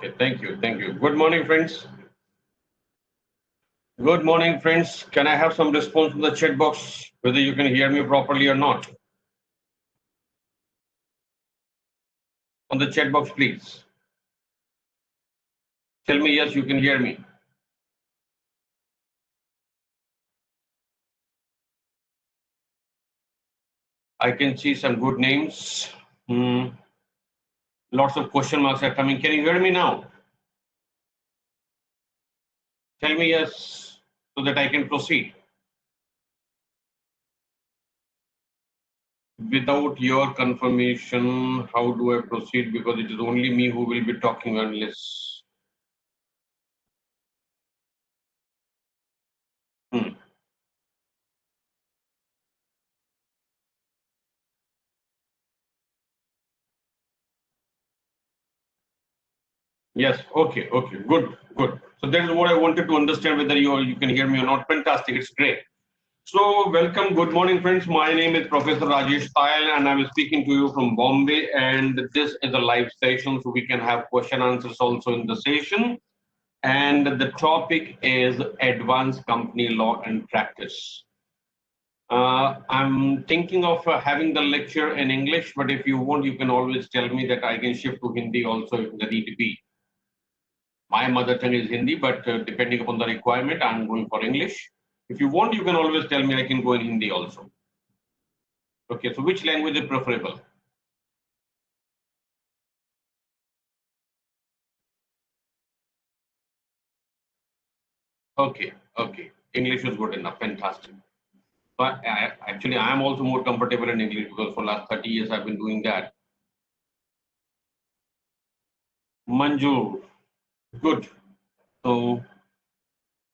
Okay, thank you. Thank you. Good morning, friends. Good morning, friends. Can I have some response from the chat box, whether you can hear me properly or not? On the chat box, please. Tell me yes, you can hear me. I can see some good names. Hmm. Lots of question marks are coming. Can you hear me now? Tell me yes, so that I can proceed. Without your confirmation, how do I proceed? Because it is only me who will be talking unless. Hmm. Yes. Okay. Okay. Good. Good. So that is what I wanted to understand, whether you can hear me or not. Fantastic. It's great. So welcome. Good morning, friends. My name is Professor Rajesh Tayal, and I'm speaking to you from Bombay. And this is a live session, so we can have question answers also in the session. And the topic is advanced company law and practice. I'm thinking of having the lecture in English, but if you want, you can always tell me that I can shift to Hindi also if the need be. My mother tongue is Hindi, but depending upon the requirement, I'm going for English. If you want, you can always tell me I can go in Hindi also. Okay, so which language is preferable? Okay, okay. English is good enough. Fantastic. But actually, I am also more comfortable in English because for last 30 years I've been doing that. Manju, good. So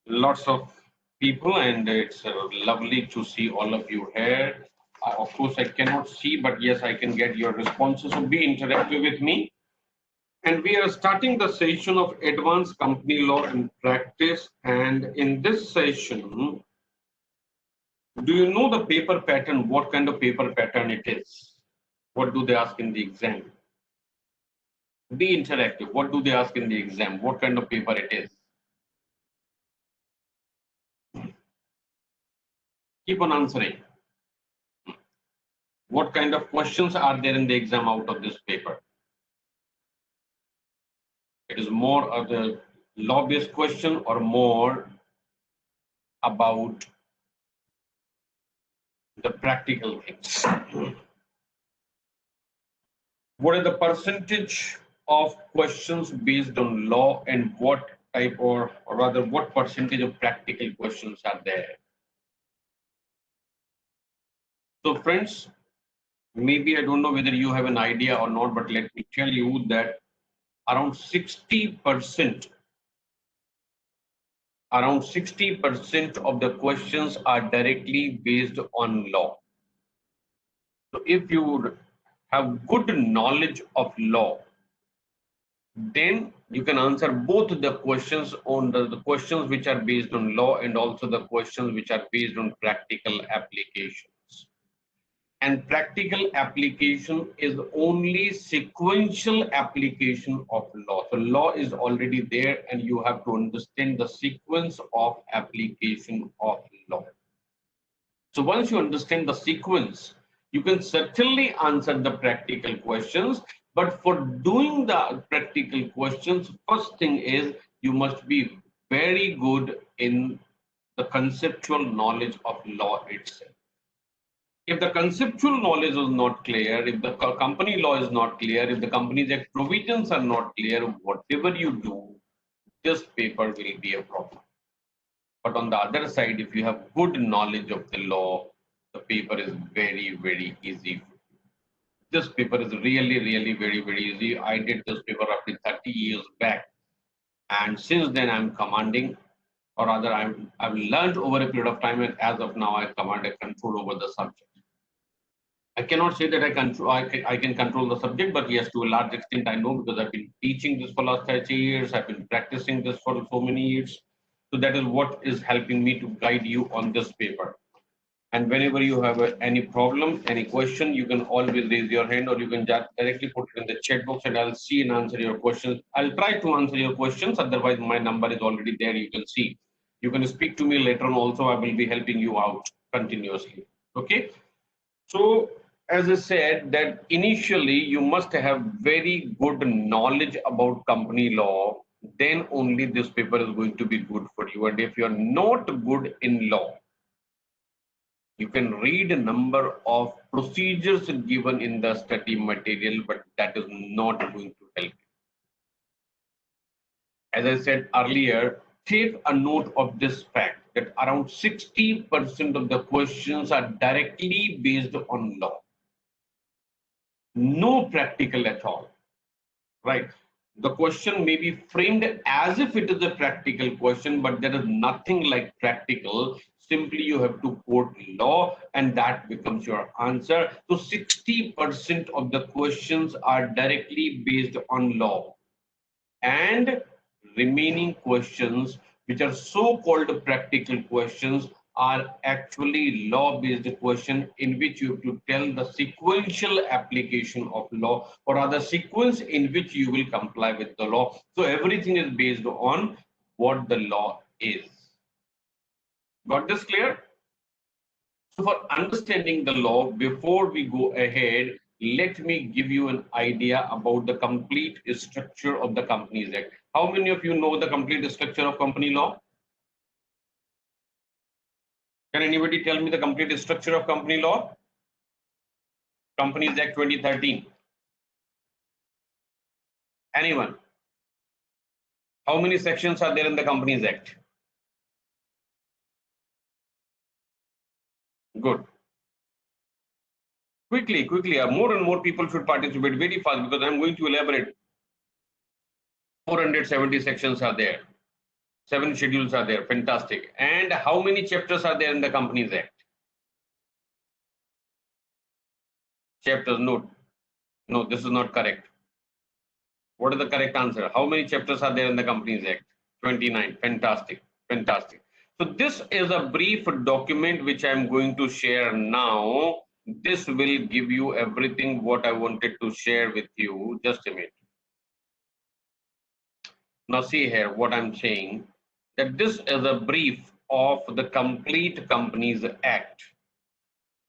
lots of people, and it's lovely to see all of you here. Of course, I cannot see, but yes, I can get your responses. So be interactive with me. And we are starting the session of advanced company law and practice. And in this session, do you know the paper pattern? What kind of paper pattern it is? What do they ask in the exam? Be interactive. What do they ask in the exam? What kind of paper it is? Keep on answering. What kind of questions are there in the exam out of this paper? It is more of the law-based question or more about the practical things. What is the percentage of questions based on law, and what type, or rather what percentage of practical questions are there? So friends, maybe I don't know whether you have an idea or not, but let me tell you that around 60%, around 60% of the questions are directly based on law. So if you have good knowledge of law, then you can answer both the questions on the questions which are based on law and also the questions which are based on practical applications. And practical application is only sequential application of law. So law is already there, and you have to understand the sequence of application of law. So once you understand the sequence, you can certainly answer the practical questions. But for doing the practical questions, first thing is you must be very good in the conceptual knowledge of law itself. If the conceptual knowledge is not clear, if the company law is not clear, if the Companies Act provisions are not clear, whatever you do, this paper will be a problem. But on the other side, if you have good knowledge of the law, the paper is very, very easy. This paper is really, really very, very easy. I did this paper roughly 30 years back. And since then, I'm commanding, or rather, I've learned over a period of time, and as of now, I command a control over the subject. I cannot say that I can control the subject, but yes, to a large extent I know, because I've been teaching this for last 30 years. I've been practicing this for so many years. So that is what is helping me to guide you on this paper. And whenever you have any problem, any question, you can always raise your hand or you can directly put it in the chat box and I'll see and answer your questions. I'll try to answer your questions. Otherwise, my number is already there. You can see. You can speak to me later on also. I will be helping you out continuously. Okay. So, as I said, that initially you must have very good knowledge about company law. Then only this paper is going to be good for you. And if you're not good in law, you can read a number of procedures given in the study material, but that is not going to help. As I said earlier, take a note of this fact that around 60% of the questions are directly based on law. No practical at all, right? The question may be framed as if it is a practical question, but there is nothing like practical. Simply you have to quote law and that becomes your answer. So 60% of the questions are directly based on law, and remaining questions, which are so-called practical questions, are actually law-based questions in which you have to tell the sequential application of law or other sequence in which you will comply with the law. So everything is based on what the law is. Got this clear? So for understanding the law, before we go ahead, let me give you an idea about the complete structure of the Companies Act. How many of you know the complete structure of company law? Can anybody tell me the complete structure of company law? Companies Act 2013. Anyone? How many sections are there in the Companies Act? Good. Quickly, more and more people should participate very fast because I'm going to elaborate. 470 sections are there. 7 schedules are there. Fantastic. And how many chapters are there in the Companies Act? Chapters. No, this is not correct. What is the correct answer? How many chapters are there in the Companies Act? 29. Fantastic. So this is a brief document which I'm going to share now. This will give you everything what I wanted to share with you. Just a minute. Now see here what I'm saying, that this is a brief of the complete Companies Act.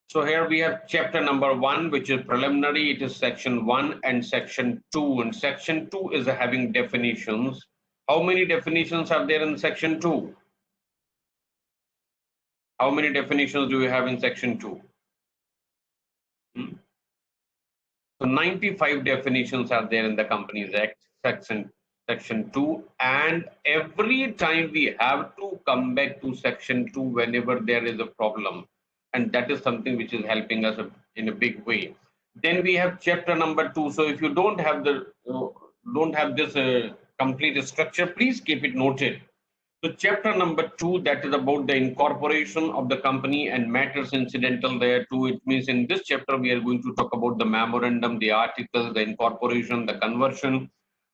So here we have chapter number 1, which is preliminary. It is section 1 and section 2. And section 2 is having definitions. How many definitions are there in section 2? How many definitions do you have in section 2? So 95 definitions are there in the Companies Act, section 2. And every time we have to come back to section 2 whenever there is a problem. And that is something which is helping us in a big way. Then we have chapter number 2. So if you don't have this complete structure, please keep it noted. So chapter number 2, that is about the incorporation of the company and matters incidental there too. It means in this chapter we are going to talk about the memorandum, the articles, the incorporation, the conversion.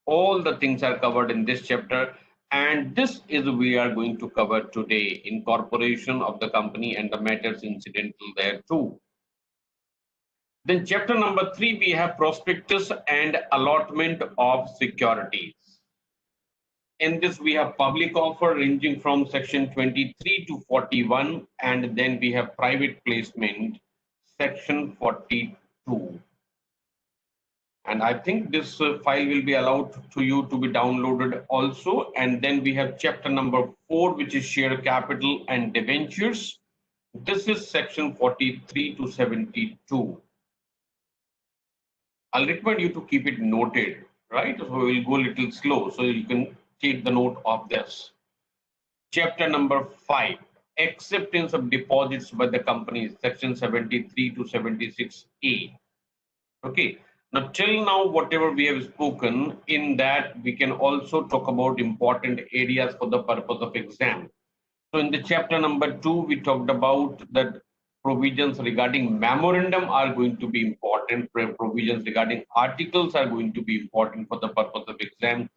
All the things are covered in this chapter. And this is we are going to cover today, incorporation of the company and the matters incidental there too. Then chapter number 3, we have prospectus and allotment of securities. In this, we have public offer ranging from section 23 to 41, and then we have private placement, section 42. And I think this file will be allowed to you to be downloaded also. And then we have chapter number 4, which is share capital and debentures. This is section 43 to 72. I'll recommend you to keep it noted, right? So we'll go a little slow so you can take the note of this. Chapter number 5, acceptance of deposits by the companies, section 73 to 76A. Okay. Now, till now, whatever we have spoken, in that we can also talk about important areas for the purpose of exam. So in the chapter number 2, we talked about that provisions regarding memorandum are going to be important. Provisions regarding articles are going to be important for the purpose of exam.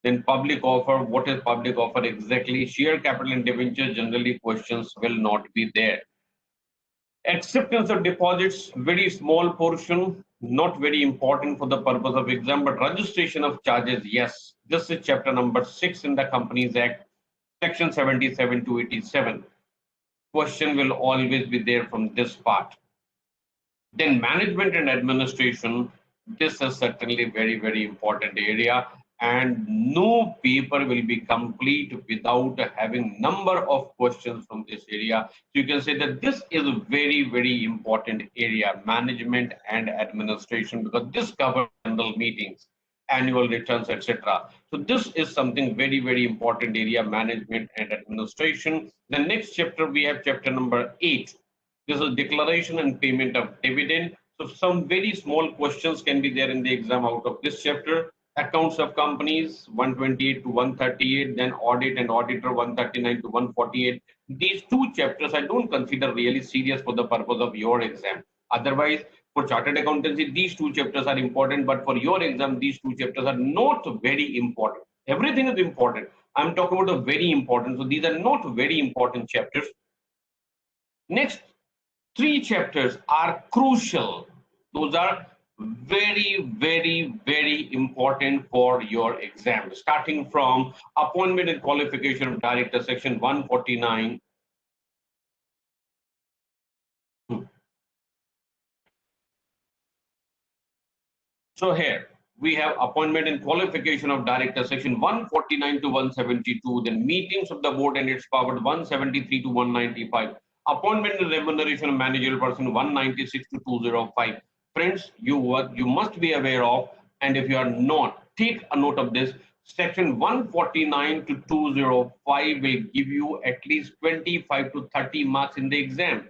Then public offer, what is public offer exactly? Share capital and debenture, generally questions will not be there. Acceptance of deposits, very small portion, not very important for the purpose of exam, but registration of charges, yes. This is chapter number 6 in the Companies Act, section 77 to 87. Question will always be there from this part. Then management and administration, this is certainly very, very important area, and no paper will be complete without having number of questions from this area. So you can say that this is a very, very important area, management and administration, because this covers general meetings, annual returns, etc. So this is something very, very important area, management and administration. The next chapter, we have chapter number 8. This is declaration and payment of dividend. So some very small questions can be there in the exam out of this chapter. Accounts of companies 128 to 138, then audit and auditor 139 to 148. These two chapters I don't consider really serious for the purpose of your exam. Otherwise, for chartered accountancy, these two chapters are important, but for your exam, these two chapters are not very important. Everything is important. I'm talking about the very important. So these are not very important chapters. Next, three chapters are crucial. Those are very, very, very important for your exam. Starting from appointment and qualification of director, section 149. So here we have appointment and qualification of director, section 149 to 172. Then meetings of the board and its power, 173 to 195. Appointment and remuneration of managerial person, 196 to 205. Friends, you must be aware of, and if you are not, take a note of this. Section 149 to 205 will give you at least 25 to 30 marks in the exam.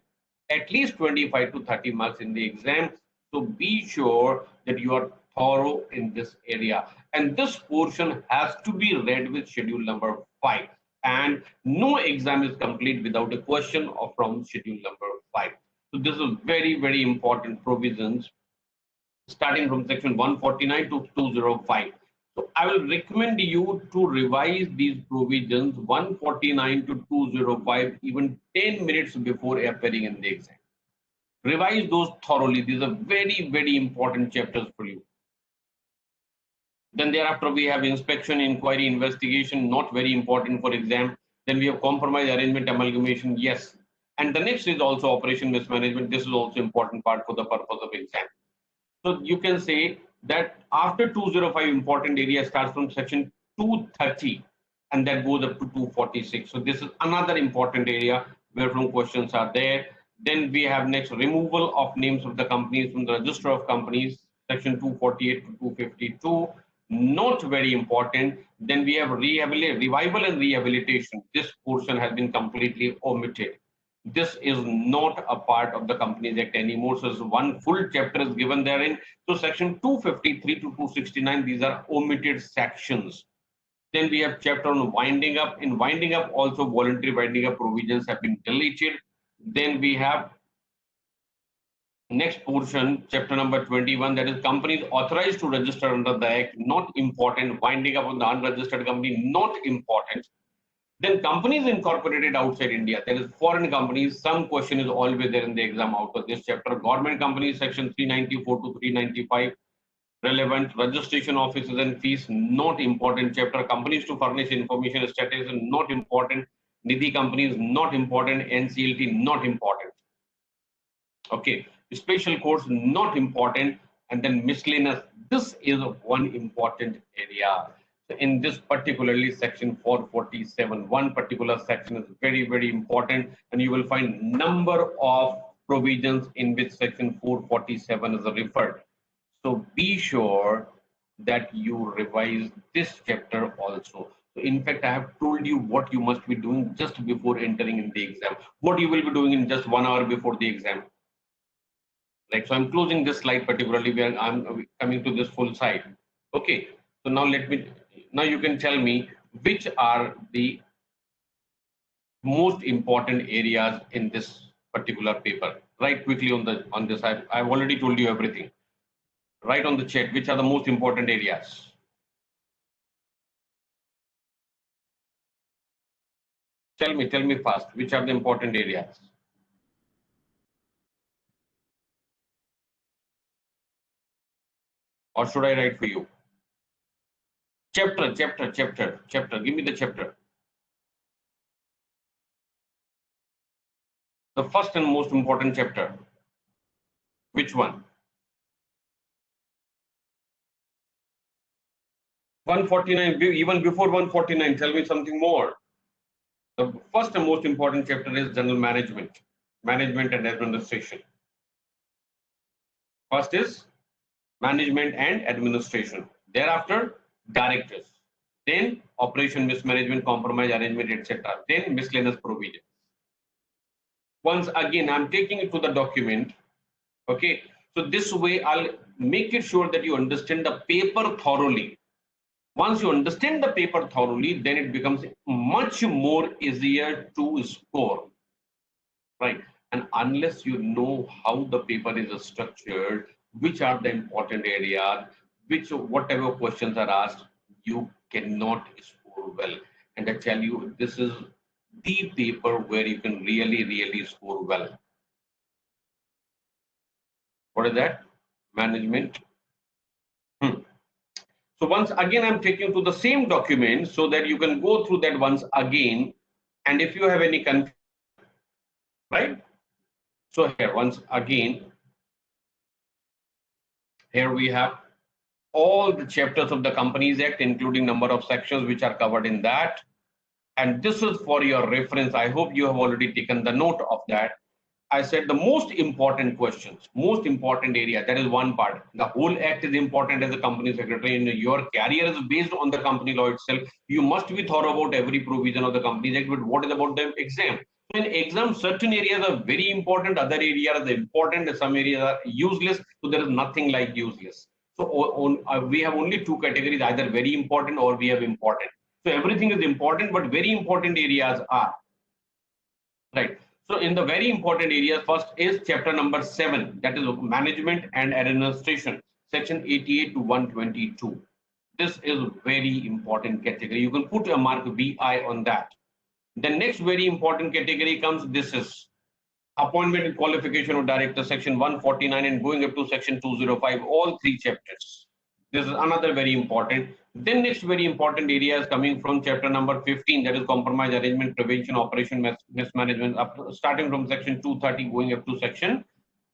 At least 25 to 30 marks in the exam. So be sure that you are thorough in this area. And this portion has to be read with schedule number 5. And no exam is complete without a question from schedule number 5. So this is very, very important provisions starting from section 149 to 205. So I will recommend you to revise these provisions 149 to 205 even 10 minutes before appearing in the exam. Revise those thoroughly. These are very, very important chapters for you. Then thereafter we have inspection, inquiry, investigation, not very important for exam. Then we have compromise, arrangement, amalgamation, yes. And the next is also operation mismanagement. This is also important part for the purpose of exam. So you can say that after 205 important area starts from section 230 and that goes up to 246. So this is another important area where from questions are there. Then we have next removal of names of the companies from the register of companies, section 248 to 252. Not very important. Then we have revival and rehabilitation. This portion has been completely omitted. This is not a part of the Companies Act anymore. So one full chapter is given therein. So section 253 to 269, these are omitted sections. Then we have chapter on winding up. In winding up, also voluntary winding up provisions have been deleted. Then we have next portion, chapter number 21, that is companies authorized to register under the Act, not important. Winding up on the unregistered company, not important. Then companies incorporated outside India, there is foreign companies. Some question is always there in the exam out of this chapter. Government companies, section 394 to 395. Relevant registration offices and fees, not important chapter. Companies to furnish information status, not important. Nidhi companies, not important. NCLT, not important. Okay, special course, not important. And then miscellaneous, this is one important area. So in this particularly section 447, one particular section is very, very important, and you will find number of provisions in which section 447 is referred. So be sure that you revise this chapter also. So in fact, I have told you what you must be doing just before entering in the exam, what you will be doing in just 1 hour before the exam. Right, so I'm closing this slide particularly where I'm coming to this full side. Okay, so now you can tell me which are the most important areas in this particular paper. Write quickly on this. I've already told you everything. Write on the chat which are the most important areas. Tell me fast, which are the important areas? or should I write for you? Chapter. Give me the chapter. The first and most important chapter. Which one? 149. Even before 149, tell me something more. The first and most important chapter is general management and administration. First is management and administration. Thereafter, directors. Then operation, mismanagement, compromise, arrangement, etc. Then miscellaneous provision. Once again, I'm taking it to the document. Okay. So this way, I'll make it sure that you understand the paper thoroughly. Once you understand the paper thoroughly, then it becomes much more easier to score. Right. And unless you know how the paper is structured, which are the important areas, which whatever questions are asked, you cannot score well. And I tell you, this is the paper where you can really score well. What is that? Management. So once again, I'm taking to the same document so that you can go through that once again. And if you have any confusion, right? So here, once again, here we have all the chapters of the Companies Act, including number of sections which are covered in that. And this is for your reference. I hope you have already taken the note of that. I said the most important questions, most important area. That is one part. The whole act is important as a company secretary, and your career is based on the company law itself. You must be thorough about every provision of the Companies Act. But what is about the exam? So in exam, certain areas are very important, other areas are important, some areas are useless. So there is nothing like useless. So we have only two categories, either very important or we have important. So everything is important, but very important areas are right. So in the very important areas, first is chapter number 7, that is management and administration, section 88 to 122. This is very important category. You can put a mark VI on that. The next very important category comes, this is appointment and qualification of director, section 149 and going up to section 205, all three chapters. This is another very important. Then next very important area is coming from chapter number 15, that is compromise, arrangement, prevention, operation, mismanagement, starting from section 230 going up to section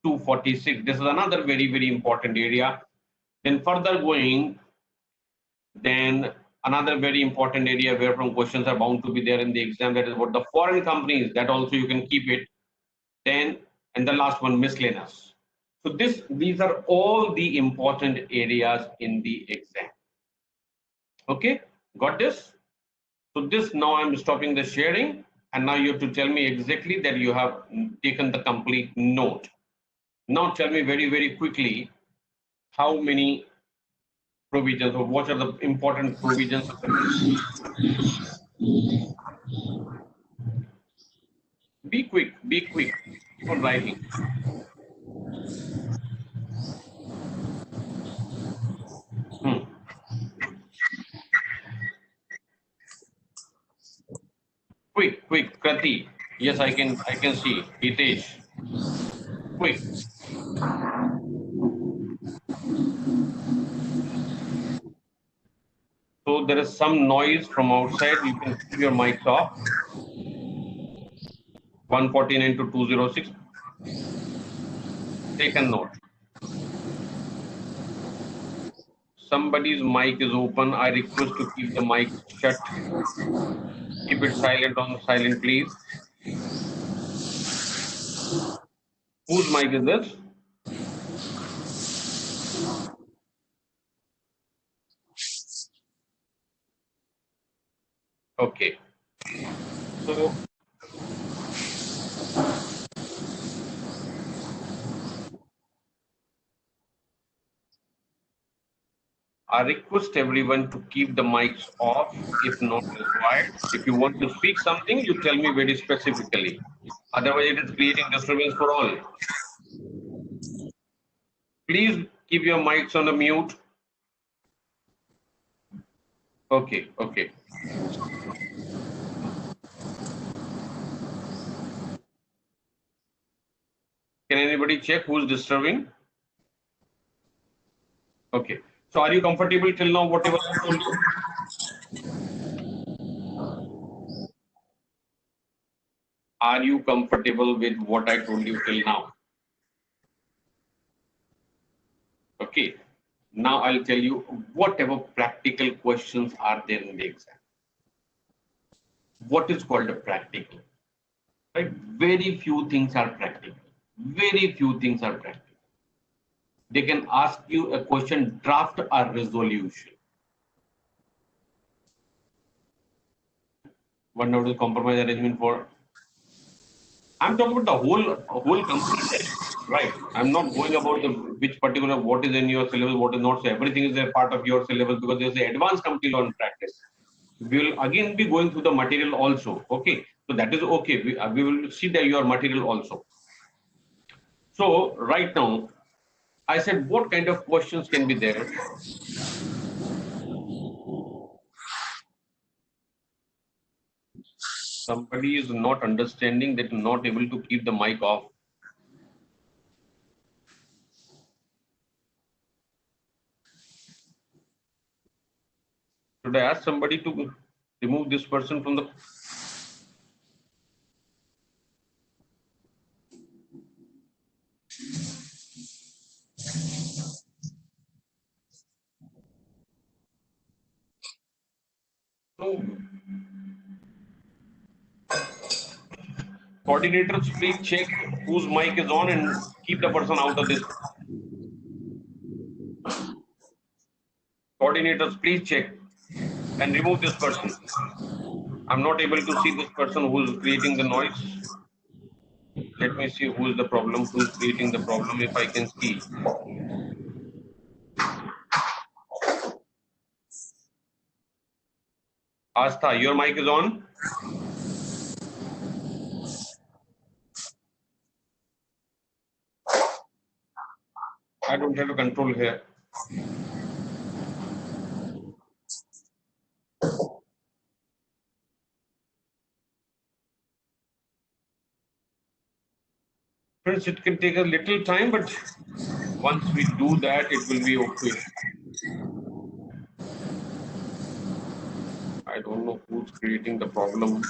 246. This is another very important area. Then further going, then another very important area where from questions are bound to be there in the exam, that is what the foreign companies, that also you can keep it. Then, and the last one, miscellaneous. So these are all the important areas in the exam. Okay, got this? So this, now I'm stopping the sharing, and now you have to tell me exactly that you have taken the complete note. Now tell me very quickly how many provisions, or what are the important provisions of the. Be quick, keep on writing. Quick, Krati. Yes, I can see. Hitesh. Quick. So there is some noise from outside. You can keep your mics off. 149 to 206. Take a note. Somebody's mic is open. I request to keep the mic shut. Keep it silent on silent, please. Whose mic is this? Okay. So I request everyone to keep the mics off if not required. If you want to speak something, you tell me very specifically. Otherwise, it is creating disturbance for all. Please keep your mics on the mute. Okay. Can anybody check who's disturbing? Okay. So are you comfortable till now, whatever I told you? Are you comfortable with what I told you till now? Okay. Now I'll tell you whatever practical questions are there in the exam. What is called a practical? Right? Very few things are practical. Very few things are practical. They can ask you a question, draft a resolution. What now is compromise arrangement for? I'm talking about the whole company, right? I'm not going about the which particular what is in your syllabus, what is not. So everything is a part of your syllabus because there's an advanced complete on practice. We will again be going through the material also. Okay, so that is okay. We will see that your material also. So right now, I said what kind of questions can be there. Somebody is not understanding that not able to keep the mic off. Should I ask somebody to remove this person from the? No. Coordinators, please check whose mic is on and keep the person out of this. Coordinators, please check and remove this person. I'm not able to see this person who's creating the noise. Let me see who is the problem, who is creating the problem, if I can see. Astha, your mic is on. I don't have a control here. Friends, it can take a little time, but once we do that, it will be okay. I don't know who's creating the problem.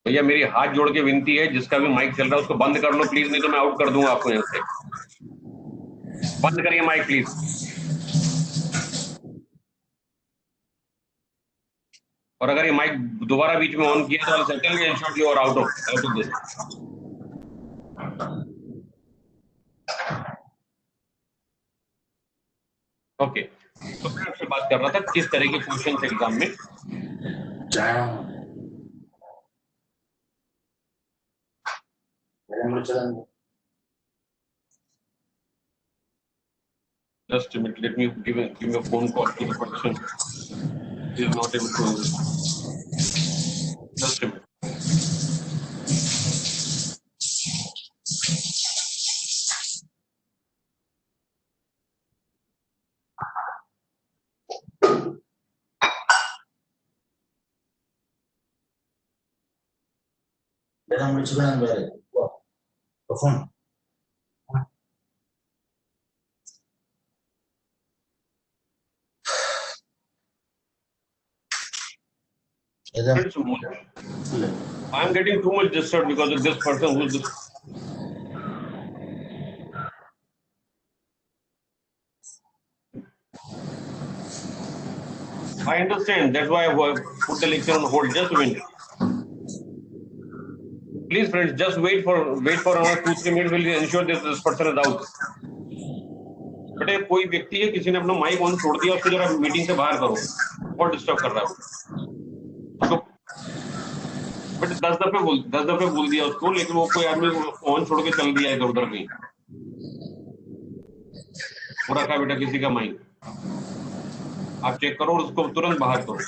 भैया मेरी हाथ जोड़ के विनती है जिसका भी mic चल रहा है उसको बंद कर लो प्लीज, नहीं तो मैं आउट कर दूंगा आपको यहाँ से. बंद करिए माइक प्लीज. और अगर ये माइक दोबारा बीच में ऑन किया तो settle and shot you are out of this. Okay, तो मैं आपसे बात कर रहा था किस तरह के क्वेश्चन एग्जाम में. Just a minute, let me give me a phone call to the person. He is not able to understand. Just a minute. Then which one were what? The phone. I am getting too much disturbed because of this person who's this. I understand. That's why I put the lecture on hold. Just a minute. Please, friends, just wait for another 2-3 minutes. We'll ensure this person is out. बेटे कोई व्यक्ति है किसी ने अपना mic on छोड़ दिया उसको जरा मीटिंग से बाहर करो, बहुत डिस्टर्ब कर रहा है उसको. बेटे 10 दफे बोल दिया उसको, लेकिन वो कोई आदमी ऑन छोड़ के चल दिया इधर उधर कहीं. वो रखा बेटा किसी का माइक, आप चेक करो और उसको तुरंत बाहर करो.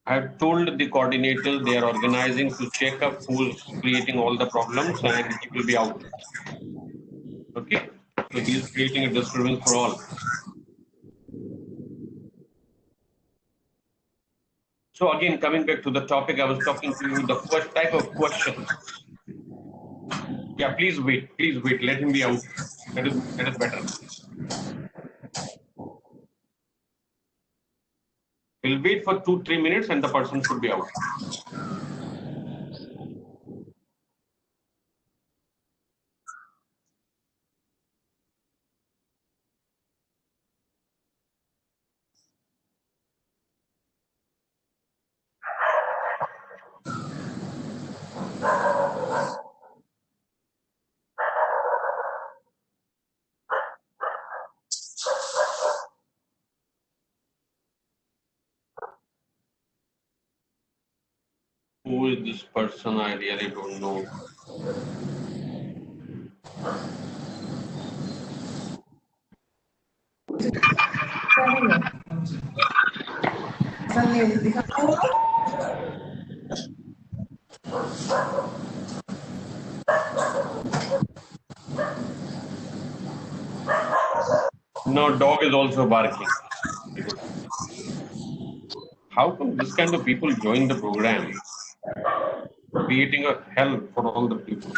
I have told the coordinator they are organizing to check up who's creating all the problems and he will be out. Okay. So he is creating a disturbance for all. So again, coming back to the topic, I was talking to you the first type of questions. Yeah, please wait. Please wait. Let him be out. That is better. We'll wait for 2-3 minutes and the person should be out. Who is this person? I really don't know. No, dog is also barking. How come this kind of people join the program? Creating a hell for all the people.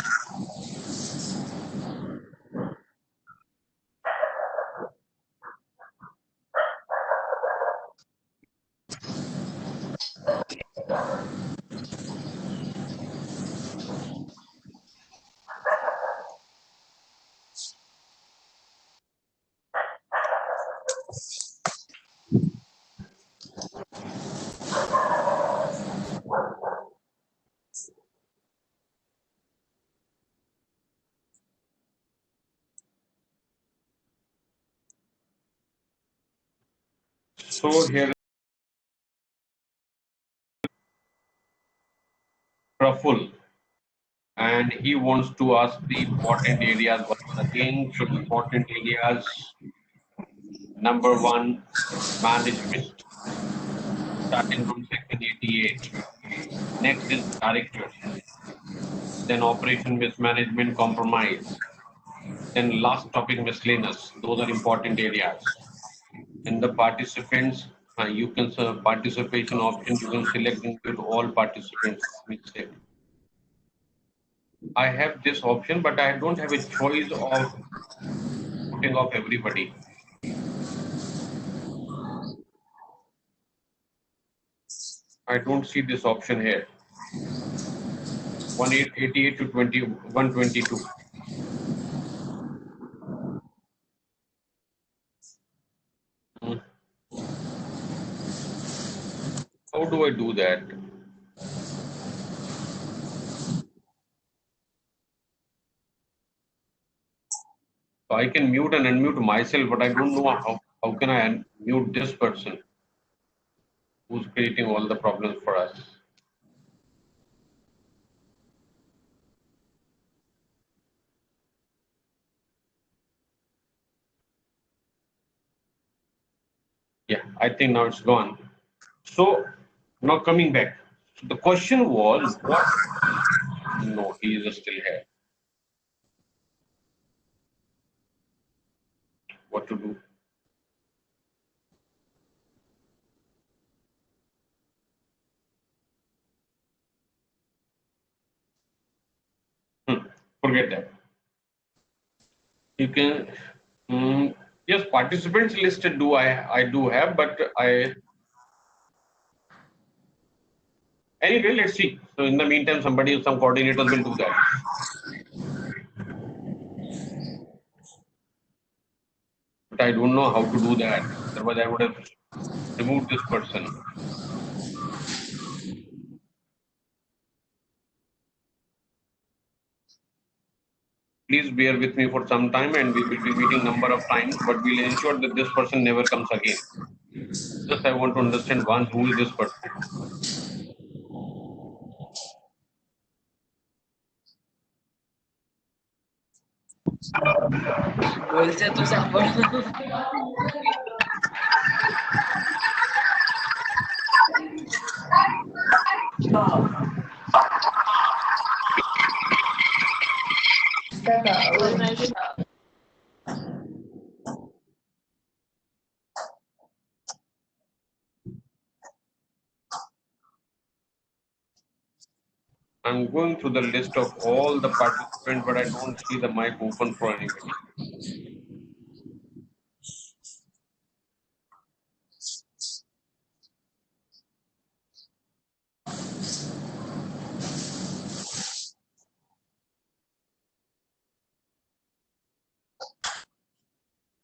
So here is Praful, and he wants to ask the important areas once again. So important areas, number one, management, starting from section 88. Next is directors, then operation mismanagement compromise, then last topic miscellaneous. Those are important areas. And the participants, you can participation option, you can select include all participants. Let me check. I have this option, but I don't have a choice of putting off everybody. I don't see this option here. 188 to 122. How do I do that? So I can mute and unmute myself, but I don't know how can I mute this person who's creating all the problems for us. Yeah, I think now it's gone. So now coming back. So the question was what? No, he is still here. What to do? Forget that. You can. Yes, participants listed do I do have, but I anyway. Let's see. So in the meantime, some coordinators will do that. But I don't know how to do that. Otherwise, I would have removed this person. Please bear with me for some time, and we will be meeting number of times. But we'll ensure that this person never comes again. Just I want to understand once who is this person. बोलते तो सांभाळ I'm going through the list of all the participants, but I don't see the mic open for anybody.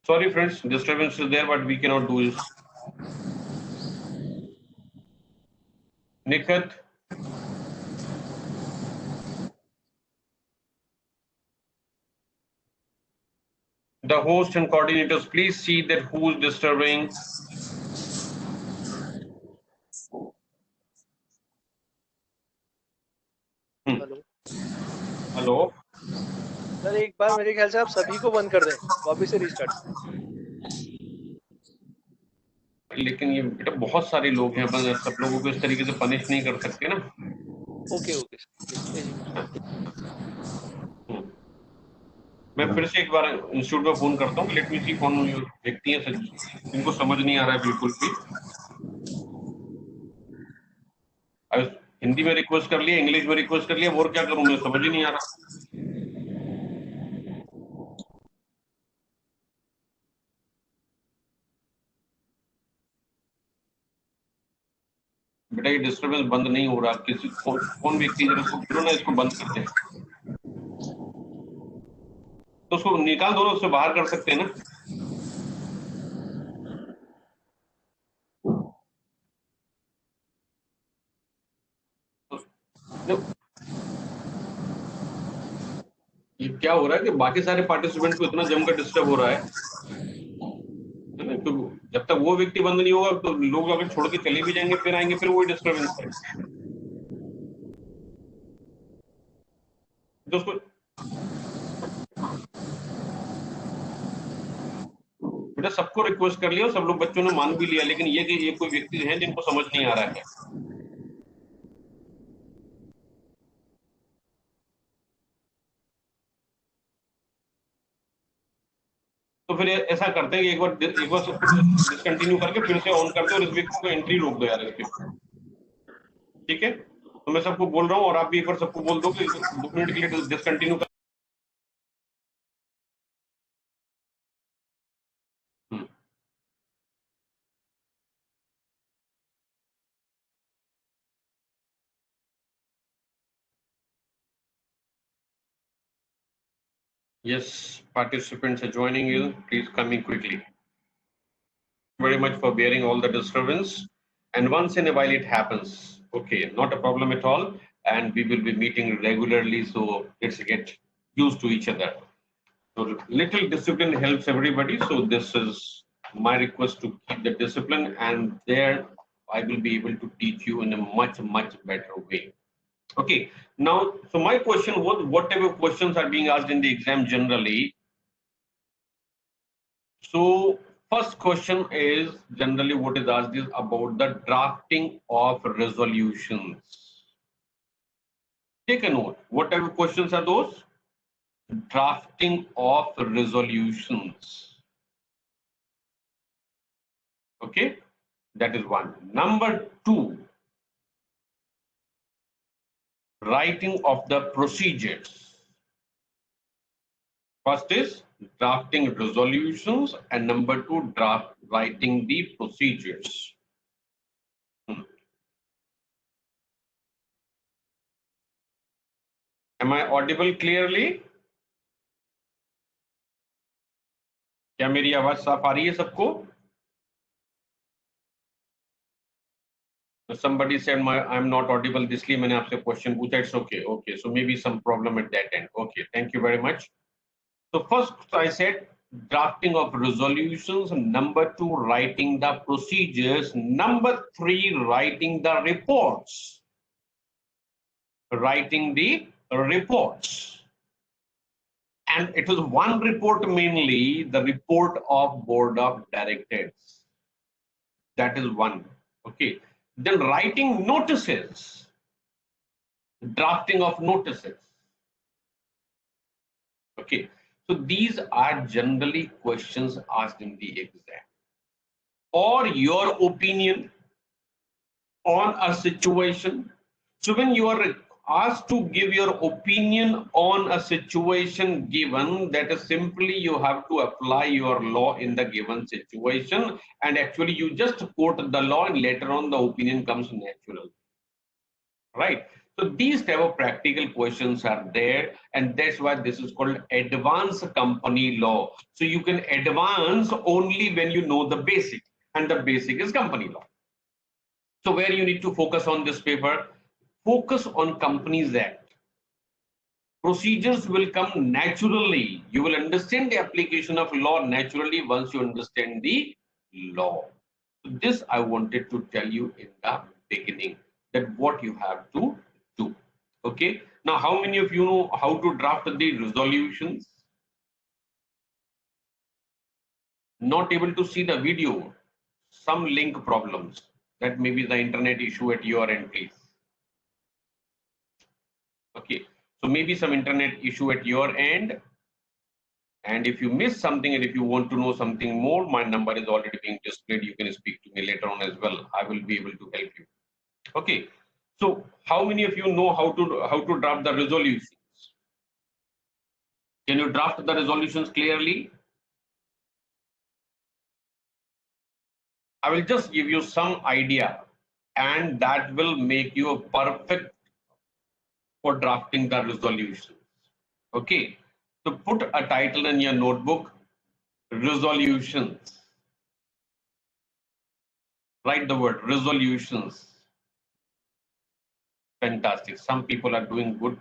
Sorry, friends, disturbance is there, but we cannot do this. Nikat, the host and coordinators, please see that who's disturbing. Hello Hello. Sir, एक बार मेरे ख्याल से आप सभी को बंद कर दें, वापस से रीस्टार्ट। लेकिन ये बेटा बहुत सारे लोग हैं, बस सब लोगों को इस तरीके से पनिश नहीं कर सकते ना। Okay okay sir. मैं फिर से एक बार इंस्टीट्यूट में फोन करता हूँ। लेट मी सी कौन व्यक्ति है जिनको समझ नहीं आ रहा है बिल्कुल भी। हिंदी में रिक्वेस्ट कर लिया, इंग्लिश में रिक्वेस्ट कर लिया, और क्या करूं मैं, समझ ही नहीं आ रहा। बेटा ये डिस्टर्बेंस बंद नहीं हो रहा, किसी कौन व्यक्ति जरा इसको बोलो ना, इसको बंद कर दे। तो उसको निकाल दो ना, उससे बाहर कर सकते हैं ना। तो ये क्या हो रहा है कि बाकी सारे पार्टिसिपेंट को इतना जमकर डिस्टर्ब हो रहा है ना, तो जब तक वो व्यक्ति बंद नहीं होगा तो लोग अगर छोड़ के चले भी जाएंगे, फिर आएंगे, फिर वही डिस्टर्बेंस है। तो उसको बेटा सबको रिक्वेस्ट कर लिया, सब लोग बच्चों ने मान भी लिया, लेकिन ये कि ये कोई व्यक्ति है जिनको समझ नहीं आ रहा है। तो फिर ऐसा करते हैं कि एक बार सब डिसकंटिन्यू करके फिर से ऑन करते हैं, और इस व्यक्ति को एंट्री रोक दो यार इसके। ठीक है, तो मैं सबको बोल रहा हूँ, और आप भी एक बार सबको बोल दो कि 2 मिनट के लिए डिसकंटिन्यू कर। Yes, participants are joining in. Please come in quickly. Very much for bearing all the disturbance. And once in a while it happens. Okay, not a problem at all. And we will be meeting regularly, so let's get used to each other. So little discipline helps everybody. So this is my request to keep the discipline, and there I will be able to teach you in a much, much better way. Okay, now, so my question was, what type of questions are being asked in the exam generally? So first question is generally what is asked is about the drafting of resolutions. Take a note. What type of questions are those? Drafting of resolutions. Okay, that is one. Number two, writing of the procedures. First is drafting resolutions, and number two, writing the procedures. Am I audible clearly? क्या मेरी आवाज साफ आ रही है सबको? Somebody said I'm not audible, इसलिए मैंने आपसे क्वेश्चन पूछा. It's okay. Okay, so maybe some problem at that end. Okay, thank you very much. So first I said drafting of resolutions. Number two, writing the procedures. Number three, writing the reports. Writing the reports. And it was one report mainly, the report of board of directors. That is one. Okay. Then writing notices. drafting of notices. Okay, so these are generally questions asked in the exam. Or your opinion on a situation. So when you are asked to give your opinion on a situation given, that is simply you have to apply your law in the given situation, and actually you just quote the law and later on the opinion comes natural, right? So these type of practical questions are there, and that's why this is called advanced company law. So you can advance only when you know the basic, and the basic is company law. So where you need to focus on this paper, focus on Companies Act. Procedures will come naturally. You will understand the application of law naturally once you understand the law. So this I wanted to tell you in the beginning, that what you have to do. Okay. Now, how many of you know how to draft the resolutions? Not able to see the video. Some link problems. That may be the internet issue at your end, please. Okay, so maybe some internet issue at your end. And if you miss something and if you want to know something more, my number is already being displayed. You can speak to me later on as well. I will be able to help you. Okay, so how many of you know how to draft the resolutions? Can you draft the resolutions clearly? I will just give you some idea, and that will make you perfect for drafting the resolutions. Okay, so put a title in your notebook, resolutions. Write the word resolutions. Fantastic. Some people are doing good,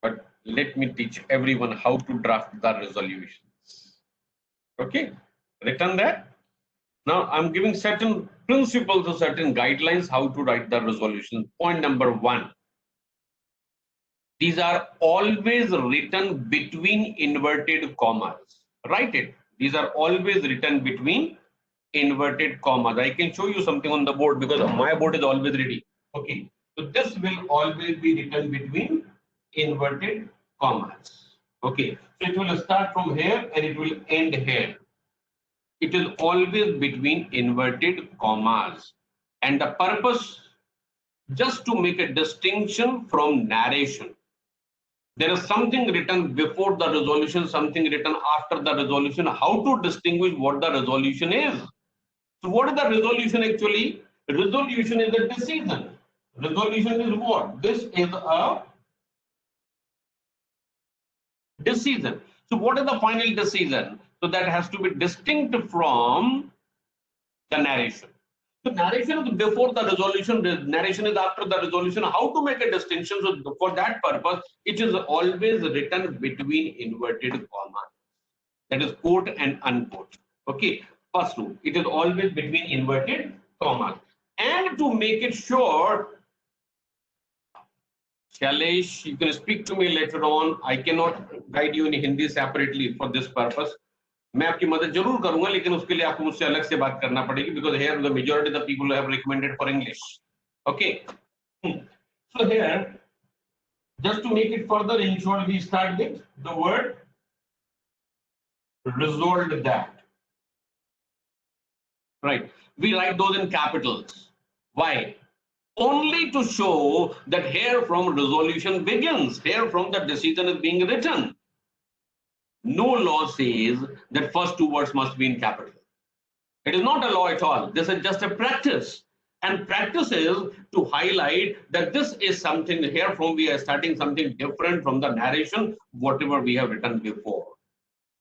but let me teach everyone how to draft the resolutions. Okay, written there. Now I'm giving certain principles or certain guidelines how to write the resolution. Point number one. These are always written between inverted commas. Write it. These are always written between inverted commas. I can show you something on the board because my board is always ready. Okay. So this will always be written between inverted commas. Okay. So it will start from here and it will end here. It is always between inverted commas. And the purpose, just to make a distinction from narration. There is something written before the resolution, something written after the resolution. How to distinguish what the resolution is? So what is the resolution actually? Resolution is a decision. Resolution is what? This is a decision. So what is the final decision? So that has to be distinct from the narration. So narration is before the resolution, narration is after the resolution. How to make a distinction? So for that purpose, it is always written between inverted commas. That is quote and unquote. Okay. First rule, it is always between inverted commas. And to make it sure, Shailesh, you can speak to me later on. I cannot guide you in Hindi separately for this purpose. मैं आपकी मदद जरूर करूंगा, लेकिन उसके लिए आपको मुझसे अलग से बात करना पड़ेगी, because here the majority of the people have recommended for English. Okay. So here, just to make it further ensured, we start with the word resolved that. Right. We write those in capitals. Why? Only to show that here from resolution begins, here from the decision is being written. No law says that first two words must be in capital. It is not a law at all. This is just a practice. And practice is to highlight that this is something, here from we are starting something different from the narration, whatever we have written before.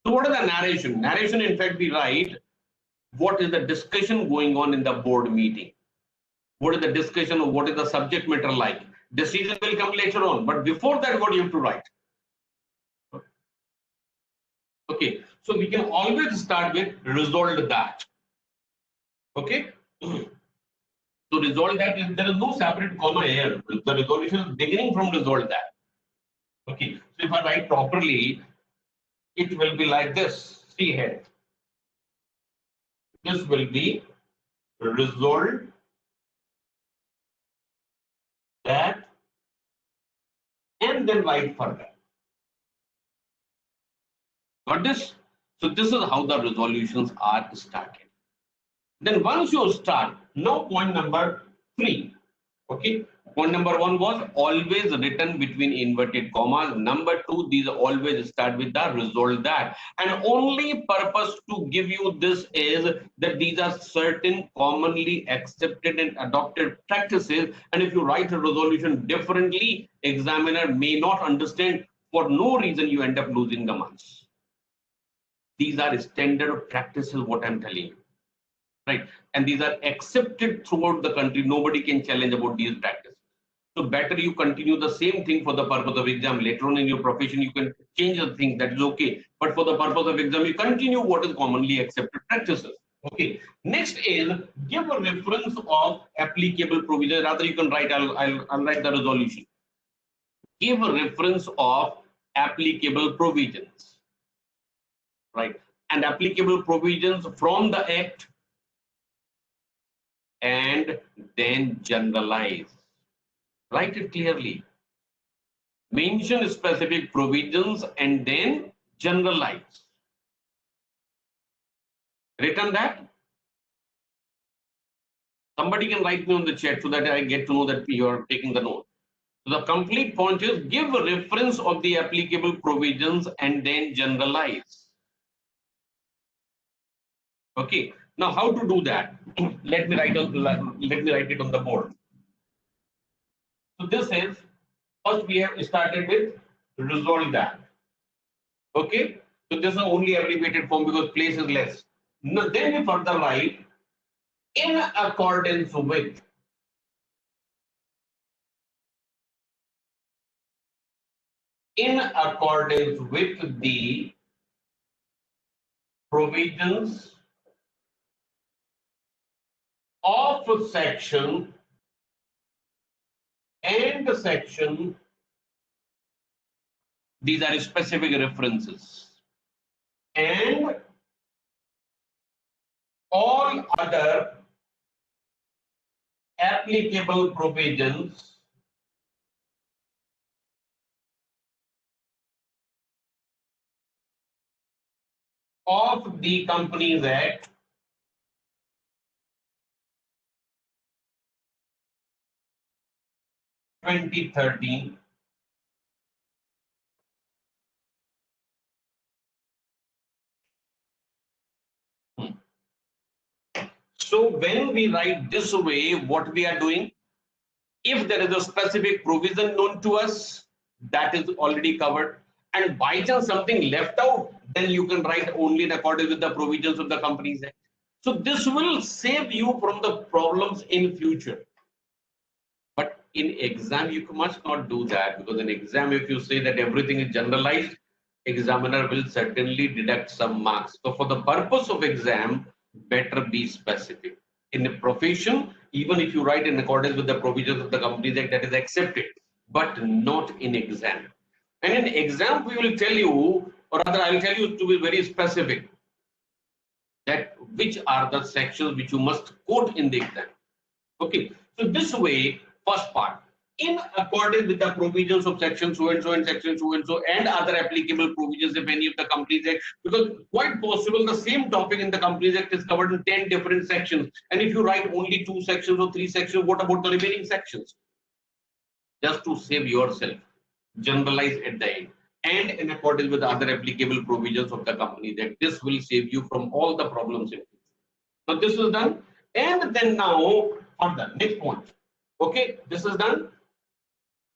So what is the narration? Narration, in fact, we write what is the discussion going on in the board meeting. What is the discussion or what is the subject matter like? Decision will come later on. But before that, what you have to write? Okay, so we can always start with resolved that. Okay, so resolve that is, there is no separate comma here. The resolution is beginning from resolve that. Okay, so if I write properly, it will be like this. See here. This will be resolved that and then write further. Got this? So this is how the resolutions are started. Then once you start, now point number 3. Okay. Point number 1 was always written between inverted commas. Number 2, these always start with the resolve that. And only purpose to give you this is that these are certain commonly accepted and adopted practices. And if you write a resolution differently, examiner may not understand. For no reason, you end up losing the marks. These are standard practices, what I'm telling you. Right? And these are accepted throughout the country. Nobody can challenge about these practices. So better you continue the same thing for the purpose of exam. Later on in your profession, you can change the thing, that is okay. But for the purpose of exam, you continue what is commonly accepted practices. Okay. Next is give a reference of applicable provision. Rather, you can write, I'll write the resolution. Give a reference of applicable provisions. Right. And applicable provisions from the Act, and then generalize. Write it clearly. Mention specific provisions and then generalize. Written that? Somebody can write me on the chat so that I get to know that you are taking the note. So the complete point is give a reference of the applicable provisions and then generalize. Okay. Now, how to do that? Let me write it on the board. So this is, first we have started with resolve that. Okay. So this is only abbreviated form because place is less. Now, then we further write in accordance with. In accordance with the provisions of section and section, these are specific references, and all other applicable provisions of the Companies Act 2013 . So when we write this way, what we are doing, if there is a specific provision known to us, that is already covered. And by chance something left out, then you can write only in accordance with the provisions of the Companies Act. So this will save you from the problems in future. But in exam, you must not do that, because in exam, if you say that everything is generalized, examiner will certainly deduct some marks. So for the purpose of exam, better be specific. In a profession, even if you write in accordance with the provisions of the Companies Act, that is accepted, but not in exam. And in exam, we will tell you, or rather, I will tell you to be very specific, that which are the sections which you must quote in the exam. Okay, so this way, first part, in accordance with the provisions of section so and so and section so and so and other applicable provisions of any of the Companies Act, because quite possible the same topic in the Companies Act is covered in 10 different sections, and if you write only 2 sections or 3 sections, what about the remaining sections? Just to save yourself, generalize at the end, and in accordance with the other applicable provisions of the Companies Act. This will save you from all the problems in future. So this is done, and then now for the next point. Okay, this is done.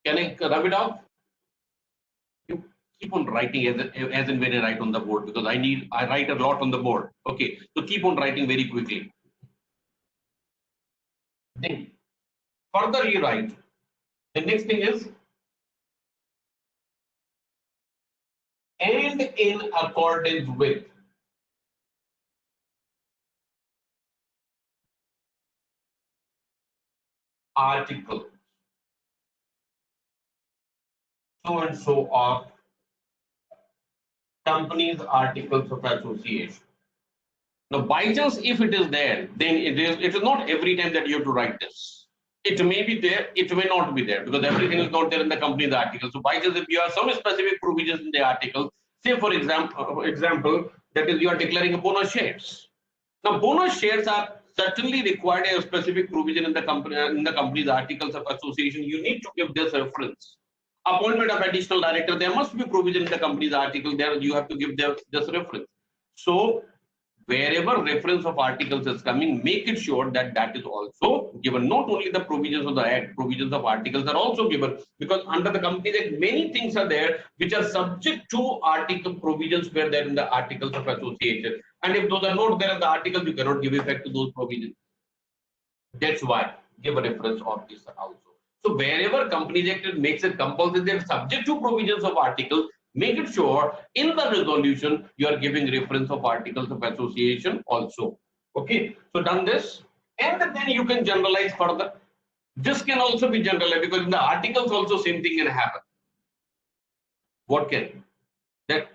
Can I rub it off? You keep on writing as and when I write on the board, because I write a lot on the board. Okay, so keep on writing very quickly. Then further you write. The next thing is, and in accordance with article so and so of Companies Articles of Association. Now, by chance, if it is there, then it is not every time that you have to write this. It may be there, it may not be there, because everything is not there in the company's article. So by just if you have some specific provisions in the article, say for example, that is you are declaring a bonus shares. Now bonus shares are certainly required a specific provision in the company's articles of association. You need to give this reference. Appointment of additional director, there must be provision in the company's article. There you have to give this reference. So wherever reference of articles is coming, make it sure that that is also given. Not only the provisions of the act, provisions of articles are also given, because under the Companies Act many things are there which are subject to article provisions where they're in the articles of association, and if those are not there in the articles, you cannot give effect to those provisions. That's why give a reference of this also. So wherever Companies Act makes it compulsory, they're subject to provisions of articles. Make it sure in the resolution you are giving reference of articles of association also. Okay, so done this, and then you can generalize further. This can also be generalized because in the articles also same thing can happen. What can that?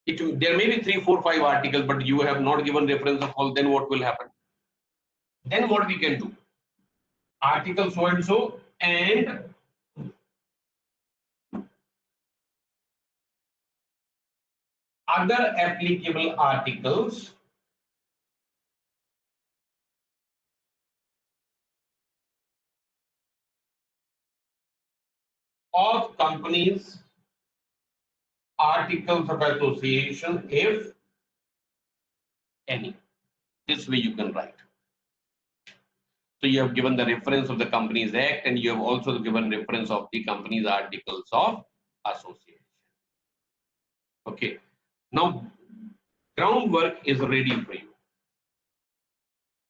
There may be 3, 4, 5 articles, but you have not given reference of all. Then what will happen? Then what we can do? Article so and so and other applicable articles of companies articles of association, if any. This way you can write. So you have given the reference of the Companies Act, and you have also given reference of the company's articles of association. Okay, now groundwork is ready for you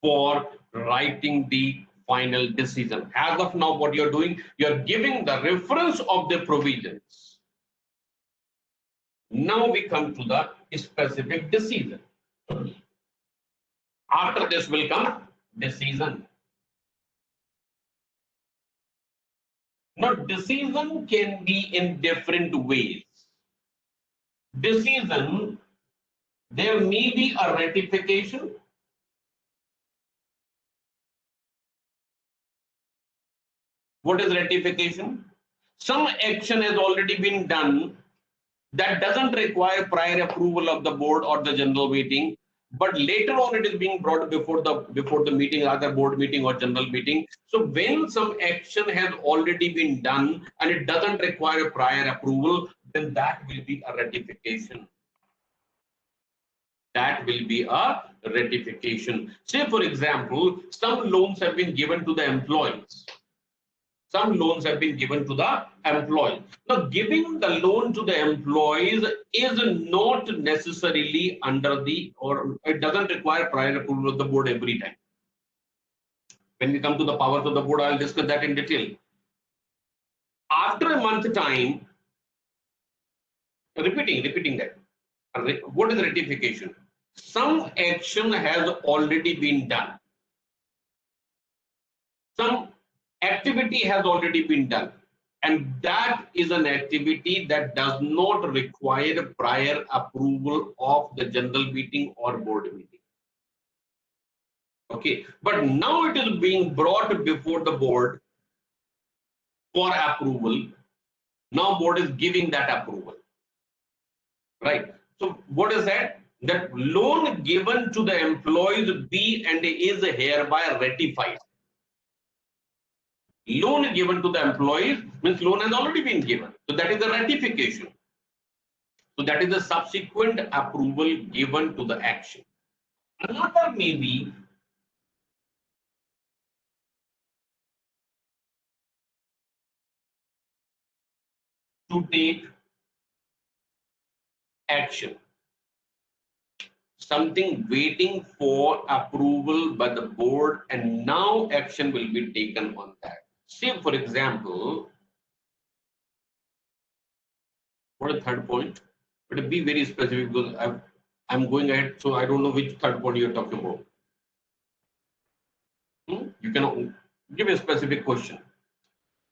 for writing the final decision. As of now, what you're doing, you're giving the reference of the provisions. Now we come to the specific decision. After this will come decision. Now, decision can be in different ways. Decision, there may be a ratification. What is ratification? Some action has already been done that doesn't require prior approval of the board or the general meeting, but later on it is being brought before the meeting, either board meeting or general meeting. So when some action has already been done and it doesn't require prior approval, then that will be a ratification. That will be a ratification. Say for example, some loans have been given to the employees. Some loans have been given to the employees. Now, giving the loan to the employees is not necessarily under the, or it doesn't require prior approval of the board every time. When we come to the powers of the board, I'll discuss that in detail. After a month time, repeating that. What is ratification? Some action has already been done. Some activity has already been done, and that is an activity that does not require prior approval of the general meeting or board meeting. Okay, but now it is being brought before the board for approval. Now board is giving that approval, right? So what is that? That loan given to the employees be and is hereby ratified. Loan given to the employees means loan has already been given. So that is a ratification. So that is a subsequent approval given to the action. Another may be to take action. Something waiting for approval by the board, and now action will be taken on that. Say for example, what a third point, but be very specific because I'm going ahead, so I don't know which third point you're talking about. You can give a specific question.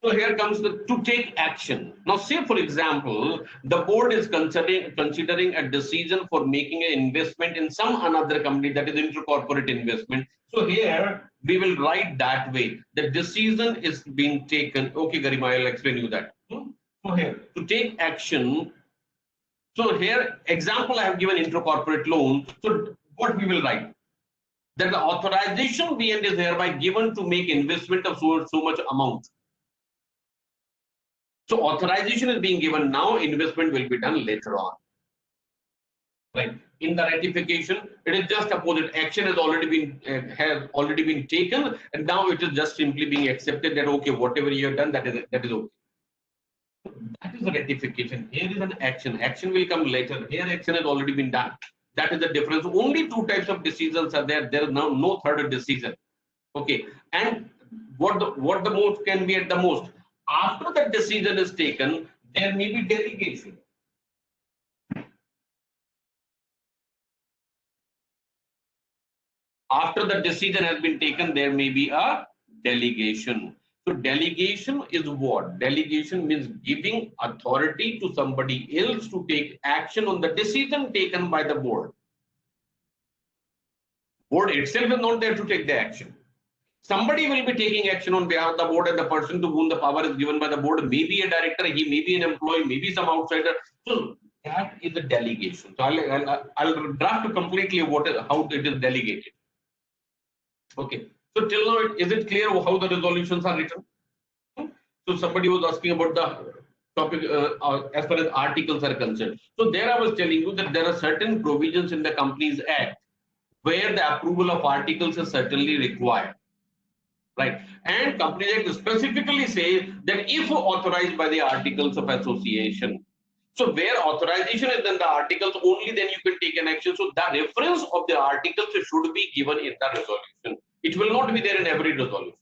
So here comes the to take action. Now, say for example, the board is considering a decision for making an investment in some another company, that is intercorporate investment. So here we will write that way. The decision is being taken. Okay, Garima, I'll explain you that. So here to take action. So here example I have given intercorporate loan. So what we will write, that the authorization behind is hereby given to make investment of so much amount. So authorization is being given now, investment will be done later on. Right. In the ratification, it is just opposite. Action has already been taken, and now it is just simply being accepted that okay, whatever you have done, that is okay. That is the ratification. Here is an action. Action will come later. Here action has already been done. That is the difference. Only two types of decisions are there. There is now no third decision. Okay. And what the most can be at the most. After the decision is taken, there may be delegation. After the decision has been taken, there may be a delegation. So delegation is what? Delegation means giving authority to somebody else to take action on the decision taken by the board. Board itself is not there to take the action. Somebody will be taking action on behalf of the board, and the person to whom the power is given by the board may be a director, he may be an employee, maybe some outsider. So that is a delegation. So I'll draft completely how it is delegated. Okay. So till now, is it clear how the resolutions are written? So somebody was asking about the topic as far as articles are concerned. So there I was telling you that there are certain provisions in the Companies Act where the approval of articles is certainly required. Right. And Companies Act specifically says that if authorized by the Articles of Association. So where authorization is in the articles, only then you can take an action. So the reference of the articles should be given in the resolution. It will not be there in every resolution.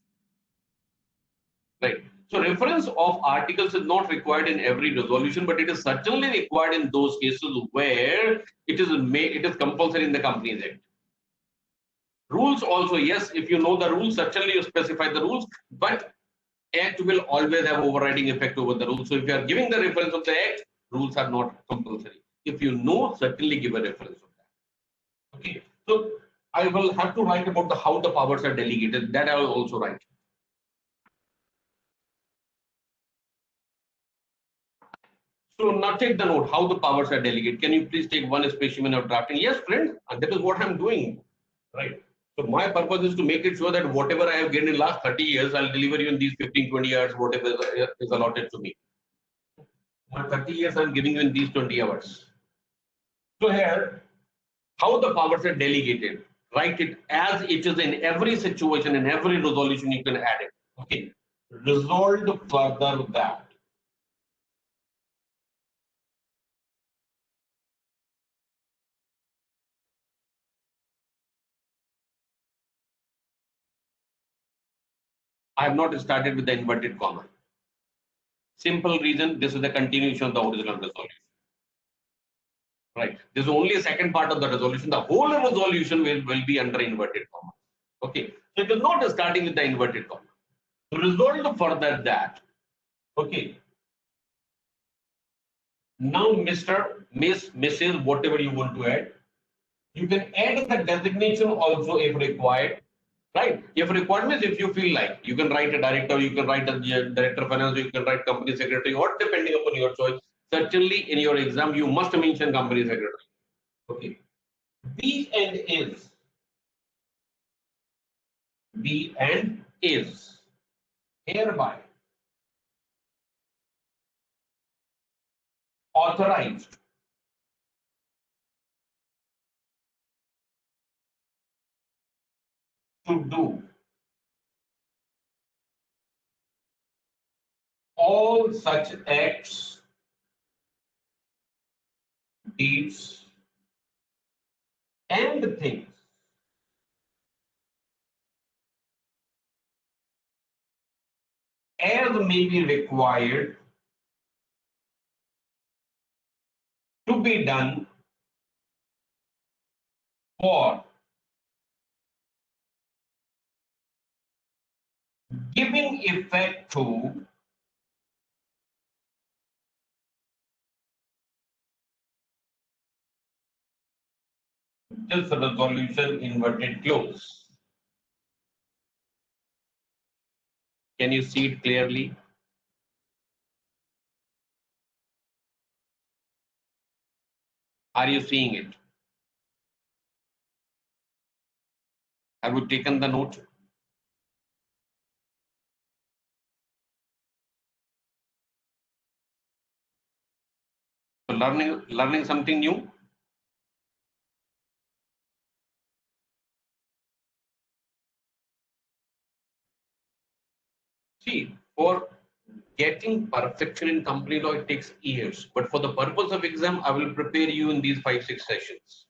Right. So reference of articles is not required in every resolution, but it is certainly required in those cases where it is compulsory in the Companies Act. Rules also, yes, if you know the rules, certainly you specify the rules, but Act will always have overriding effect over the rules. So if you are giving the reference of the Act, rules are not compulsory. If you know, certainly give a reference of that. Okay. So I will have to write about how the powers are delegated. That I will also write. So now take the note how the powers are delegated. Can you please take one specimen of drafting? Yes, friend, and that is what I'm doing. Right. So my purpose is to make it sure that whatever I have gained in last 30 years, I'll deliver you in these 15, 20 hours, whatever is allotted to me. My 30 years I'm giving you in these 20 hours. So here, how the powers are delegated. Write it as it is in every situation, in every resolution, you can add it. Okay. Resolved further that. I have not started with the inverted comma. Simple reason, this is the continuation of the original resolution. Right. This is only a second part of the resolution. The whole resolution will be under inverted comma. Okay. So it is not starting with the inverted comma. Resolved further that. Okay. Now, Mr., Miss, Mrs., whatever you want to add, you can add the designation also if required. Right. If required means if you feel like, you can write a director, you can write a director of finance, you can write company secretary, or depending upon your choice. Certainly in your exam, you must mention company secretary. Okay. Be and is hereby authorized to do all such acts, deeds, and things as may be required to be done for giving effect to this resolution inverted close. Can you see it clearly? Are you seeing it? Have you taken the note? So learning something new. See, for getting perfection in company law, it takes years. But for the purpose of exam, I will prepare you in these 5-6 sessions.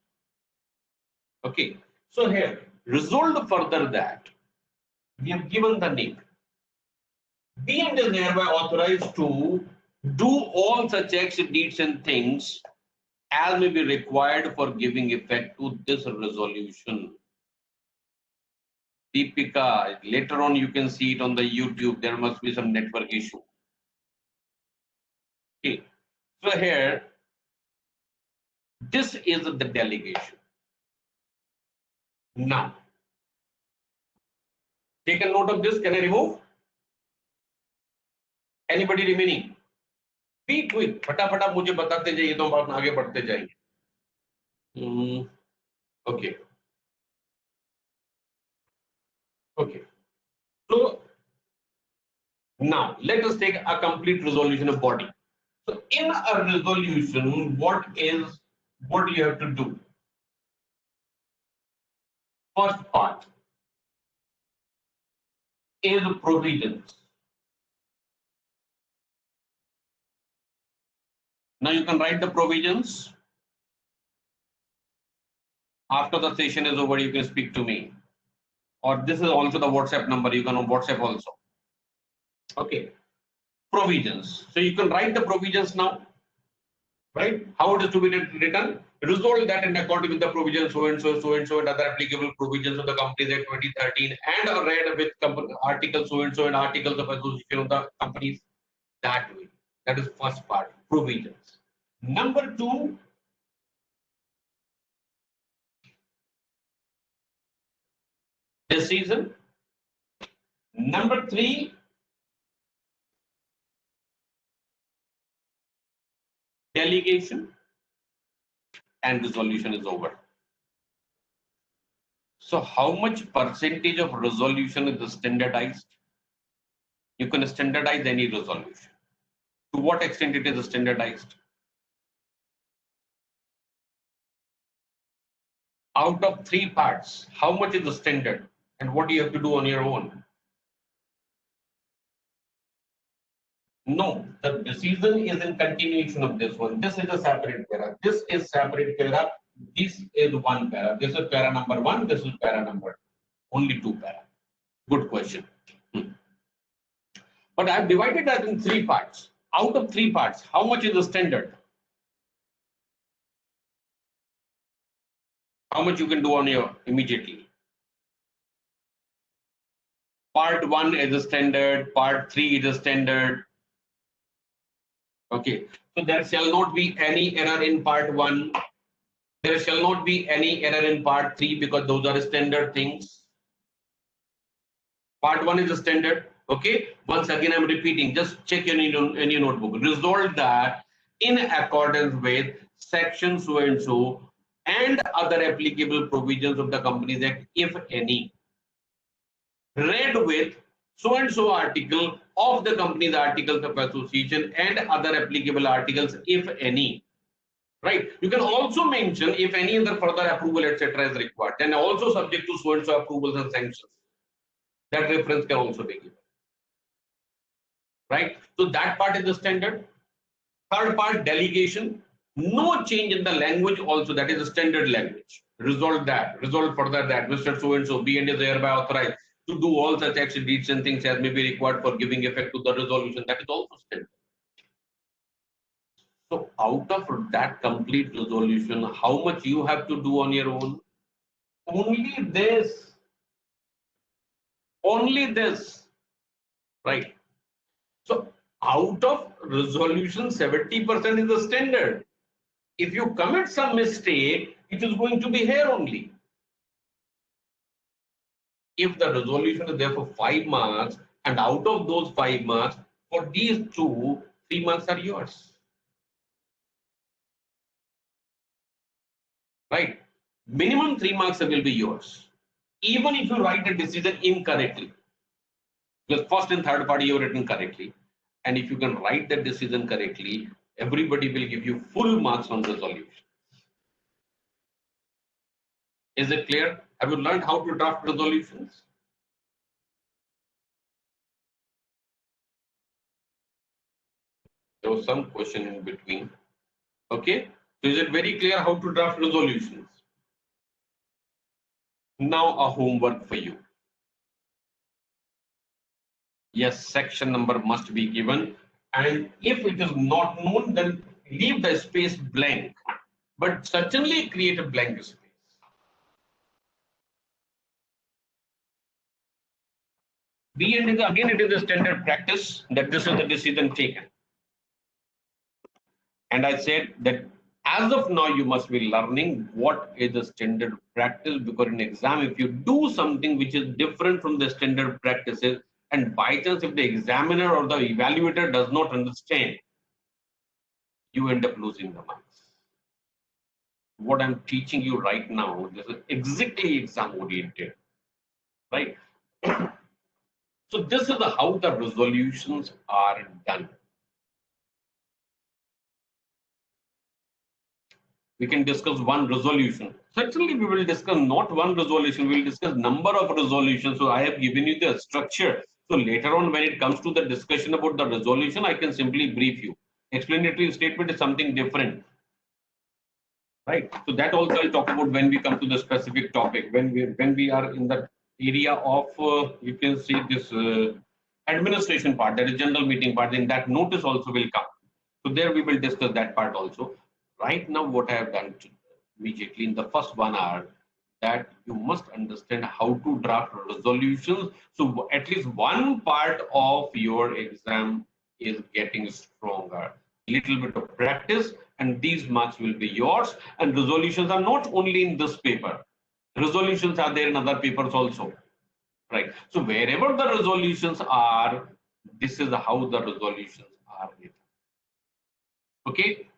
Okay. So here, resolved further that we have given the name. Be and is hereby authorized to do all such acts, deeds, and things as may be required for giving effect to this resolution. Deepika, later on you can see it on the YouTube. There must be some network issue. Okay. So here, this is the delegation. Now, take a note of this. Can I remove? Anybody remaining? Be quick. फटाफट आप मुझे बताते जाइए तो हम आगे बढ़ते जाएंगे. Okay. Okay. So now let us take a complete resolution of body. So in a resolution, what you have to do? First part is provisions. Now you can write the provisions. After the session is over, you can speak to me. Or this is also the WhatsApp number. You can on WhatsApp also. Okay. Provisions. So you can write the provisions now. Right? How it is to be written? Resolve that in accordance with the provisions so and so and other applicable provisions of the Companies Act 2013 and are read with articles so and articles of association of the companies that way. That is first part, provisions. Number 2, decision. Number 3, delegation, and resolution is over. So how much percentage of resolution is standardized? You can standardize any resolution. To what extent it is standardized? Out of 3 parts, how much is the standard and what do you have to do on your own? No, the decision is in continuation of this one. This is a separate para. This is separate para. This is one para. This is para number 1. This is para number 2. Only 2 para. Good question. But I have divided that in 3 parts. Out of 3 parts, how much is the standard? How much you can do on your immediately? Part 1 is a standard. Part 3 is a standard. Okay, so there shall not be any error in part 1. There shall not be any error in part 3 because those are standard things. Part 1 is a standard. Okay, once again I'm repeating, just check in your notebook. Resolve that in accordance with section so and other applicable provisions of the Companies Act, if any. Read with so and so article of the company's articles of association and other applicable articles, if any. Right? You can also mention if any other further approval, etc., is required, then also subject to so and so approvals and sanctions. That reference can also be given. Right? So that part is the standard. Third part, delegation. No change in the language also, that is a standard language. Resolve that. Resolve further that Mr. So and so be and is hereby authorized to do all such acts, deeds, and things as may be required for giving effect to the resolution. That is also standard. So out of that complete resolution, how much you have to do on your own? Only this. Only this. Right. So out of resolution, 70% is the standard. If you commit some mistake, it is going to be here only. If the resolution is there for 5 marks, and out of those 5 marks, for these two, 3 marks are yours. Right? Minimum 3 marks will be yours. Even if you write a decision incorrectly, because first and third party you have written correctly, and if you can write the decision correctly, everybody will give you full marks on resolution. Is it clear? Have you learned how to draft resolutions? There was some question in between. Okay, so is it very clear how to draft resolutions? Now a homework for you. Yes, section number must be given, and if it is not known, then leave the space blank, but certainly create a blank space. B and again, it is a standard practice that this is the decision taken. And I said that as of now, you must be learning what is the standard practice, because in exam, if you do something which is different from the standard practices, and by chance, if the examiner or the evaluator does not understand, you end up losing the marks. What I'm teaching you right now, this is exactly exam oriented, right? So this is how the resolutions are done. We can discuss one resolution. Certainly, we will discuss not one resolution, we will discuss number of resolutions. So I have given you the structure. So later on, when it comes to the discussion about the resolution, I can simply brief you. Explanatory statement is something different. Right. So that also I'll talk about when we come to the specific topic. When we are in the area of you can see this administration part, that is general meeting part. Then that notice also will come. So there we will discuss that part also. Right now, what I have done immediately in the first 1 hour, that you must understand how to draft resolutions. So at least one part of your exam is getting stronger. Little bit of practice, and these marks will be yours. And resolutions are not only in this paper. Resolutions are there in other papers also. Right. So wherever the resolutions are, this is how the resolutions are written. Okay.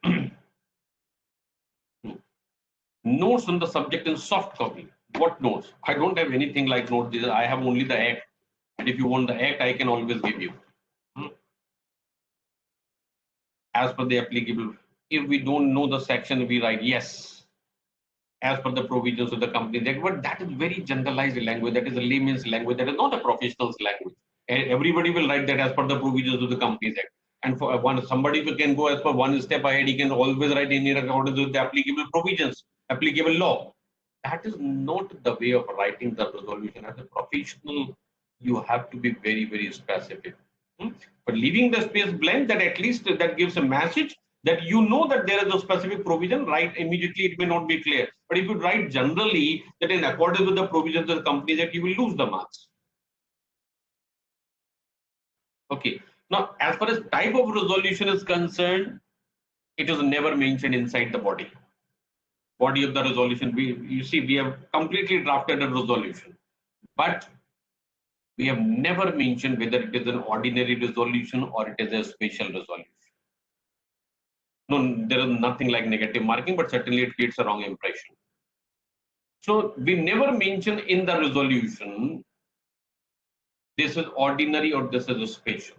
Notes on the subject in soft copy. What notes? I don't have anything like notes. I have only the act. And if you want the act, I can always give you. As per the applicable. If we don't know the section, we write yes. As per the provisions of the Companies Act. But that is very generalized language. That is a layman's language. That is not a professional's language. Everybody will write that as per the provisions of the Companies Act. And for one, somebody who can go as per one step ahead, he can always write in accordance with the applicable provisions, applicable law. That is not the way of writing the resolution. As a professional, you have to be very, very specific. But leaving the space blank, that at least that gives a message that you know that there is a specific provision, right? Immediately it may not be clear. But if you write generally that in accordance with the provisions of the Companies Act, you will lose the marks. Okay. Now, as far as type of resolution is concerned, it is never mentioned inside the body of the resolution. You see, we have completely drafted a resolution, but we have never mentioned whether it is an ordinary resolution or it is a special resolution. No, there is nothing like negative marking, but certainly it creates a wrong impression. So we never mention in the resolution this is ordinary or this is a special.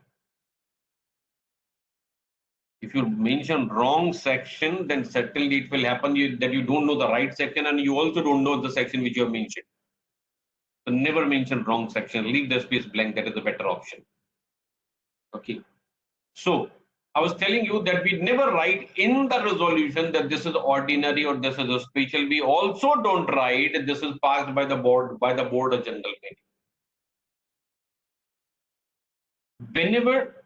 If you mention wrong section, then certainly it will happen that you don't know the right section, and you also don't know the section which you have mentioned. So never mention wrong section. Leave the space blank. That is a better option. Okay. So I was telling you that we never write in the resolution that this is ordinary or this is a special. We also don't write this is passed by the board or general meeting. Whenever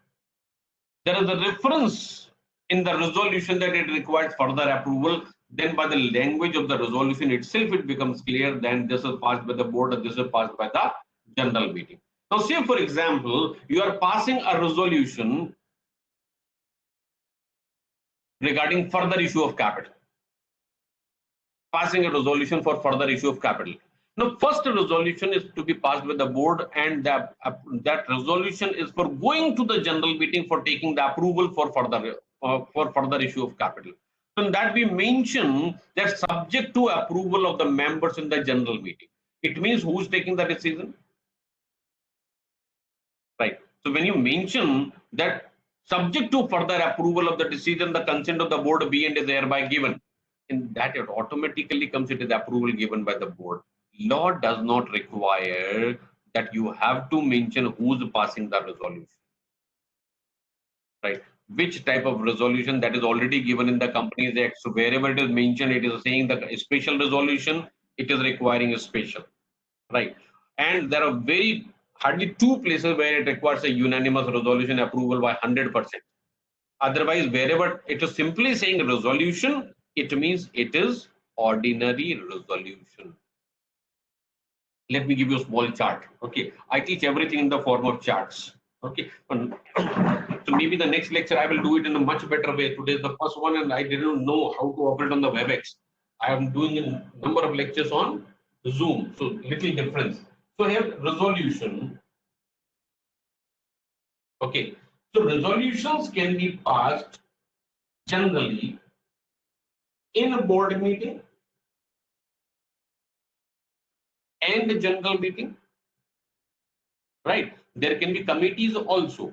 there is a reference in the resolution that it requires further approval, then by the language of the resolution itself, it becomes clear then this is passed by the board or this is passed by the general meeting. Now, say for example, you are passing a resolution regarding further issue of capital. passing a resolution for further issue of capital. Now, first resolution is to be passed with the board, and that resolution is for going to the general meeting for taking the approval for further issue of capital. So in that we mention that subject to approval of the members in the general meeting. It means who's taking the decision, right? So when you mention that subject to further approval of the decision, the consent of the board be and is thereby given, in that it automatically comes into the approval given by the board. Law does not require that you have to mention who's passing the resolution, right? Which type of resolution, that is already given in the Companies Act. So wherever it is mentioned, it is saying that a special resolution, it is requiring a special, right? And there are very hardly two places where it requires a unanimous resolution approval by 100%. Otherwise, wherever it is simply saying resolution, it means it is ordinary resolution. Let me give you a small chart. Okay, I teach everything in the form of charts. Okay, so maybe the next lecture I will do it in a much better way. Today is the first one, and I didn't know how to operate on the WebEx. I am doing a number of lectures on Zoom, so little difference. So here resolution. Okay, so resolutions can be passed generally in a board meeting and a general meeting, right? There can be committees also,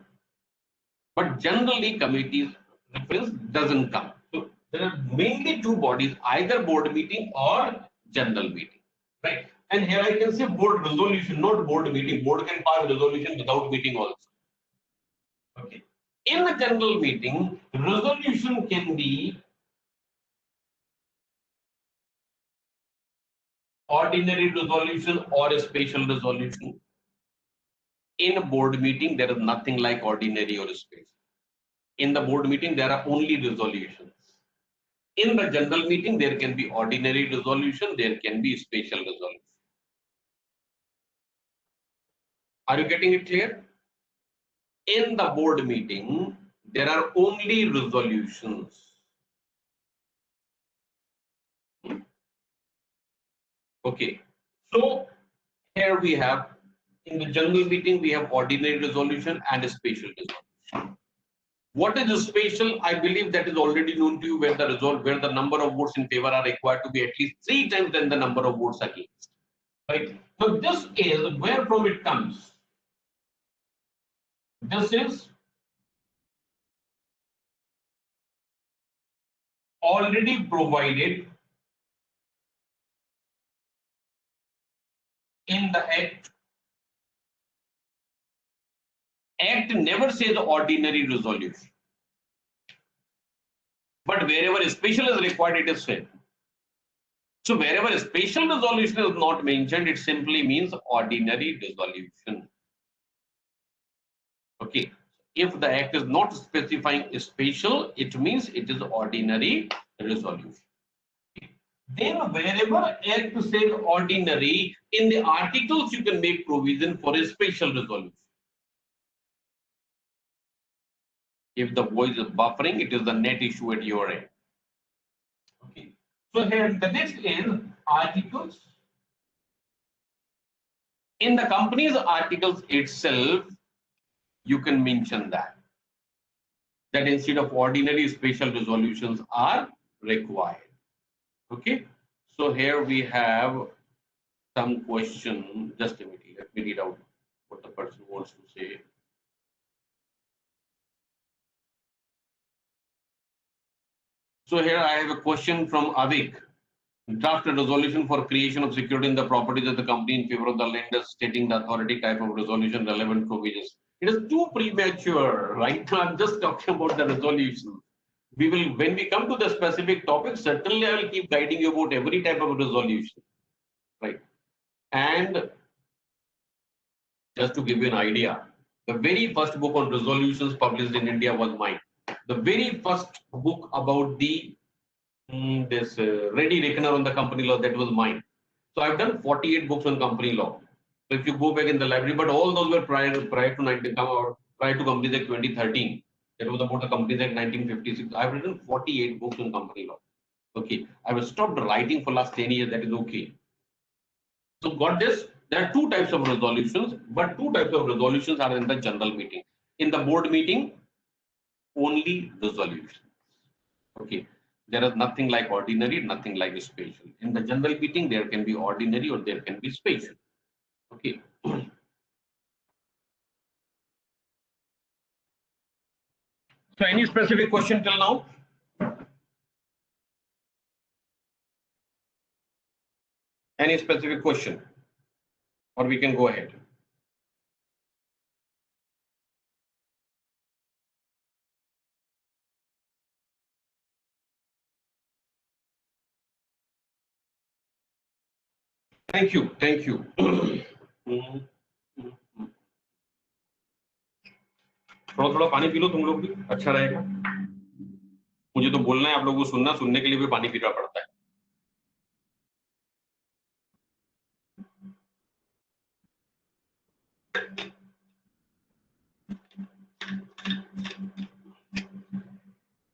but generally committees reference doesn't come. So there are mainly two bodies, either board meeting or general meeting, right? And here I can say board resolution, not board meeting. Board can pass resolution without meeting also. Okay. In a general meeting, resolution can be ordinary resolution or a special resolution. In a board meeting, there is nothing like ordinary or special. In the board meeting, there are only resolutions. In the general meeting, there can be ordinary resolution, there can be special resolution. Are you getting it clear? In the board meeting, there are only resolutions. Okay, so here we have, in the general meeting, we have ordinary resolution and a special resolution. What is a special? I believe that is already known to you, where the number of votes in favor are required to be at least 3 times than the number of votes against. Right? So this is where from it comes. This is already provided in the Act. Act never says ordinary resolution, but wherever a special is required, it is said. So wherever a special resolution is not mentioned, it simply means ordinary resolution. Okay. If the Act is not specifying a special, it means it is ordinary resolution. Then wherever Act says ordinary, in the articles you can make provision for a special resolution. If the voice is buffering, it is the net issue at your end. Okay. So here the next is articles. In the company's articles itself, you can mention that instead of ordinary, special resolutions are required. Okay. So here we have some question. Just a minute. Let me read out what the person wants to say. So here I have a question from Avik. Draft a resolution for creation of security in the properties of the company in favor of the lenders, stating the authority type of resolution, relevant provisions. It is too premature, right? I'm just talking about the resolution. We will, when we come to the specific topic, certainly I will keep guiding you about every type of resolution, right? And just to give you an idea, the very first book on resolutions published in India was mine. The very first book about the ready reckoner on the company law, that was mine. So I've done 48 books on company law. So if you go back in the library, but all those were prior to Companies Act 2013. That was about the Companies Act 1956. I've written 48 books on company law. Okay, I have stopped writing for last 10 years. That is okay. So got this? There are two types of resolutions, but two types of resolutions are in the general meeting. In the board meeting, only resolution. Okay. There is nothing like ordinary, nothing like special. In the general meeting, there can be ordinary or there can be special. Okay. So any specific question till now? Any specific question? Or we can go ahead. Thank you. Thank you. थोड़ा थोड़ा पानी P low तुम लोग भी, अच्छा रहेगा। मुझे तो बोलना है, आप लोगों को सुनना, सुनने के लिए भी पानी पीना पड़ता है।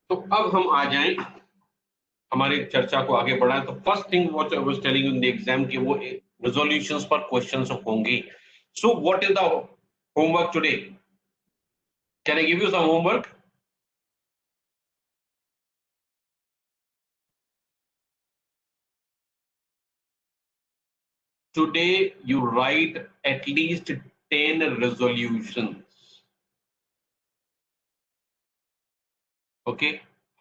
तो अब हम आ जाएं हमारी चर्चा को आगे बढ़ाएं। तो first thing what I was telling in the exam कि वो रिजोल्यूशंस पर क्वेश्चंस होंगे। So what is the homework today? Can I give you some homework? Today you write at least 10 resolutions. Okay,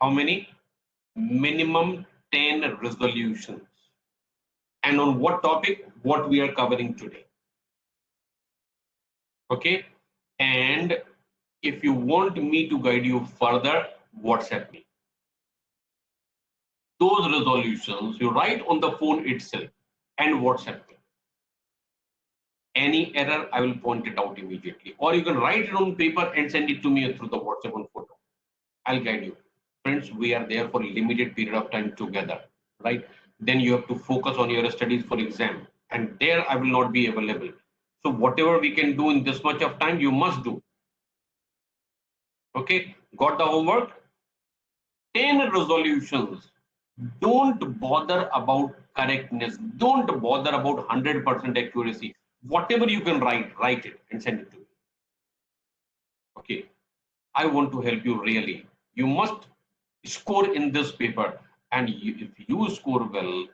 how many? Minimum 10 resolutions. And on what topic? What we are covering today. Okay, and if you want me to guide you further, WhatsApp me. Those resolutions you write on the phone itself and WhatsApp me. Any error, I will point it out immediately. Or you can write it on paper and send it to me through the WhatsApp on photo. I'll guide you. Friends, we are there for a limited period of time together, right? Then you have to focus on your studies for exam. And there I will not be available. So whatever we can do in this much of time, you must do. Okay, got the homework? 10 resolutions. Don't bother about correctness. Don't bother about 100% accuracy. Whatever you can write, write it and send it to me. Okay, I want to help you really. You must score in this paper, and if you score well,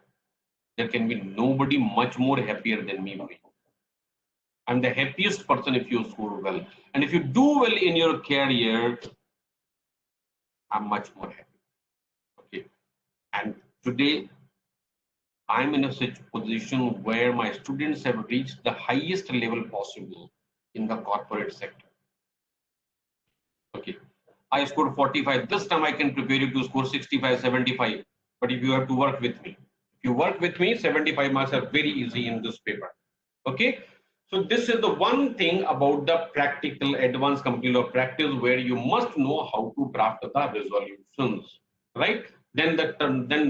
there can be nobody much more happier than me for you. I'm the happiest person if you score well, and if you do well in your career, I'm much more happy. Okay, and today I'm in a such position where my students have reached the highest level possible in the corporate sector. Okay, I scored 45. This time I can prepare you to score 65, 75. But if you have to work with me, if you work with me, 75 marks are very easy in this paper. Okay. So this is the one thing about the practical advanced company law practice where you must know how to draft the resolutions, right? Then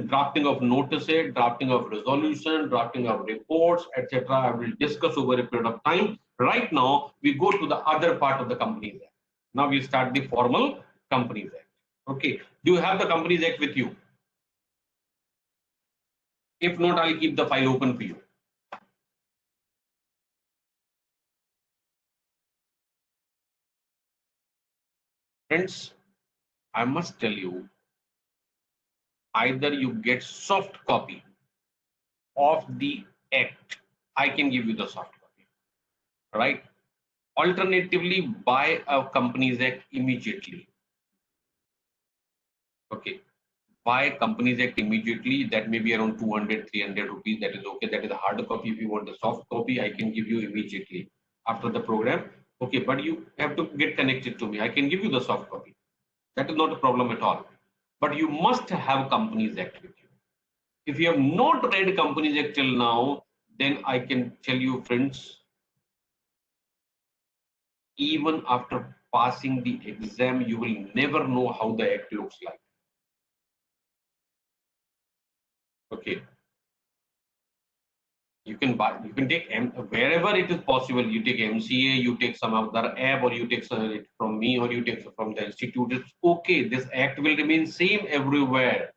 drafting of notices, drafting of resolution, drafting of reports, etc. I will discuss over a period of time. Right now, we go to the other part of the Companies Act. Now we start the formal Companies Act. Okay. Do you have the Companies Act with you? If not, I'll keep the file open for you. Friends, I must tell you, either you get soft copy of the act, I can give you the soft copy, right? Alternatively, buy a Companies Act immediately. Okay, buy Companies Act immediately. That may be around 200, 300 rupees. That is okay. That is a hard copy. If you want the soft copy, I can give you immediately after the program. Okay, but you have to get connected to me. I can give you the soft copy. That is not a problem at all. But you must have Companies Act with you. If you have not read Companies Act till now, then I can tell you, friends, even after passing the exam, you will never know how the act looks like. Okay. You can buy, you can take wherever it is possible. You take MCA, you take some other app, or you take it from me, or you take from the institute. It's okay. This act will remain same everywhere.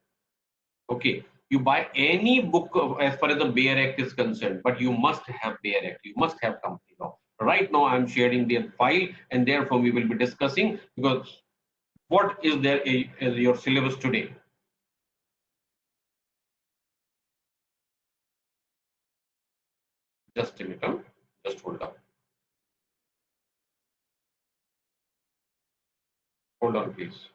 Okay, you buy any book as far as the Bayer Act is concerned, but you must have Bayer Act. You must have company law. Right now, I'm sharing their file, and therefore we will be discussing because what is there as your syllabus today? Just a minute, huh? Just hold on. Hold on, please.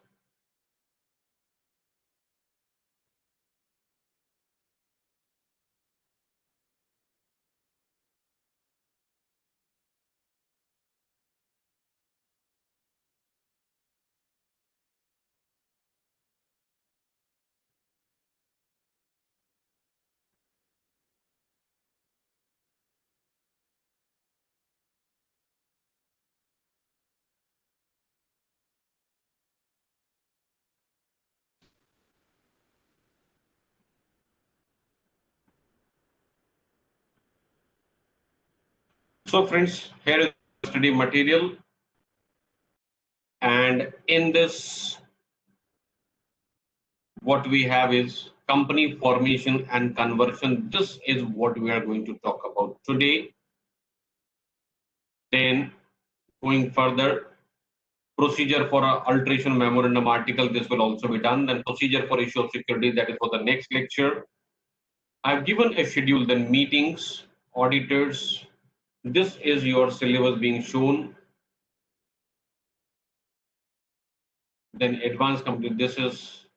So, friends, here is the study material, and in this, what we have is company formation and conversion. This is what we are going to talk about today. Then, going further, procedure for a alteration memorandum article. This will also be done. Then, procedure for issue of security. That is for the next lecture. I've given a schedule. Then, meetings, auditors. This is your syllabus being shown. Then, advanced company. This is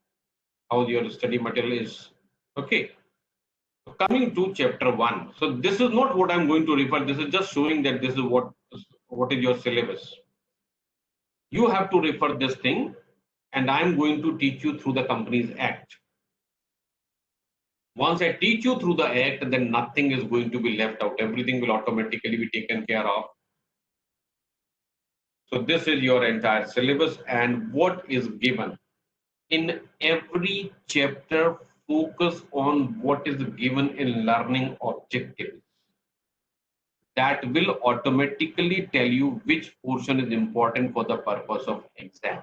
how your study material is. Okay. Coming to chapter 1. So this is not what I'm going to refer. This is just showing that this is what is your syllabus. You have to refer this thing, and I'm going to teach you through the Companies Act. Once I teach you through the act, then nothing is going to be left out. Everything will automatically be taken care of. So this is your entire syllabus, and what is given in every chapter. Focus on what is given in learning objectives. That will automatically tell you which portion is important for the purpose of exam.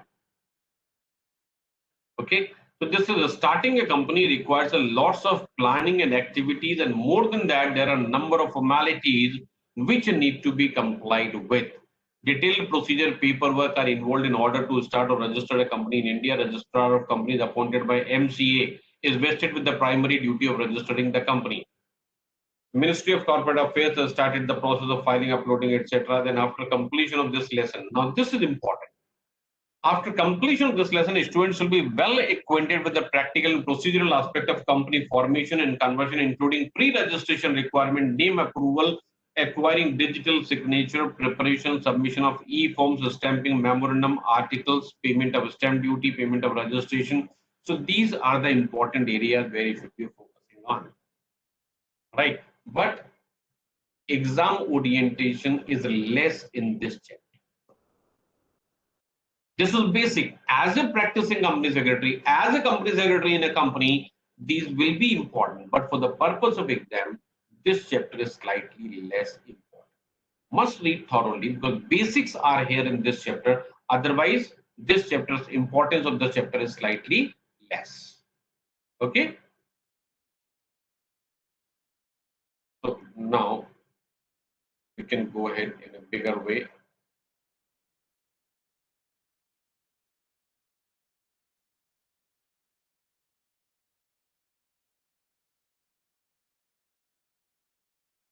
Okay, so this is starting a company requires a lots of planning and activities, and more than that, there are a number of formalities which need to be complied with. Detailed procedure paperwork are involved in order to start or register a company in India. Registrar of companies appointed by MCA is vested with the primary duty of registering the company. Ministry of Corporate Affairs has started the process of filing, uploading, etc. Then after completion of this lesson, now this is important. After completion of this lesson, students will be well acquainted with the practical and procedural aspect of company formation and conversion, including pre-registration requirement, name approval, acquiring digital signature, preparation, submission of e-forms, stamping memorandum, articles, payment of stamp duty, payment of registration. So these are the important areas where you should be focusing on, right? But exam orientation is less in this chapter. This is basic. As a practicing company secretary, as a company secretary in a company, these will be important. But for the purpose of exam, this chapter is slightly less important. Must read thoroughly because basics are here in this chapter. Otherwise, this chapter's importance of the chapter is slightly less. Okay. So now you can go ahead in a bigger way.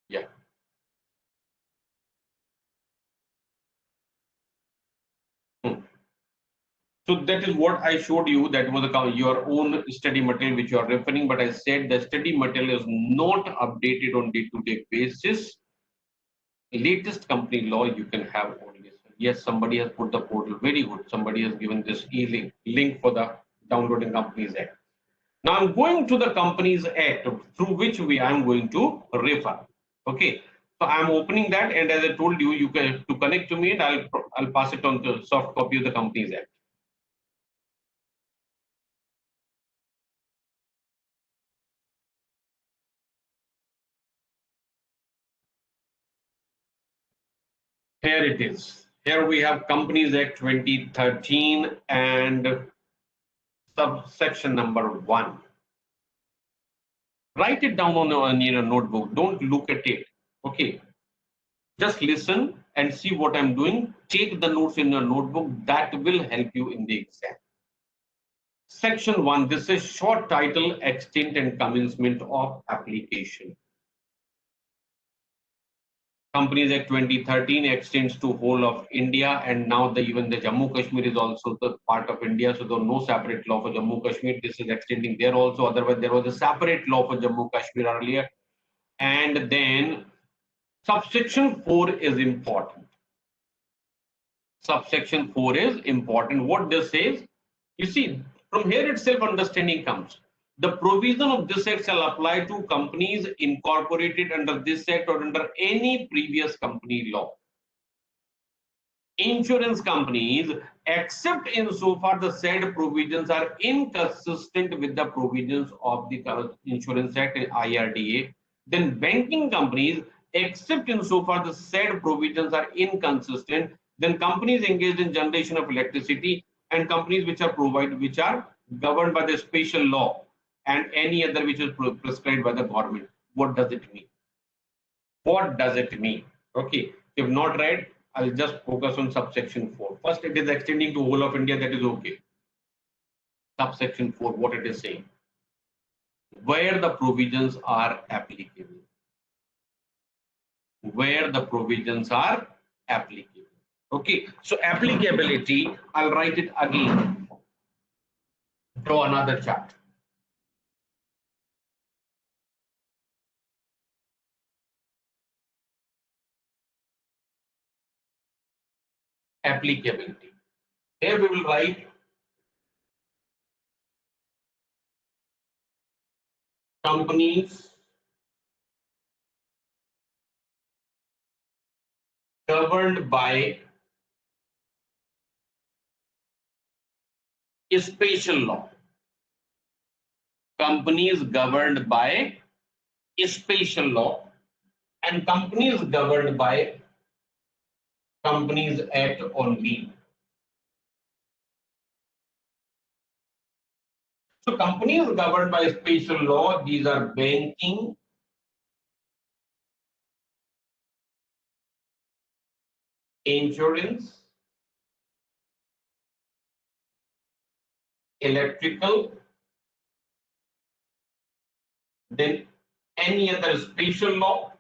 Yeah. Hmm. So that is what I showed you. That was your own study material which you are referring. But I said the study material is not updated on day-to-day basis. Latest company law you can have only. Yes, somebody has put the portal. Very good. Somebody has given this link for the downloading Companies Act. Now I'm going to the Companies Act through which I'm going to refer. Okay. So I'm opening that, and as I told you, you can to connect to me, and I'll pass it on to soft copy of the Companies Act. Here it is. Here we have Companies Act 2013 and subsection number 1. Write it down on your notebook. Don't look at it. Okay. Just listen and see what I'm doing. Take the notes in your notebook. That will help you in the exam. Section 1. This is short title, extent and commencement of application. Companies Act 2013 extends to whole of India, and now even the Jammu Kashmir is also the part of India. So there is no separate law for Jammu Kashmir. This is extending there also. Otherwise, there was a separate law for Jammu Kashmir earlier. And then subsection 4 is important. Subsection 4 is important. What this says, you see, from here itself understanding comes. The provision of this act shall apply to companies incorporated under this act or under any previous company law. Insurance companies, except insofar the said provisions are inconsistent with the provisions of the Insurance Act IRDA, then banking companies, except insofar the said provisions are inconsistent, then companies engaged in generation of electricity and companies which are governed by the special law and any other which is prescribed by the government. What does it mean? What does it mean? Okay, if not read, I'll just focus on subsection 4. First, it is extending to whole of India, that is okay. Subsection 4, what it is saying? Where the provisions are applicable. Where the provisions are applicable. Okay, so applicability, I'll write it again. Draw another chart. Applicability. Here we will write companies governed by a special law. Companies governed by a special law and companies governed by Companies Act only. So companies governed by special law, these are banking, insurance, electrical, then any other special law,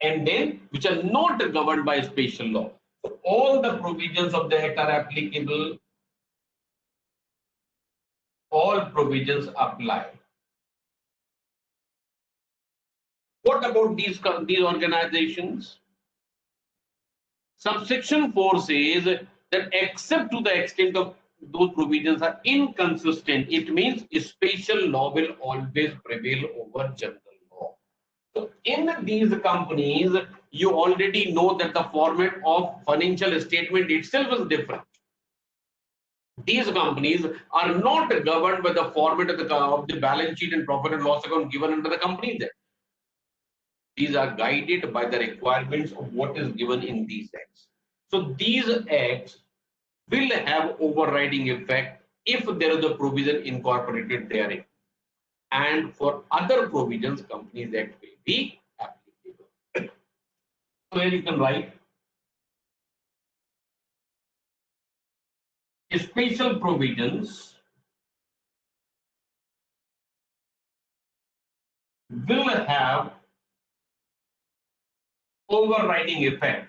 and then which are not governed by special law. So all the provisions of the Act are applicable. All provisions apply. What about these organizations? Subsection 4 says that except to the extent of those provisions are inconsistent, it means special law will always prevail over general law. So in these companies, you already know that the format of financial statement itself is different. These companies are not governed by the format of the balance sheet and profit and loss account given under the Companies Act. These are guided by the requirements of what is given in these acts. So these acts will have overriding effect if there is a provision incorporated therein. And for other provisions, Companies Act will be applicable. So here you can write special provisions will have overriding effect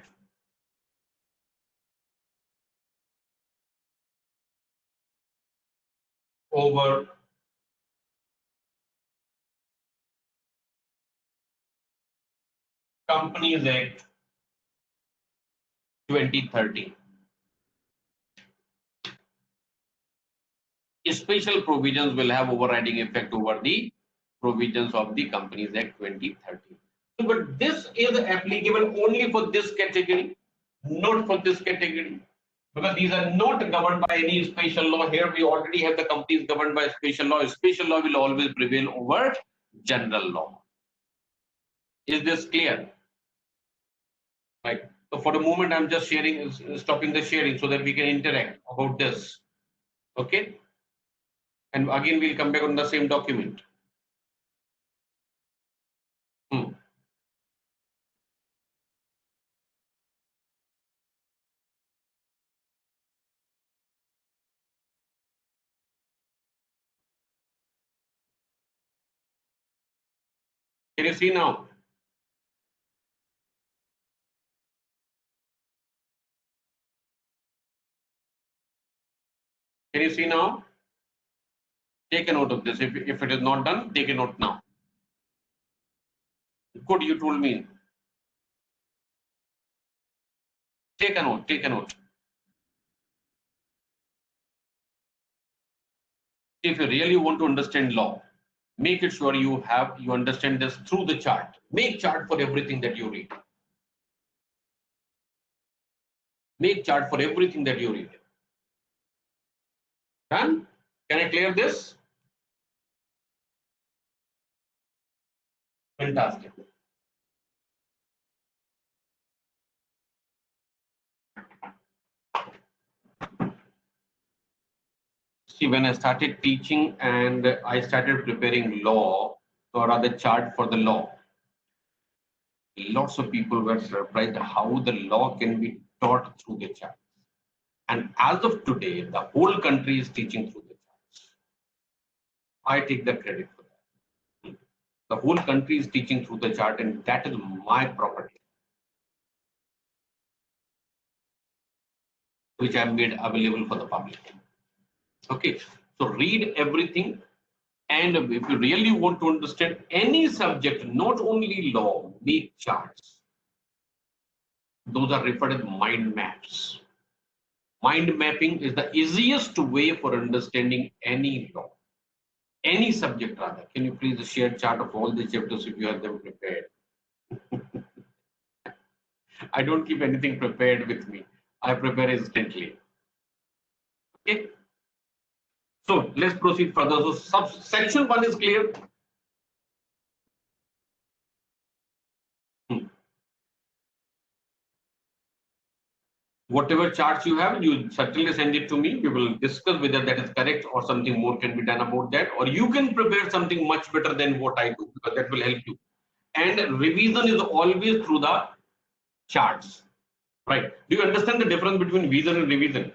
over Companies Act 2013. Special provisions will have overriding effect over the provisions of the Companies Act 2013. So, but this is applicable only for this category, not for this category, because these are not governed by any special law. Here we already have the companies governed by special law. Special law will always prevail over general law. Is this clear? Right. So for the moment, I'm just stopping the sharing so that we can interact about this. Okay. And again, we'll come back on the same document. Hmm. Can you see now? Can you see now? Take a note of this. If it is not done, take a note now. Good, you told me. Take a note, take a note. If you really want to understand law, make it sure you understand this through the chart. Make chart for everything that you read. Make chart for everything that you read. Done? Can I clear this? Fantastic. See, when I started teaching and I started preparing law, or rather chart for the law, lots of people were surprised how the law can be taught through the chart. And as of today, the whole country is teaching through the charts. I take the credit for that. The whole country is teaching through the chart, and that is my property, which I made available for the public. Okay, so read everything. And if you really want to understand any subject, not only law, make charts. Those are referred as mind maps. Mind mapping is the easiest way for understanding any law, any subject rather. Can you please share chart of all the chapters if you have them prepared? I don't keep anything prepared with me. I prepare instantly. Okay. So let's proceed further. So section 1 is clear. Hmm. Whatever charts you have, you certainly send it to me. We will discuss whether that is correct or something more can be done about that, or you can prepare something much better than what I do, because that will help you. And revision is always through the charts, right? Do you understand the difference between vision and revision?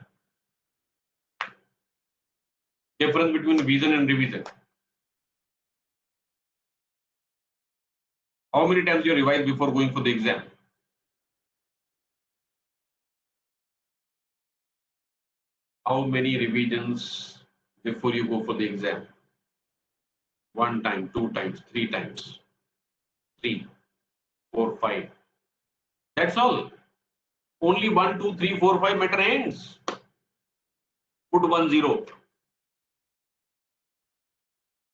Difference between vision and revision. How many times you revise before going for the exam? How many revisions before you go for the exam? 1 time, 2 times, 3 times, 3, 4, 5. That's all. Only 1, 2, 3, 4, 5 matter ends. Put 1 0.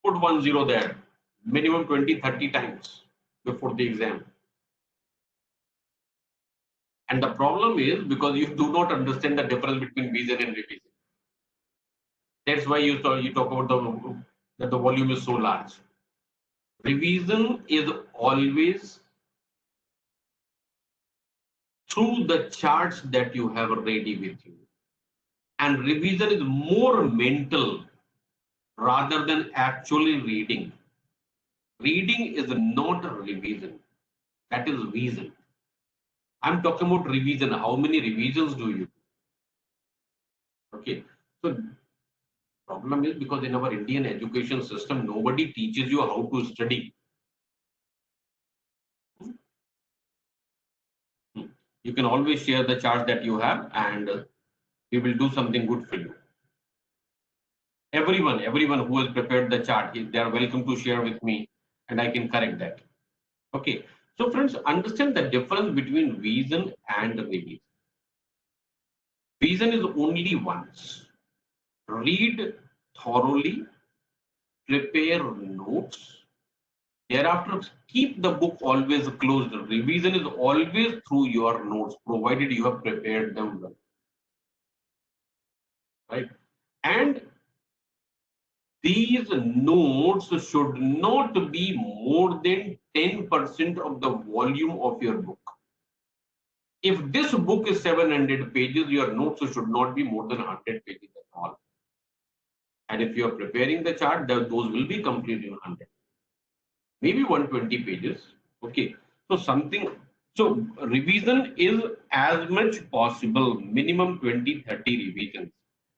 Put 1 0 there. Minimum 20, 30 times before the exam. And the problem is because you do not understand the difference between vision and revision. That's why you talk about that the volume is so large. Revision is always through the charts that you have ready with you. And revision is more mental rather than actually reading. Reading is not a revision. That is vision. I'm talking about revision. How many revisions do you do? Okay. So problem is because in our Indian education system, nobody teaches you how to study. You can always share the chart that you have, and we will do something good for you. Everyone who has prepared the chart, they are welcome to share with me, and I can correct that. Okay. So friends, understand the difference between vision and revision. Vision is only once. Read thoroughly, prepare notes. Thereafter, keep the book always closed. Revision is always through your notes, provided you have prepared them well. Right? And these notes should not be more than 10% of the volume of your book. If this book is 700 pages, your notes should not be more than 100 pages at all. And if you are preparing the chart, those will be completed in 100, maybe 120 pages. Okay, so something. So revision is as much possible, minimum 20-30 revisions.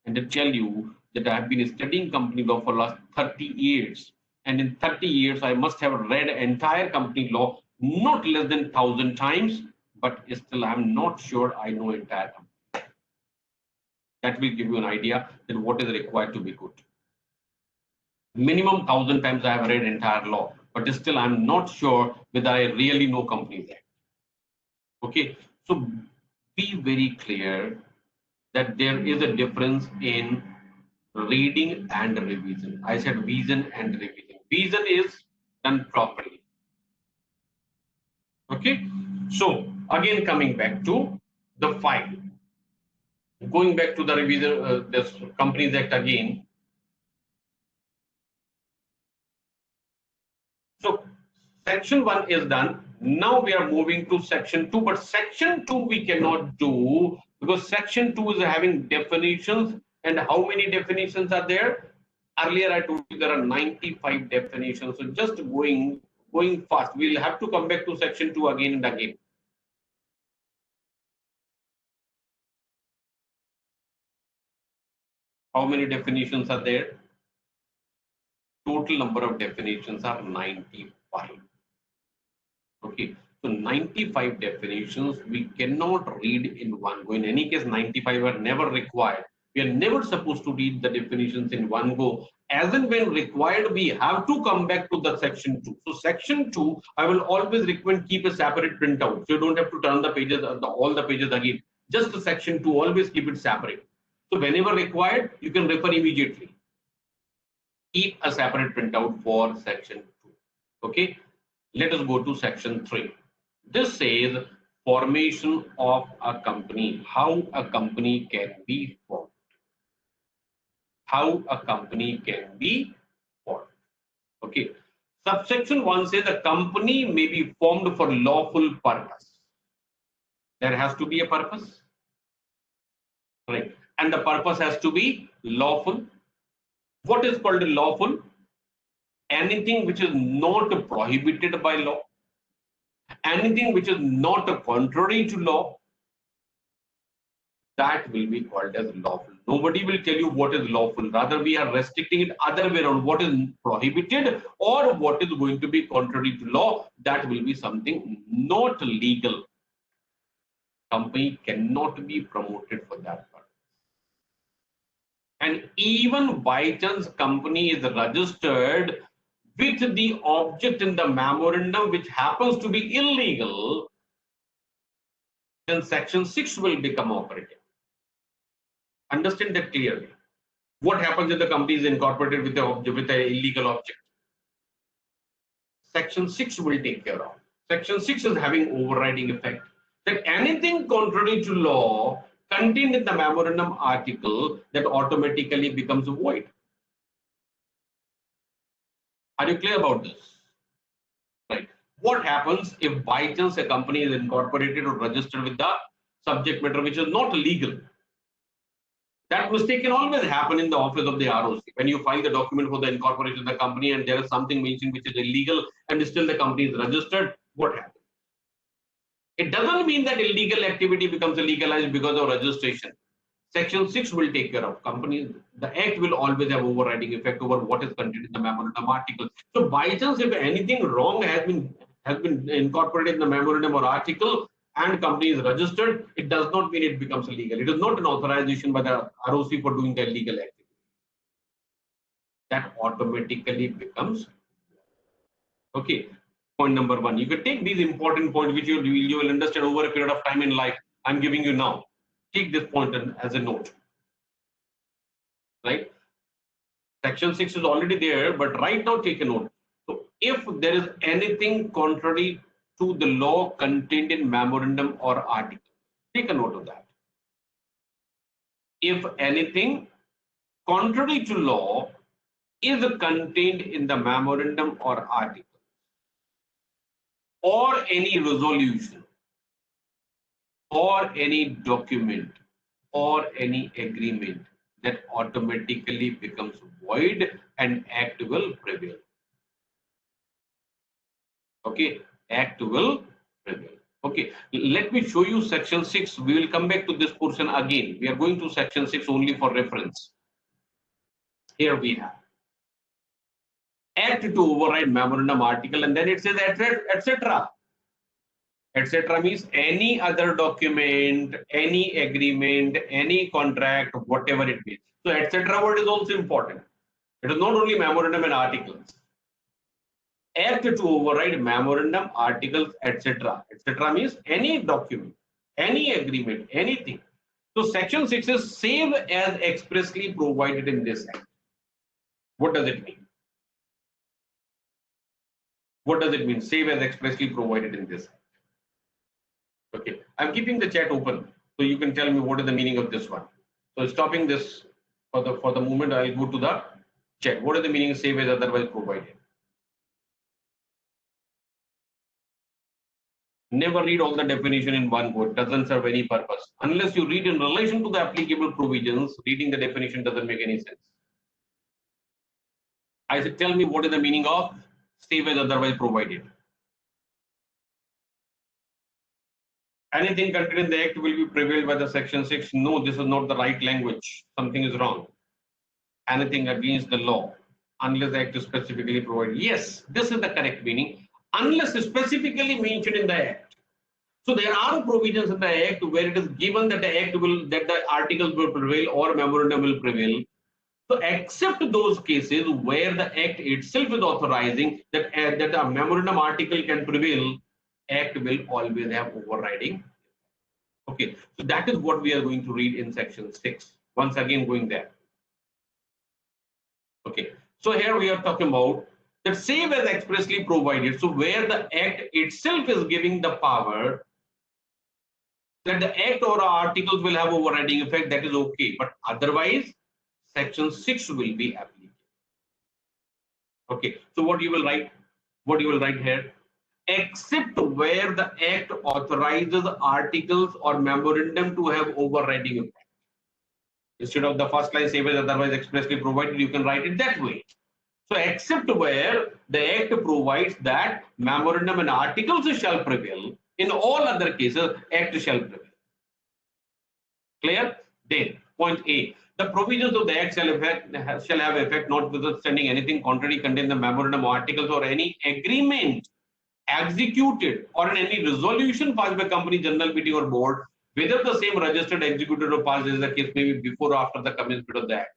And to tell you that I have been studying company law for last 30 years, and in 30 years I must have read entire company law not less than 1,000 times, but still I'm not sure I know entire company. That will give you an idea that what is required to be good. Minimum 1,000 times I have read entire law, but still I'm not sure whether I really know Companies Act. Okay, so be very clear that there is a difference in reading and revision. I said vision and revision. Vision is done properly. Okay, so again coming back to the file, going back to the revision, this Companies Act again. So section 1 is done. Now we are moving to section 2, but section 2 we cannot do because section 2 is having definitions. And how many definitions are there? Earlier I told you there are 95 definitions. So just going fast, we'll have to come back to section 2 again and again. How many definitions are there? Total number of definitions are 95. Okay, so 95 definitions we cannot read in one go. In any case, 95 are never required. We are never supposed to read the definitions in one go. As and when required, we have to come back to the section 2. So section 2, I will always recommend keep a separate printout. So you don't have to turn the pages, all the pages again. Just the section 2, always keep it separate. So whenever required, you can refer immediately. Keep a separate printout for section 2. Okay. Let us go to section 3. This says formation of a company, how a company can be formed. How a company can be formed. Okay. Subsection 1 says a company may be formed for lawful purpose. There has to be a purpose. Right. And the purpose has to be lawful. What is called lawful? Anything which is not prohibited by law. Anything which is not contrary to law, that will be called as lawful. Nobody will tell you what is lawful. Rather, we are restricting it other way around. What is prohibited or what is going to be contrary to law, that will be something not legal. Company cannot be promoted for that purpose. And even by chance company is registered with the object in the memorandum which happens to be illegal, then section 6 will become operative. Understand that clearly. What happens if the company is incorporated with an illegal object? Section 6 will take care of. Section 6 is having overriding effect. That anything contrary to law contained in the memorandum article, that automatically becomes void. Are you clear about this? Right. What happens if by chance a company is incorporated or registered with the subject matter which is not legal? That mistake can always happen in the office of the ROC. When you file the document for the incorporation of the company and there is something mentioned which is illegal and still the company is registered, what happens? It doesn't mean that illegal activity becomes legalized because of registration. Section 6 will take care of companies. The act will always have overriding effect over what is contained in the memorandum article. So by chance, if anything wrong has been incorporated in the memorandum or article and company is registered, it does not mean it becomes illegal. It is not an authorization by the ROC for doing the illegal activity. That automatically becomes okay. Point number 1. You can take these important points which you will understand over a period of time in life. I'm giving you now. Take this point as a note. Right? Section 6 is already there, but right now take a note. So if there is anything contrary to the law contained in memorandum or article, take a note of that. If anything contrary to law is contained in the memorandum or article or any resolution or any document or any agreement, that automatically becomes void and act will prevail. Okay, act will prevail. Okay, let me show you section 6. We will come back to this portion again. We are going to section 6 only for reference. Here we have act to override memorandum article, and then it says etc. Etc. means any other document, any agreement, any contract, whatever it means. So etc. word is also important. It is not only memorandum and articles. Act to override memorandum, articles, etc. Etc. means any document, any agreement, anything. So section 6 is save as expressly provided in this act. What does it mean? What does it mean? Save as expressly provided in this act. Okay, I'm keeping the chat open so you can tell me what is the meaning of this one. So stopping this for the moment, I'll go to the chat. What is the meaning of save as otherwise provided? Never read all the definition in one go. It doesn't serve any purpose. Unless you read in relation to the applicable provisions, reading the definition doesn't make any sense. I said, tell me what is the meaning of save as otherwise provided. Anything contained in the act will be prevailed by the section 6. No, this is not the right language. Something is wrong. Anything against the law, unless the act is specifically provided. Yes, this is the correct meaning. Unless specifically mentioned in the act. So there are provisions in the act where it is given that the articles will prevail or memorandum will prevail. So except those cases where the act itself is authorizing that a memorandum article can prevail, act will always have overriding. Okay, so that is what we are going to read in section 6. Once again going there. Okay, so here we are talking about that save as expressly provided. So where the act itself is giving the power that the act or articles will have overriding effect, that is okay. But otherwise, section 6 will be applicable. Okay, so what you will write? What you will write here? Except where the act authorizes articles or memorandum to have overriding effect. Instead of the first line, save as otherwise expressly provided, you can write it that way. So except where the act provides that memorandum and articles shall prevail, in all other cases, act shall prevail. Clear? Then, point A. The provisions of the act shall have effect notwithstanding anything contrary contained in the memorandum, articles, or any agreement executed or in any resolution passed by company, general meeting, or board, whether the same registered, executed, or passed as the case may be before or after the commencement of the act,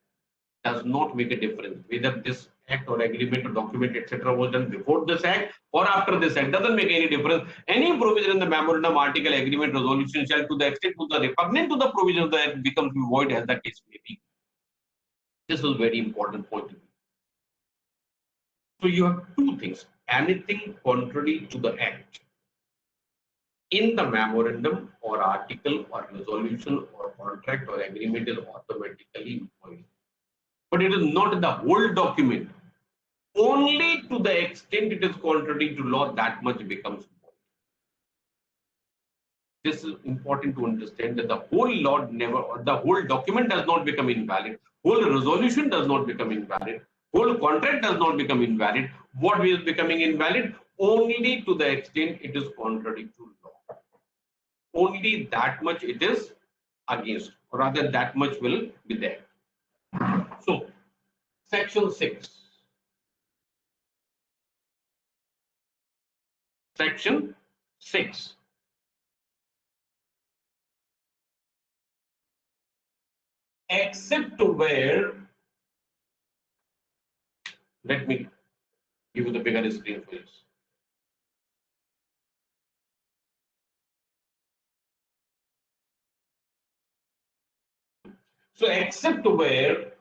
does not make a difference. Whether this act or agreement or document, etc., was done before this act or after this act, doesn't make any difference. Any provision in the memorandum, article, agreement, resolution shall, to the extent to the repugnant to the provision of the act, becomes void as the case may be. This is a very important point. So you have two things. Anything contrary to the act in the memorandum or article or resolution or contract or agreement is automatically void. But it is not the whole document. Only to the extent it is contrary to law, that much becomes void. This is important to understand that the whole law never, or the whole document does not become invalid. Whole resolution does not become invalid. Whole contract does not become invalid. What is becoming invalid? Only to the extent it is contrary to law. Only that much it is against, or rather that much will be there. So, section 6. Section 6. Except where, let me give you the bigger screen for this. So except where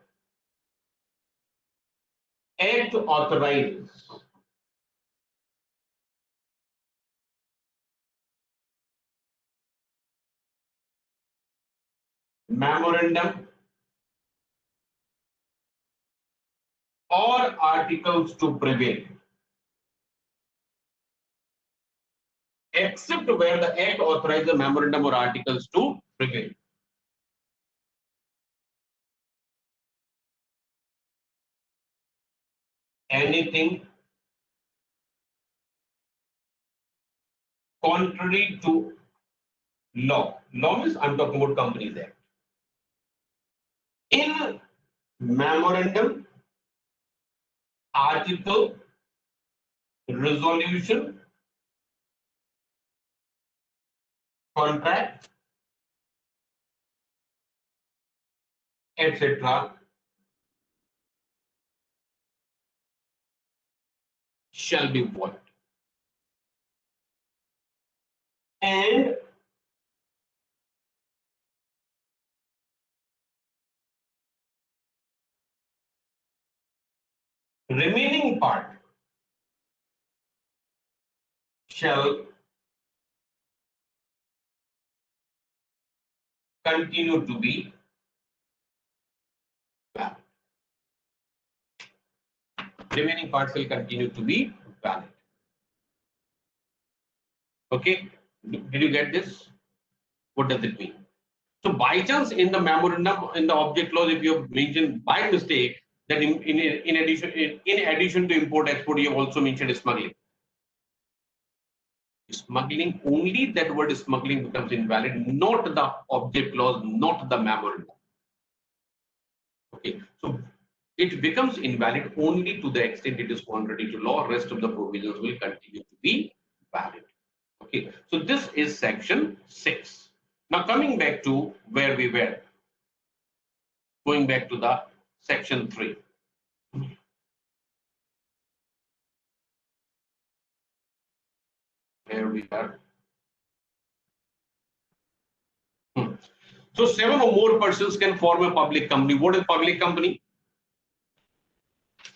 act authorizes memorandum or articles to prevail, except where the act authorizes the memorandum or articles to prevail. anything contrary to law. Law means I'm talking about Companies Act. In memorandum, article, resolution, contract, etc. shall be void. And remaining part shall continue to be valid. Remaining parts will continue to be valid. Okay, did you get this? What does it mean? So by chance in the memorandum, in the object clause, if you have mentioned by mistake that in addition to import export, you have also mentioned smuggling. Smuggling, only that word smuggling becomes invalid, not the object clause, not the memorandum. Okay, so it becomes invalid only to the extent it is contrary to law. Rest of the provisions will continue to be valid. Okay, so this is section 6. Now coming back to where we were, going back to the section 3. Where we are. So 7 or more persons can form a public company. What is public company?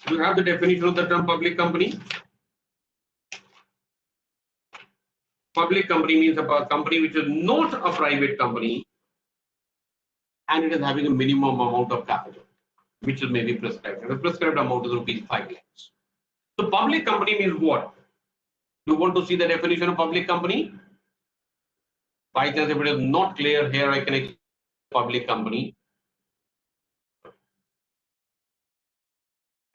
You have the definition of the term public company. Public company means a company which is not a private company and it is having a minimum amount of capital, which is maybe prescribed. And the prescribed amount is rupees 5 lakhs. So public company means what? You want to see the definition of public company? By chance, if it is not clear here, I can explain public company.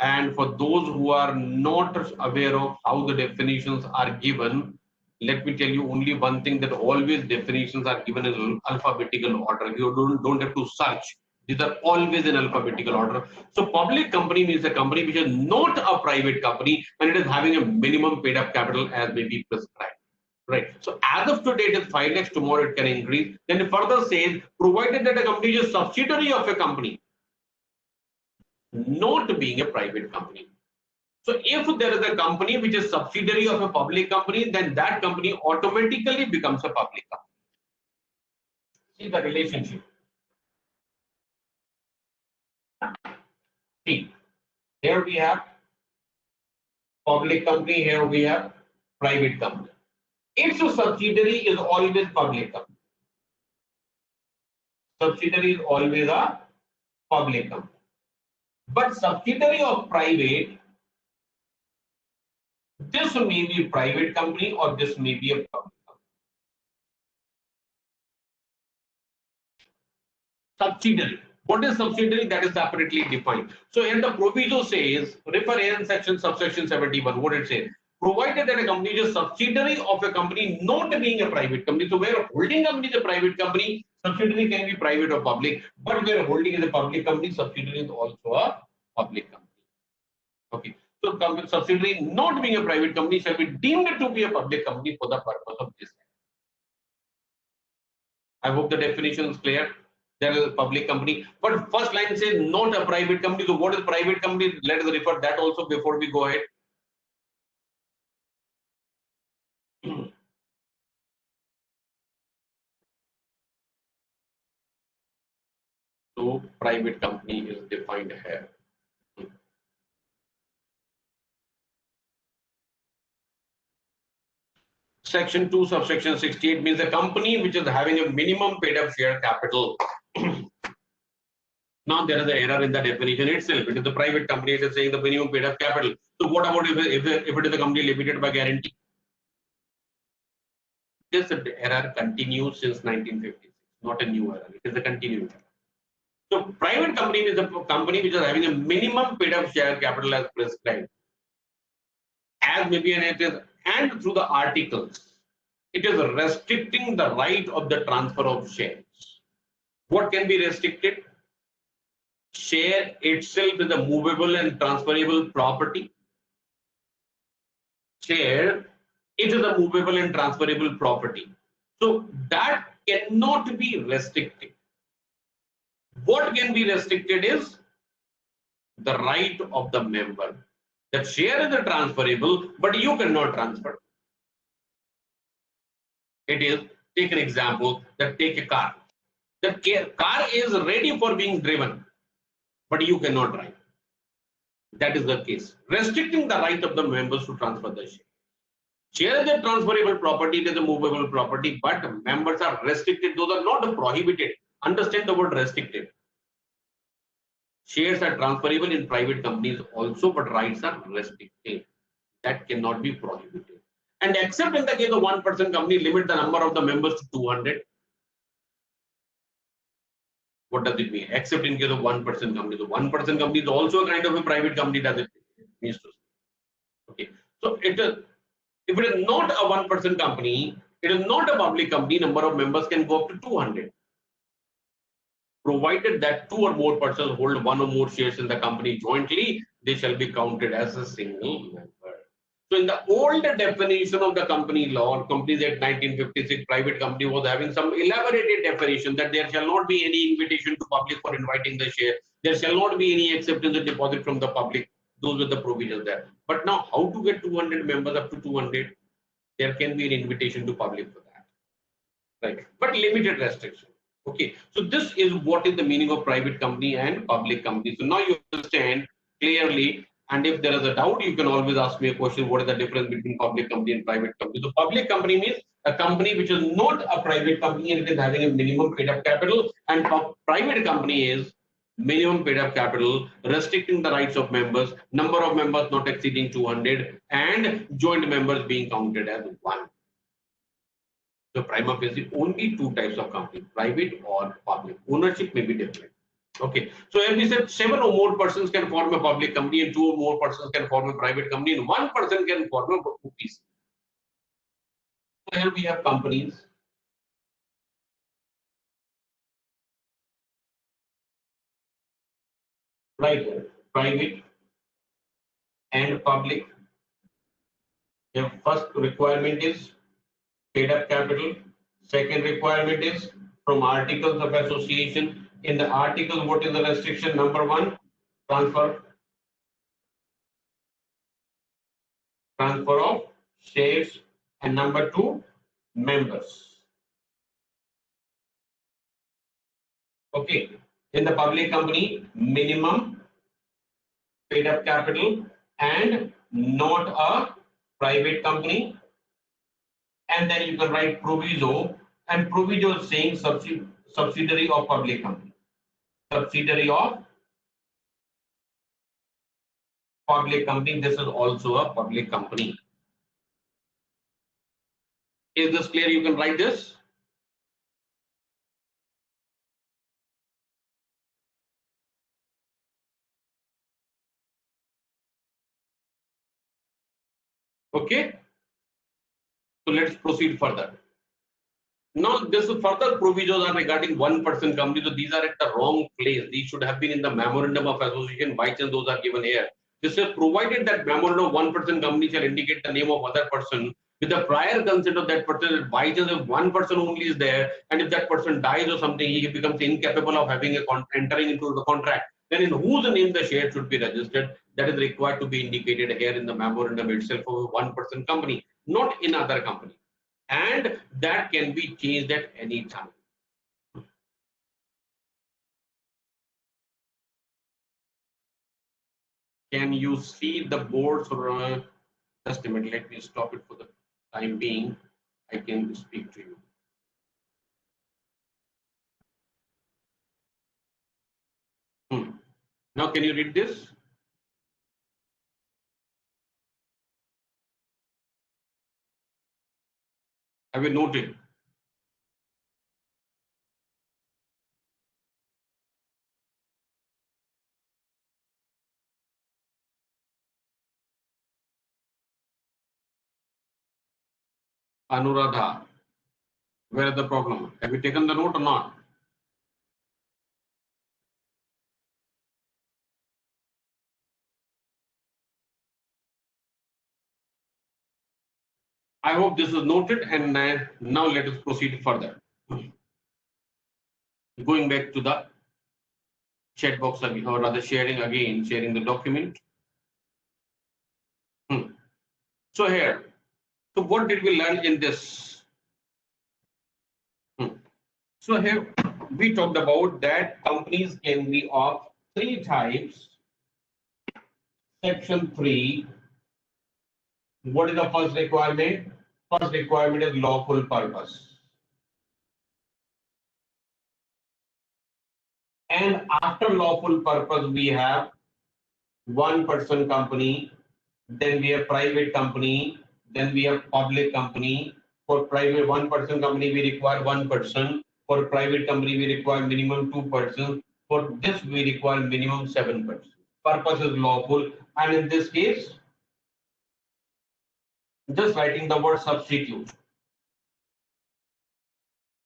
And for those who are not aware of how the definitions are given, let me tell you only one thing, that always definitions are given in alphabetical order. You don't have to search. These are always in alphabetical order. So public company means a company which is not a private company and it is having a minimum paid up capital as may be prescribed. Right. So as of today it is 5 lakhs, tomorrow it can increase. Then it further says, provided that a company is a subsidiary of a company, not being a private company. So if there is a company which is subsidiary of a public company, then that company automatically becomes a public company. See the relationship. See, here we have public company, here we have private company. Its subsidiary is always public company. Subsidiary is always a public company. But subsidiary of private, this may be a private company or this may be a public company. Subsidiary. What is subsidiary? That is separately defined. So here the proviso says, refer here in section subsection 71, what it says. Provided that a company is a subsidiary of a company not being a private company. So where holding company is a private company, subsidiary can be private or public. But where holding is a public company, subsidiary is also a public company. Okay. So subsidiary not being a private company shall be deemed to be a public company for the purpose of this. I hope the definition is clear. There is a public company, but first line says not a private company. So what is private company? Let us refer that also before we go ahead. So private company is defined here. Section 2, subsection 68 means a company which is having a minimum paid up share capital. Now there is an error in the definition itself. It is the private company. It is saying the minimum paid up capital. So what about if it is a company limited by guarantee? This error continues since 1956, not a new error. It is a continuing error. So private company is a company which is having a minimum paid up share capital as prescribed. as maybe and it is and through the articles, it is restricting the right of the transfer of shares. What can be restricted? Share itself is a movable and transferable property. Share, it is a movable and transferable property. So that cannot be restricted. What can be restricted is the right of the member. That share is transferable, but you cannot transfer. It is, take an example, that take a car. The car is ready for being driven, but you cannot drive. That is the case. Restricting the right of the members to transfer the share. Share is a transferable property, it is a movable property, but members are restricted. Those are not prohibited. Understand the word restricted. Shares are transferable in private companies also, but rights are restricted. That cannot be prohibited. And except in the case of one-person company, limit the number of the members to 200. What does it mean? Except in case of one-person company. So one-person company is also a kind of a private company, does it means to say. Okay. So it is, if it is not a one-person company, it is not a public company, number of members can go up to 200. Provided that two or more persons hold one or more shares in the company jointly, they shall be counted as a single member. So in the old definition of the company law, Companies Act 1956, private company was having some elaborated definition that there shall not be any invitation to public for inviting the share. There shall not be any acceptance of deposit from the public. Those were the provisions there. But now how to get 200 members up to 200? There can be an invitation to public for that. Right. But limited restriction. Okay. So this is what is the meaning of private company and public company. So now you understand clearly. And if there is a doubt, you can always ask me a question. What is the difference between public company and private company? So public company means a company which is not a private company and it is having a minimum paid up capital. And private company is minimum paid up capital, restricting the rights of members, number of members not exceeding 200, and joint members being counted as one. So prima facie, only two types of company, private or public. Ownership may be different. Okay. So as we said, 7 or more persons can form a public company and 2 or more persons can form a private company and 1 person can form a OPC. So here we have companies. Right, private and public. The first requirement is paid up capital. Second requirement is from articles of association. In the article, what is the restriction? Number 1, transfer of shares, and number 2, members. Okay. In the public company, minimum paid up capital and not a private company. And then you can write proviso, and proviso is saying subsidiary of public company. Subsidiary of public company. This is also a public company. Is this clear? You can write this. Okay. So let's proceed further. Now, this further provisions are regarding one-person company. So these are at the wrong place. These should have been in the memorandum of association. By chance, those are given here. This is provided that memorandum of one-person company shall indicate the name of other person with the prior consent of that person. By chance, if one person only is there, and if that person dies or something, he becomes incapable of having entering into the contract. Then in whose name the share should be registered? That is required to be indicated here in the memorandum itself of a one-person company, not in other company. And that can be changed at any time. Can you see the boards? Or just a minute, let me stop it for the time being. I can speak to you. Now can you read this? Have you noted? Anuradha, where is the problem? Have you taken the note or not? I hope this is noted, and now let us proceed further. Going back to the chat box again, or rather sharing the document. So here, so what did we learn in this? So here we talked about that companies can be of three types. Section 3. What is the first requirement? First requirement is lawful purpose. And after lawful purpose, we have one person company, then we have private company, then we have public company. For private one person company, we require one person. For private company, we require minimum two persons. For this, we require minimum 7 persons. Purpose is lawful, and in this case, just writing the word substitute.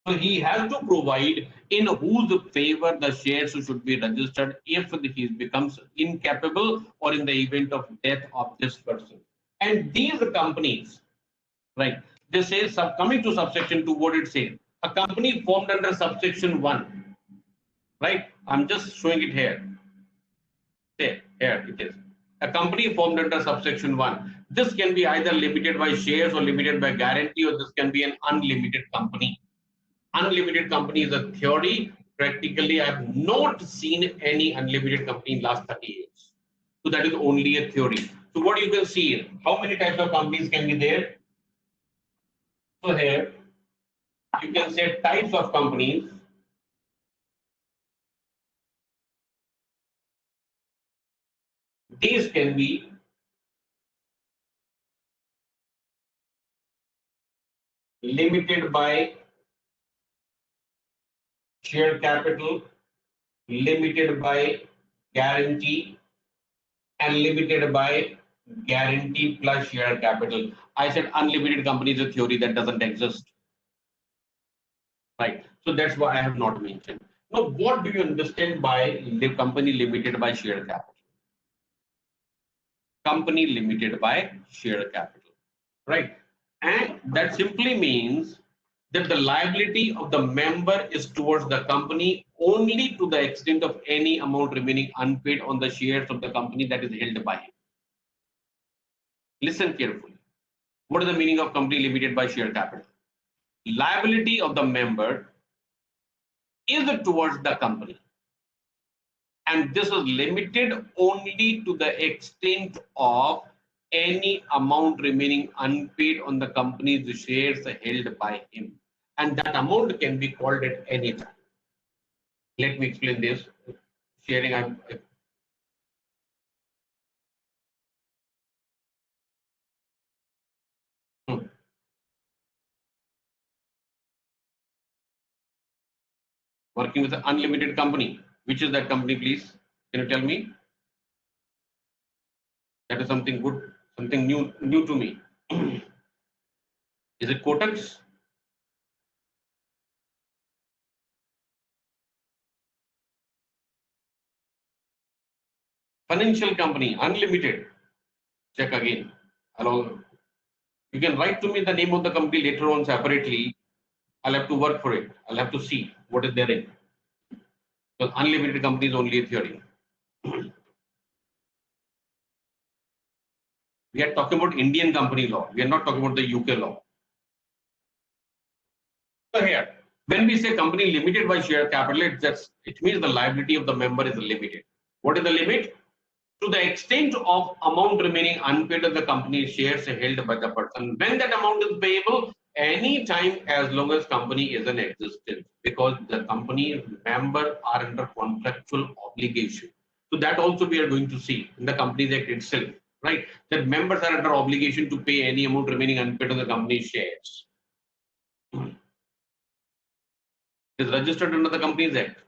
So he has to provide in whose favor the shares should be registered if he becomes incapable or in the event of death of this person. And these companies, right? They say coming to subsection 2, what it says, a company formed under subsection 1, right? I'm just showing it here. Here it is. A company formed under subsection 1. This can be either limited by shares or limited by guarantee, or this can be an unlimited company. Unlimited company is a theory. Practically, I have not seen any unlimited company in last 30 years. So that is only a theory. So what you can see, how many types of companies can be there? So here, you can say types of companies. These can be limited by share capital, limited by guarantee, and limited by guarantee plus share capital. I said unlimited company is a theory that doesn't exist. Right. So that's why I have not mentioned. Now, what do you understand by the company limited by share capital? Company limited by share capital. Right. And that simply means that the liability of the member is towards the company only to the extent of any amount remaining unpaid on the shares of the company that is held by him. Listen carefully. What is the meaning of company limited by share capital? Liability of the member is towards the company, and this is limited only to the extent of any amount remaining unpaid on the company's shares held by him, and that amount can be called at any time. Let me explain this. Sharing, I'm working with an unlimited company. Which is that company, please? Can you tell me? That is something good, something new to me. Is it Kotak's? Financial company, unlimited. Check again. Hello. You can write to me the name of the company later on separately. I'll have to work for it. I'll have to see what is there in. Because unlimited company is only a theory. We are talking about Indian company law. We are not talking about the UK law. So here, when we say company limited by share capital, it means the liability of the member is limited. What is the limit? To the extent of amount remaining unpaid of the company's shares held by the person. When that amount is payable, any time as long as company is in existence, because the company member are under contractual obligation. So that also we are going to see in the Companies Act itself, right? That members are under obligation to pay any amount remaining unpaid of the company's shares. It is registered under the Companies Act.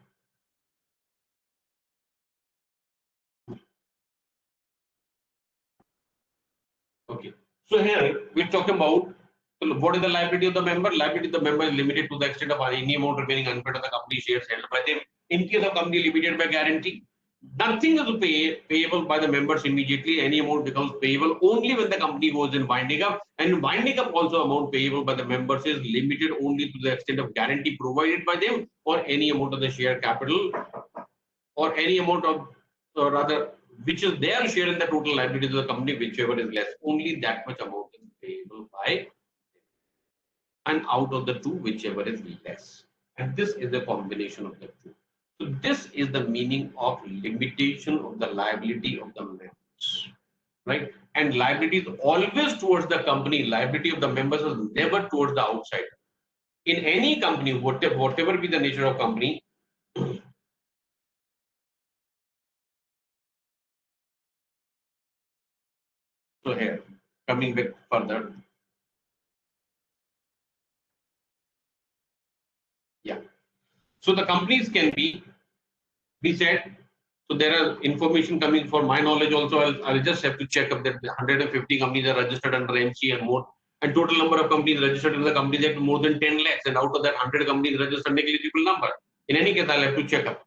Okay. So here we're talking about So what is the liability of the member? Liability of the member is limited to the extent of any amount remaining unpaid of the company shares held by them. In case of company limited by guarantee, nothing is payable by the members immediately. Any amount becomes payable only when the company goes in winding up. And winding up also amount payable by the members is limited only to the extent of guarantee provided by them or any amount of the share capital or any amount of, or rather, which is their share in the total liability of the company, whichever is less. Only that much amount is payable by, and out of the two, whichever is less. And this is a combination of the two. So this is the meaning of limitation of the liability of the members, right? And liability is always towards the company. Liability of the members is never towards the outside. In any company, whatever be the nature of company, so here, coming back further, yeah. So the companies can be said. So there are information coming for my knowledge also. I'll just have to check up that 150 companies are registered under MC and more. And total number of companies registered in the companies are more than 10 lakhs. And out of that 100 companies registered negligible number. In any case, I'll have to check up.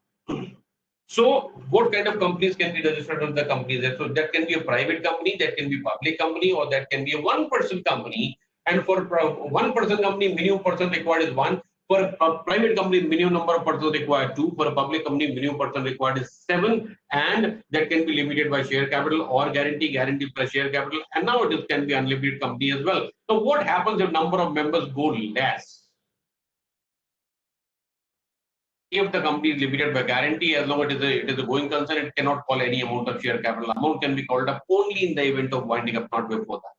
So what kind of companies can be registered under the companies? So that can be a private company, that can be public company, or that can be a one-person company. And for one-person company, minimum person required is one. For a private company, minimum number of persons required two. For a public company, minimum person required is seven, and that can be limited by share capital or guarantee plus share capital. And now it can be unlimited company as well. So what happens if number of members go less? If the company is limited by guarantee, as long as it is a going concern, it cannot call any amount of share capital. Amount can be called up only in the event of winding up, not before that.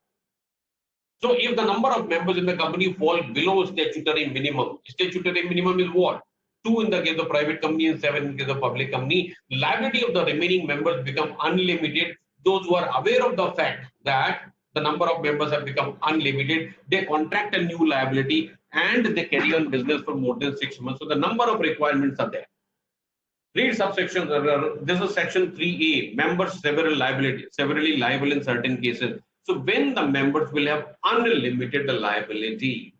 So if the number of members in the company fall below statutory minimum is what? Two in the case of private company and seven in case of public company. Liability of the remaining members become unlimited. Those who are aware of the fact that the number of members have become unlimited, they contract a new liability and they carry on business for more than 6 months. So the number of requirements are there. Read subsection. This is section 3A. Members severally liable in certain cases. So when the members will have unlimited liability.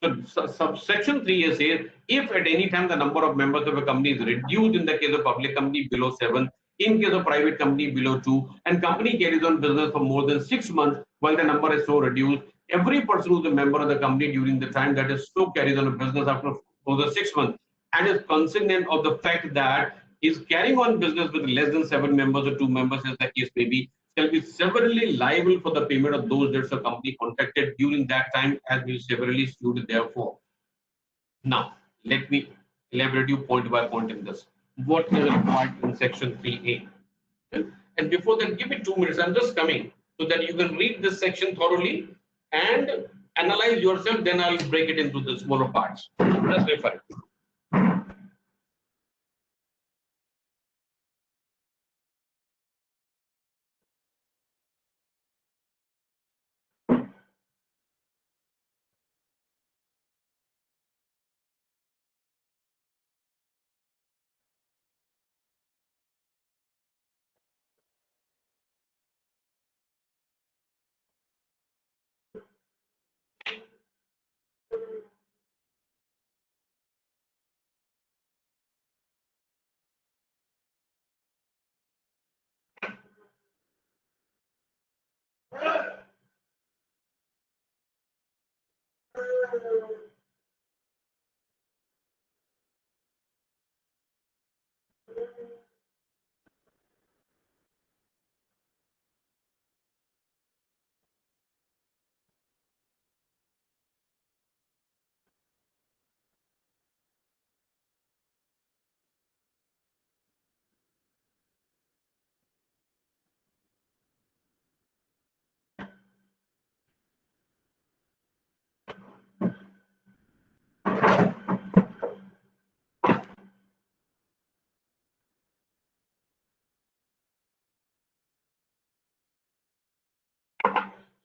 So subsection 3A says if at any time the number of members of a company is reduced in the case of public company below 7, in case of private company below 2, and company carries on business for more than 6 months while the number is so reduced, every person who is a member of the company during the time that is so carries on a business after more than 6 months and is cognizant of the fact that is carrying on business with less than 7 members or 2 members as the case may be, shall be severally liable for the payment of those debts the company contracted during that time as we severally sued therefore. Now, let me elaborate you point by point in this. What is required in section 3A? And before that, give me 2 minutes. I'm just coming so that you can read this section thoroughly and analyze yourself. Then I'll break it into the smaller parts. Just refer.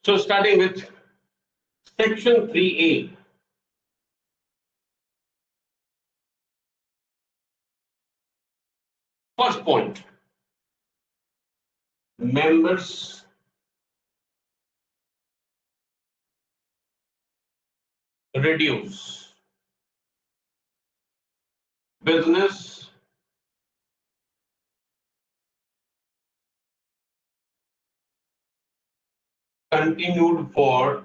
So starting with section 3A. First point, members reduce. Business continued for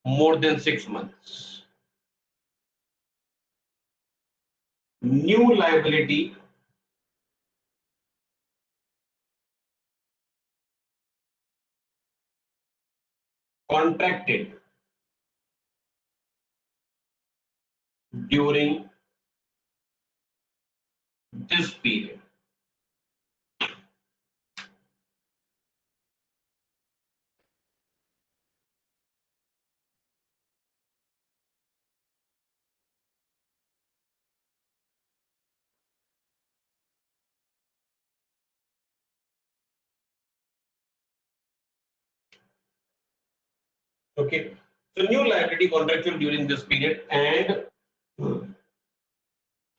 more than 6 months. New liability contracted during this period. Okay. So new liability contractual during this period, and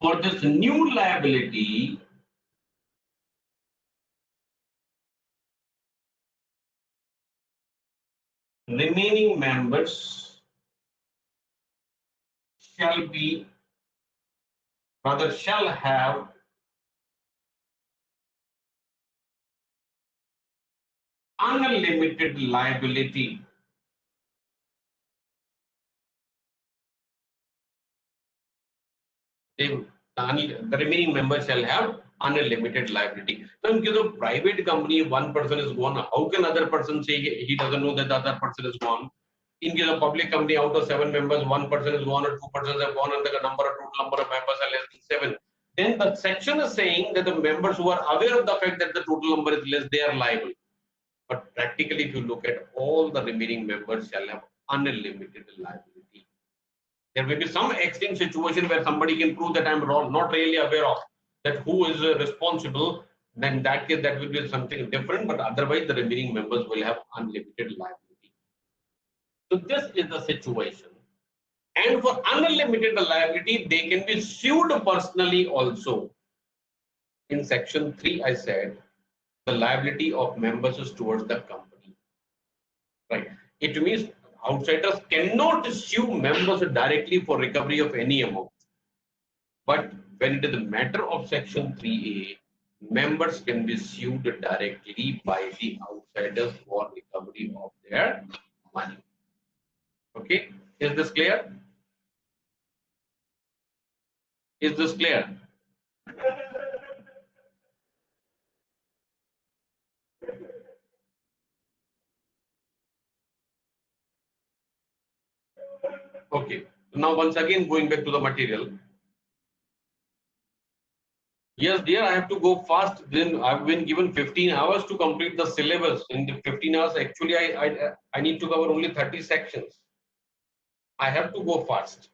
for this new liability, remaining members shall be, rather shall have unlimited liability. The remaining members shall have unlimited liability. Now, in case of private company, one person is gone. How can other person say he doesn't know that the other person is gone? In case of public company, out of 7 members, one person is gone or 2 persons have gone, and the total number of members are less than 7. Then the section is saying that the members who are aware of the fact that the total number is less, they are liable. But practically, if you look at, all the remaining members shall have unlimited liability. There may be some extreme situation where somebody can prove that I'm wrong, not really aware of that who is responsible. Then in that case, that will be something different. But otherwise, the remaining members will have unlimited liability. So this is the situation. And for unlimited liability, they can be sued personally also. In section 3, I said the liability of members is towards the company. Right. It means outsiders cannot sue members directly for recovery of any amount. But when it is a matter of section 3A, members can be sued directly by the outsiders for recovery of their money. Okay, is this clear? Is this clear? Okay, now once again going back to the material. Yes, dear, I have to go fast. Then I've been given 15 hours to complete the syllabus. In the 15 hours, actually, I need to cover only 30 sections. I have to go fast.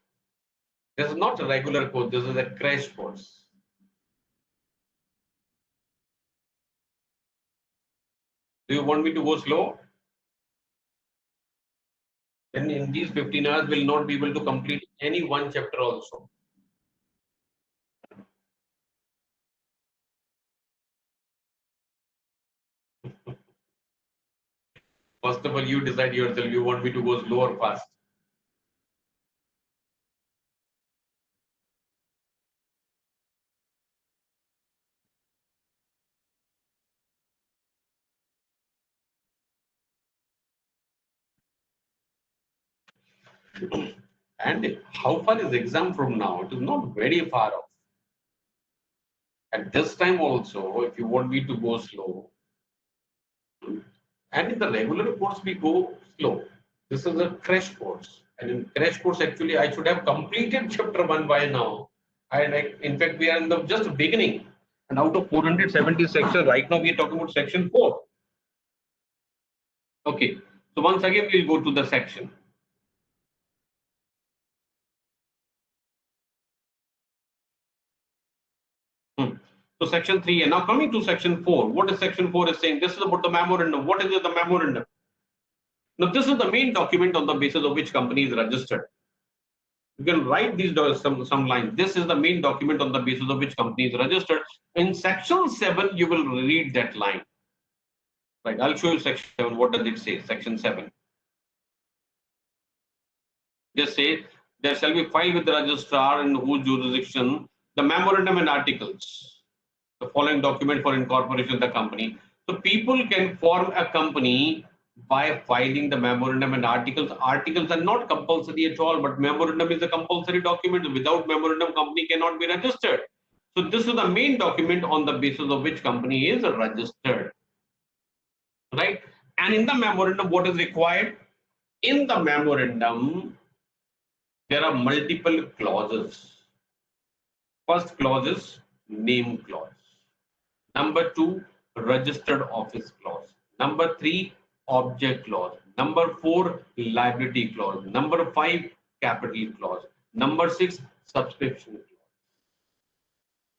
This is not a regular course. This is a crash course. Do you want me to go slow? Then in these 15 hours, we'll not be able to complete any one chapter also. First of all, you decide yourself. You want me to go slow or fast? And how far is the exam from now? It is not very far off. At this time also, if you want me to go slow, and in the regular course we go slow. This is a crash course, and in crash course actually I should have completed chapter 1 by now. And in fact we are in the just beginning. And out of 470 sections, right now we are talking about section 4. Okay, so once again we'll go to the section. So section 3, and now coming to section 4. What is section 4 is saying? This is about the memorandum. What is the memorandum? Now this is the main document on the basis of which company is registered. You can write these some lines. This is the main document on the basis of which company is registered. In section 7, you will read that line. Right, I'll show you section 7. What does it say? Section 7. Just say there shall be filed with the registrar in whose jurisdiction the memorandum and articles, the following document for incorporation of the company. So people can form a company by filing the memorandum and articles. Articles are not compulsory at all, but memorandum is a compulsory document. Without memorandum, company cannot be registered. So this is the main document on the basis of which company is registered, right? And in the memorandum, what is required? In the memorandum, there are multiple clauses. First clause is name clause. Number 2, registered office clause. Number 3, object clause. Number 4, liability clause. Number 5, capital clause. Number 6, subscription clause.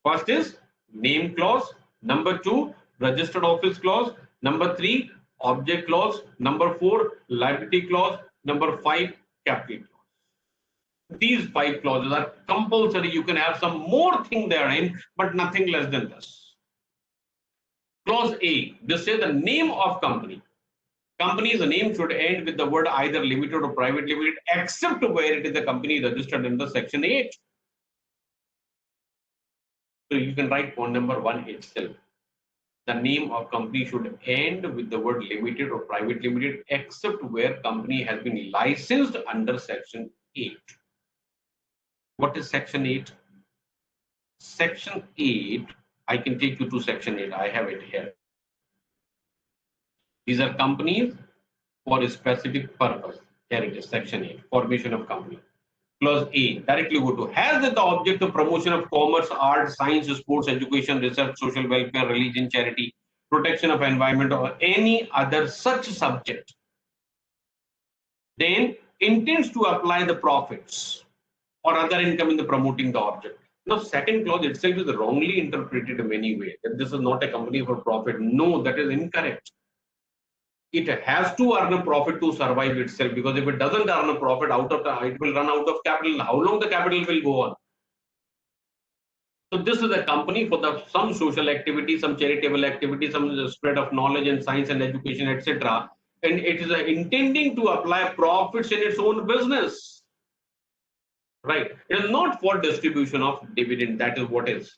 First is name clause. Number 2, registered office clause. Number 3, object clause. Number 4, liability clause. Number 5, capital clause. These 5 clauses are compulsory. You can have some more thing therein, but nothing less than this. Clause A, this says the name of company. Company's name should end with the word either limited or private limited, except where it is a company registered under section 8. So you can write point number 1 itself. The name of company should end with the word limited or private limited, except where company has been licensed under section 8. What is section 8? Section 8, I can take you to section 8. I have it here. These are companies for a specific purpose. Here it is, section 8, formation of company. Clause A, directly go to, has the object of promotion of commerce, art, science, sports, education, research, social welfare, religion, charity, protection of environment, or any other such subject, then intends to apply the profits or other income in the promoting the object. Now, second clause itself is wrongly interpreted in many ways. That this is not a company for profit. No, that is incorrect. It has to earn a profit to survive itself, because if it doesn't earn a profit, it will run out of capital. How long the capital will go on? So this is a company for some social activity, some charitable activity, some spread of knowledge and science and education, etc. And it is intending to apply profits in its own business. Right? It is not for distribution of dividend. That is what is.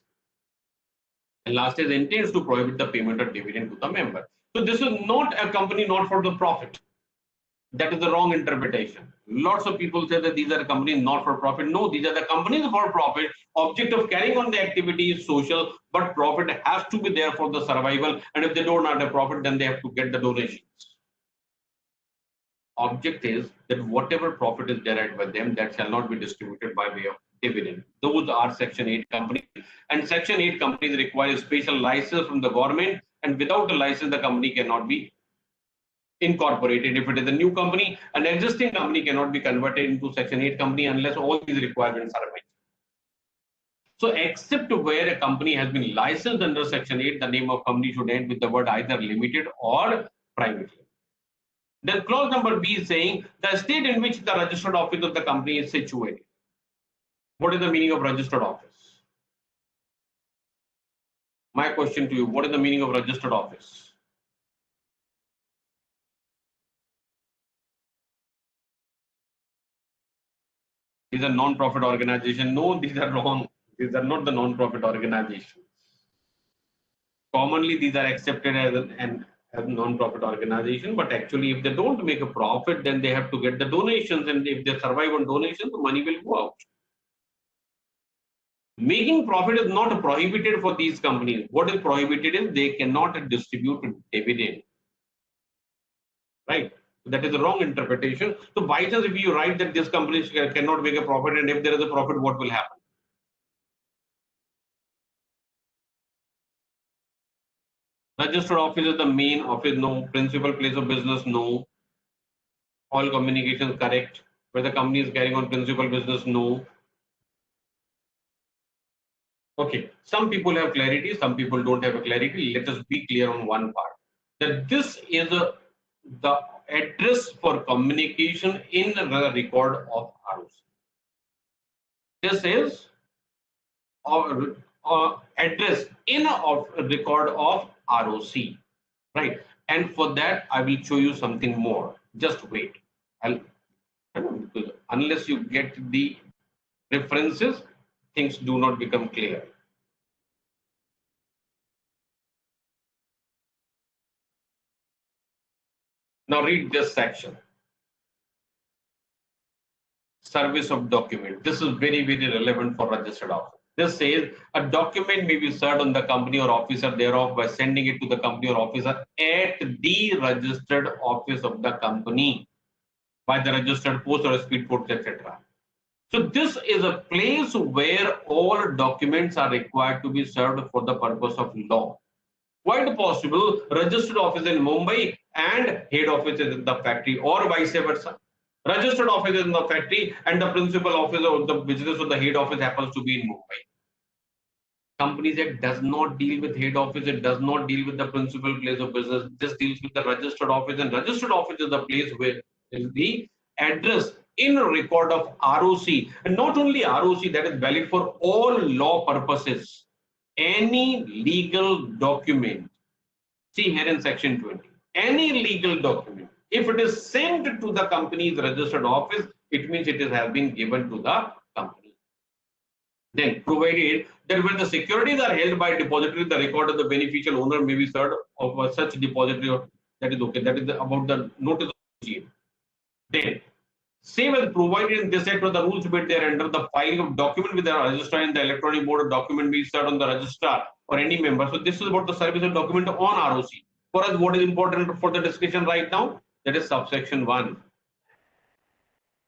And last is intends to prohibit the payment of dividend to the member. So this is not a company not for the profit. That is the wrong interpretation. Lots of people say that these are companies not for profit. No, these are the companies for profit. Object of carrying on the activity is social, but profit has to be there for the survival. And if they don't have a profit, then they have to get the donations. Object is that whatever profit is derived by them, that shall not be distributed by way of dividend. Those are section 8 companies. And section 8 companies require a special license from the government. And without a license, the company cannot be incorporated. If it is a new company, an existing company cannot be converted into section 8 company unless all these requirements are met. So except where a company has been licensed under section 8, the name of company should end with the word either limited or private. Then clause number B is saying the state in which the registered office of the company is situated. What is the meaning of registered office? My question to you, what is the meaning of registered office? These are non-profit organization. No, these are wrong. These are not the non-profit organizations. Commonly, these are accepted as non-profit organization, but actually, if they don't make a profit, then they have to get the donations, and if they survive on donations, the money will go out. Making profit is not prohibited for these companies. What is prohibited is they cannot distribute dividend. Right? That is the wrong interpretation. So by chance, if you write that these companies cannot make a profit, and if there is a profit, what will happen? Registered office is the main office, no. Principal place of business, no. All communications correct. Where the company is carrying on principal business, no. Okay, some people have clarity, some people don't have a clarity. Let us be clear on one part. That this is the address for communication in the record of ROC. This is address in a record of ROC. Right. And for that, I will show you something more. Just wait. Because unless you get the references, things do not become clear. Now read this section. Service of document. This is very, very relevant for registered office. This says a document may be served on the company or officer thereof by sending it to the company or officer at the registered office of the company by the registered post or speed post, etc. So this is a place where all documents are required to be served for the purpose of law. Quite possible, registered office in Mumbai and head office is in the factory, or vice versa. Registered office is in the factory and the principal office of the business or the head office happens to be in Mumbai. Companies Act does not deal with head office, it does not deal with the principal place of business. This deals with the registered office, and registered office is the place where is the address in a record of ROC, and not only ROC, that is valid for all law purposes. Any legal document, see here in section 20, any legal document, if it is sent to the company's registered office, it means it has been given to the company. Then, provided that when the securities are held by depository, the record of the beneficial owner may be served of such depository. That is okay. That is about the notice of GM. Then, same as provided in this act or the rules made there under the filing of document with the registrar in the electronic mode of document be served on the registrar or any member. So this is about the service of document on ROC. For us, what is important for the discussion right now? That is subsection 1.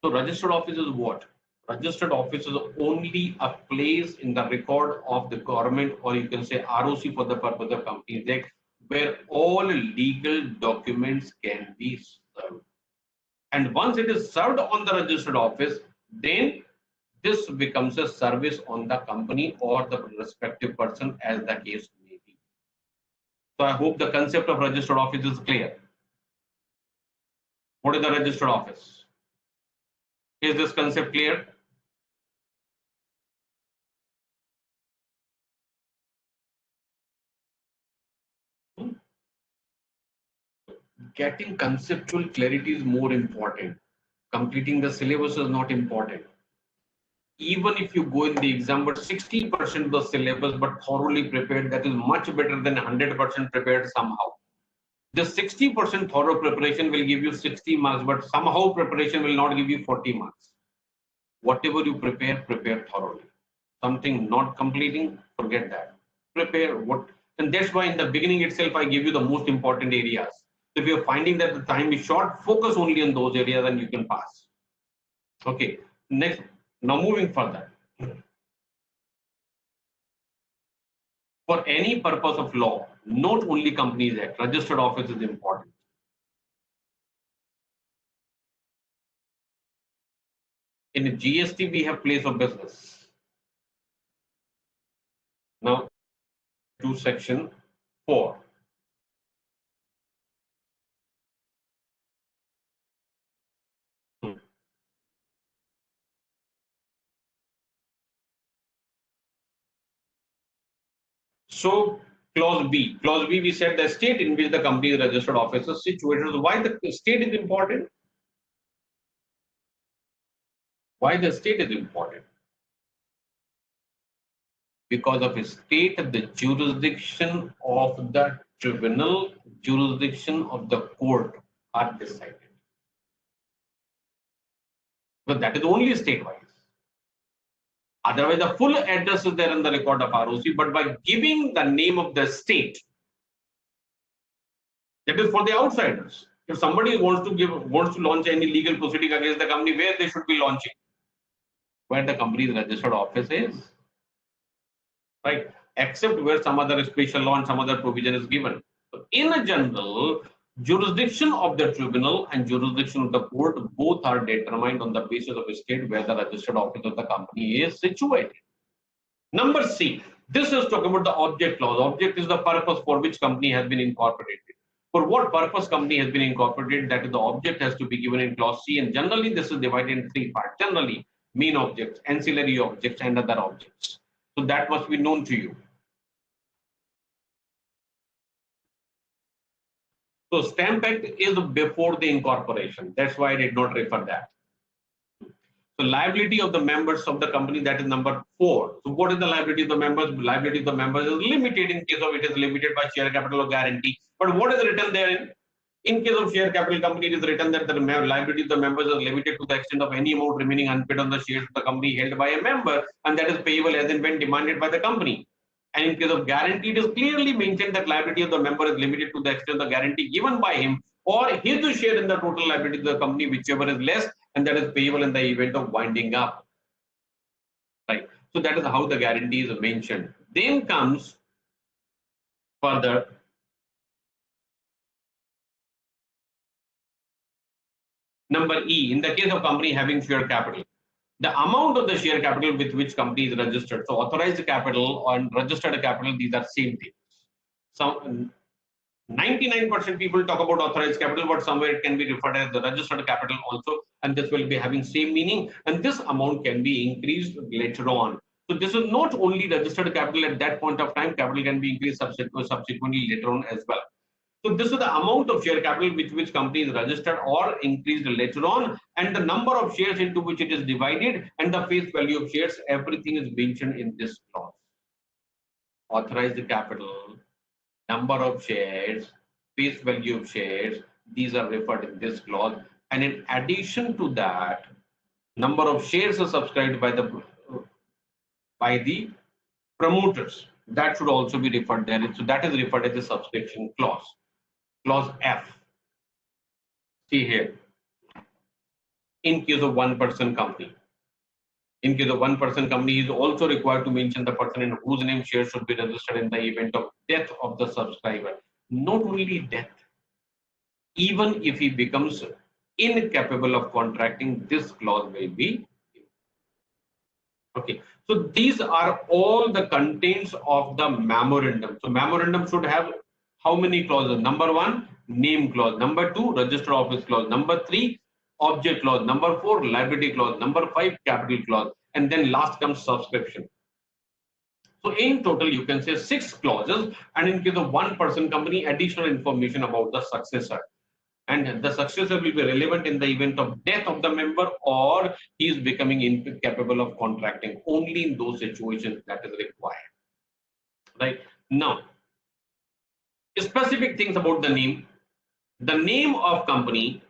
So registered office is what? Registered office is only a place in the record of the government, or you can say ROC for the purpose of Companies Act, where all legal documents can be served. And once it is served on the registered office, then this becomes a service on the company or the respective person, as the case may be. So I hope the concept of registered office is clear. What is the registered office? Is this concept clear? Getting conceptual clarity is more important. Completing the syllabus is not important. Even if you go in the exam but 60% of the syllabus but thoroughly prepared, that is much better than 100% prepared somehow. The 60% thorough preparation will give you 60 marks, but somehow preparation will not give you 40 marks. Whatever you prepare, prepare thoroughly. Something not completing, forget that. Prepare what, and that's why in the beginning itself I give you the most important areas. If you're finding that the time is short, focus only on those areas and you can pass. Okay, next, now moving further. For any purpose of law, not only Companies Act, registered office is important. In GST, we have place of business. Now, to section 4. So, clause B, we said the state in which the company is registered office is situated. Why the state is important? Why the state is important? Because of a state, the jurisdiction of the tribunal, jurisdiction of the court are decided. But that is only state-wise. Otherwise, the full address is there in the record of ROC, but by giving the name of the state, that is for the outsiders. If somebody wants to launch any legal proceeding against the company, where they should be launching? Where the company's registered office is. Right? Except where some other special law and some other provision is given. So in a general, jurisdiction of the tribunal and jurisdiction of the court both are determined on the basis of a state where the registered office of the company is situated. Number C, this is talking about the object clause. Object is the purpose for which company has been incorporated. For what purpose company has been incorporated, that is the object has to be given in clause C, and generally this is divided in 3 parts. Generally, main objects, ancillary objects, and other objects. So that must be known to you. So Stamp Act is before the incorporation. That's why I did not refer that. So liability of the members of the company, that is number 4. So what is the liability of the members? Liability of the members is limited in case of it is limited by share capital or guarantee. But what is written there? In case of share capital company, it is written that the liability of the members is limited to the extent of any amount remaining unpaid on the shares of the company held by a member, and that is payable as and when demanded by the company. And in case of guarantee, it is clearly mentioned that liability of the member is limited to the extent of the guarantee given by him or his share in the total liability of the company, whichever is less, and that is payable in the event of winding up. Right. So that is how the guarantee is mentioned. Then comes further number E. In the case of company having share capital, the amount of the share capital with which company is registered. So authorized capital and registered capital, these are same things. So 99% people talk about authorized capital, but somewhere it can be referred as the registered capital also, and this will be having same meaning, and this amount can be increased later on. So this is not only registered capital at that point of time, capital can be increased subsequently later on as well. So this is the amount of share capital with which company is registered or increased later on, and the number of shares into which it is divided, and the face value of shares, everything is mentioned in this clause. Authorized capital, number of shares, face value of shares, these are referred in this clause. And in addition to that, number of shares are subscribed by the promoters. That should also be referred there. So that is referred as the subscription clause. Clause F. See here. In case of one-person company. In case of one-person company, he is also required to mention the person in whose name shares should be registered in the event of death of the subscriber. Not only death, even if he becomes incapable of contracting, this clause will be. Okay, so these are all the contents of the memorandum. So memorandum should have how many clauses? Number 1, name clause. Number 2, register office clause. Number 3, object clause. Number 4, liability clause. Number 5, capital clause. And then last comes subscription. So in total, you can say 6 clauses, and in case of one-person company, additional information about the successor. And the successor will be relevant in the event of death of the member, or he is becoming incapable of contracting. Only in those situations that is required. Right now, specific things about the name. The name of company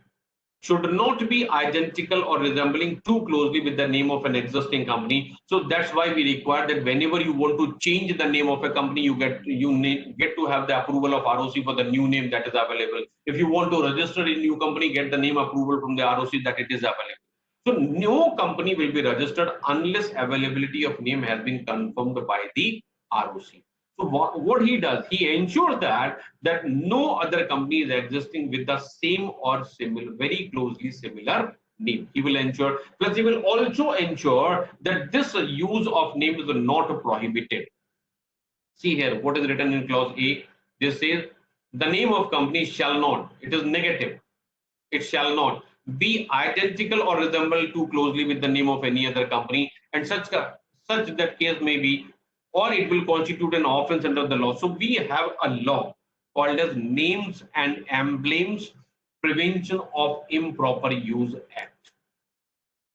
should not be identical or resembling too closely with the name of an existing company. So that's why we require that whenever you want to change the name of a company, you get to have the approval of ROC for the new name that is available. If you want to register a new company, get the name approval from the ROC that it is available. So no company will be registered unless availability of name has been confirmed by the ROC. So what he does, he ensures that no other company is existing with the same or similar, very closely similar name. He will ensure, plus he will also ensure that this use of name is not prohibited. See here, what is written in clause A? This says the name of company shall not, it is negative, it shall not be identical or resemble too closely with the name of any other company, and such that case may be, or it will constitute an offense under the law. So we have a law called as Names and Emblems Prevention of Improper Use Act.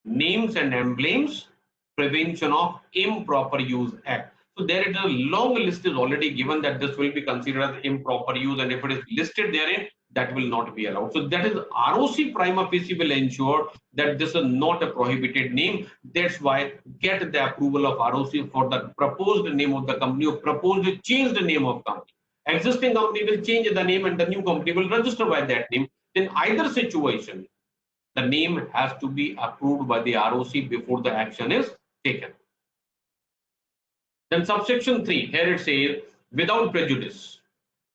Names and Emblems Prevention of Improper Use Act. So there is a long list is already given that this will be considered as improper use, and if it is listed therein, that will not be allowed. So that is ROC prima facie will ensure that this is not a prohibited name. That's why get the approval of ROC for the proposed name of the company, or proposed to change the name of company. Existing company will change the name and the new company will register by that name. In either situation, the name has to be approved by the ROC before the action is taken. Then subsection 3, here it says, without prejudice.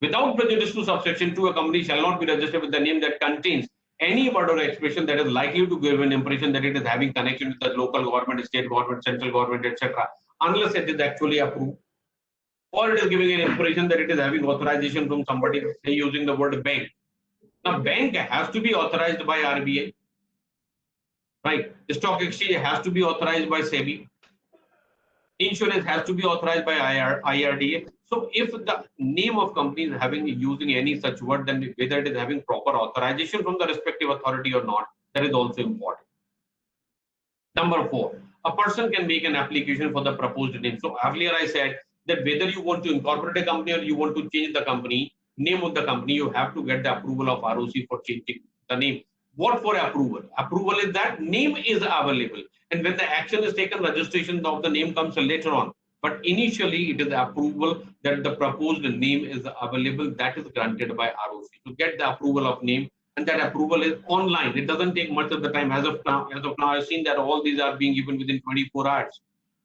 Without prejudice to subsection 2, a company shall not be registered with the name that contains any word or expression that is likely to give an impression that it is having connection with the local government, state government, central government, etc., unless it is actually approved, or it is giving an impression that it is having authorization from somebody, say using the word bank. Now, bank has to be authorized by RBI, right? The stock exchange has to be authorized by SEBI. Insurance has to be authorized by IRDA. So if the name of company is having using any such word, then whether it is having proper authorization from the respective authority or not, that is also important. Number four, a person can make an application for the proposed name. So earlier I said that whether you want to incorporate a company or you want to change the company, name of the company, you have to get the approval of ROC for changing the name. What for approval? Approval is that name is available. And when the action is taken, registration of the name comes later on. But initially, it is approval that the proposed name is available that is granted by ROC. To get the approval of name, and that approval is online. It doesn't take much of the time. As of now, I've seen that all these are being given within 24 hours.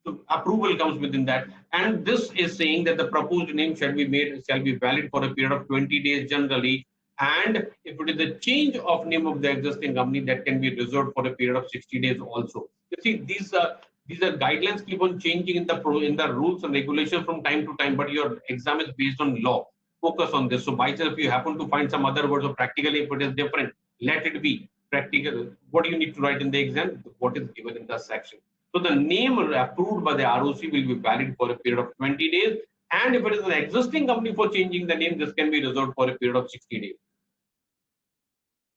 So approval comes within that, and this is saying that the proposed name shall be valid for a period of 20 days generally. And if it is a change of name of the existing company, that can be reserved for a period of 60 days also. You see, these are guidelines keep on changing in the rules and regulations from time to time, but your exam is based on law. Focus on this. So by chance, if you happen to find some other words, or practically if it is different, let it be practical. What do you need to write in the exam? What is given in the section. So the name approved by the ROC will be valid for a period of 20 days. And if it is an existing company for changing the name, this can be reserved for a period of 60 days.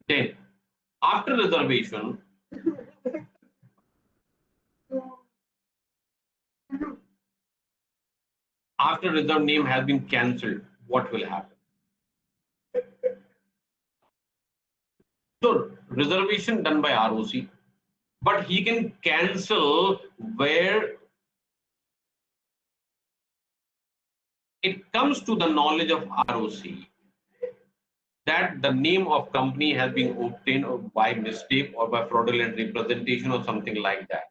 Then, after reservation, after reserved name has been cancelled, what will happen? So reservation done by ROC, but he can cancel where it comes to the knowledge of ROC that the name of company has been obtained by mistake or by fraudulent representation or something like that.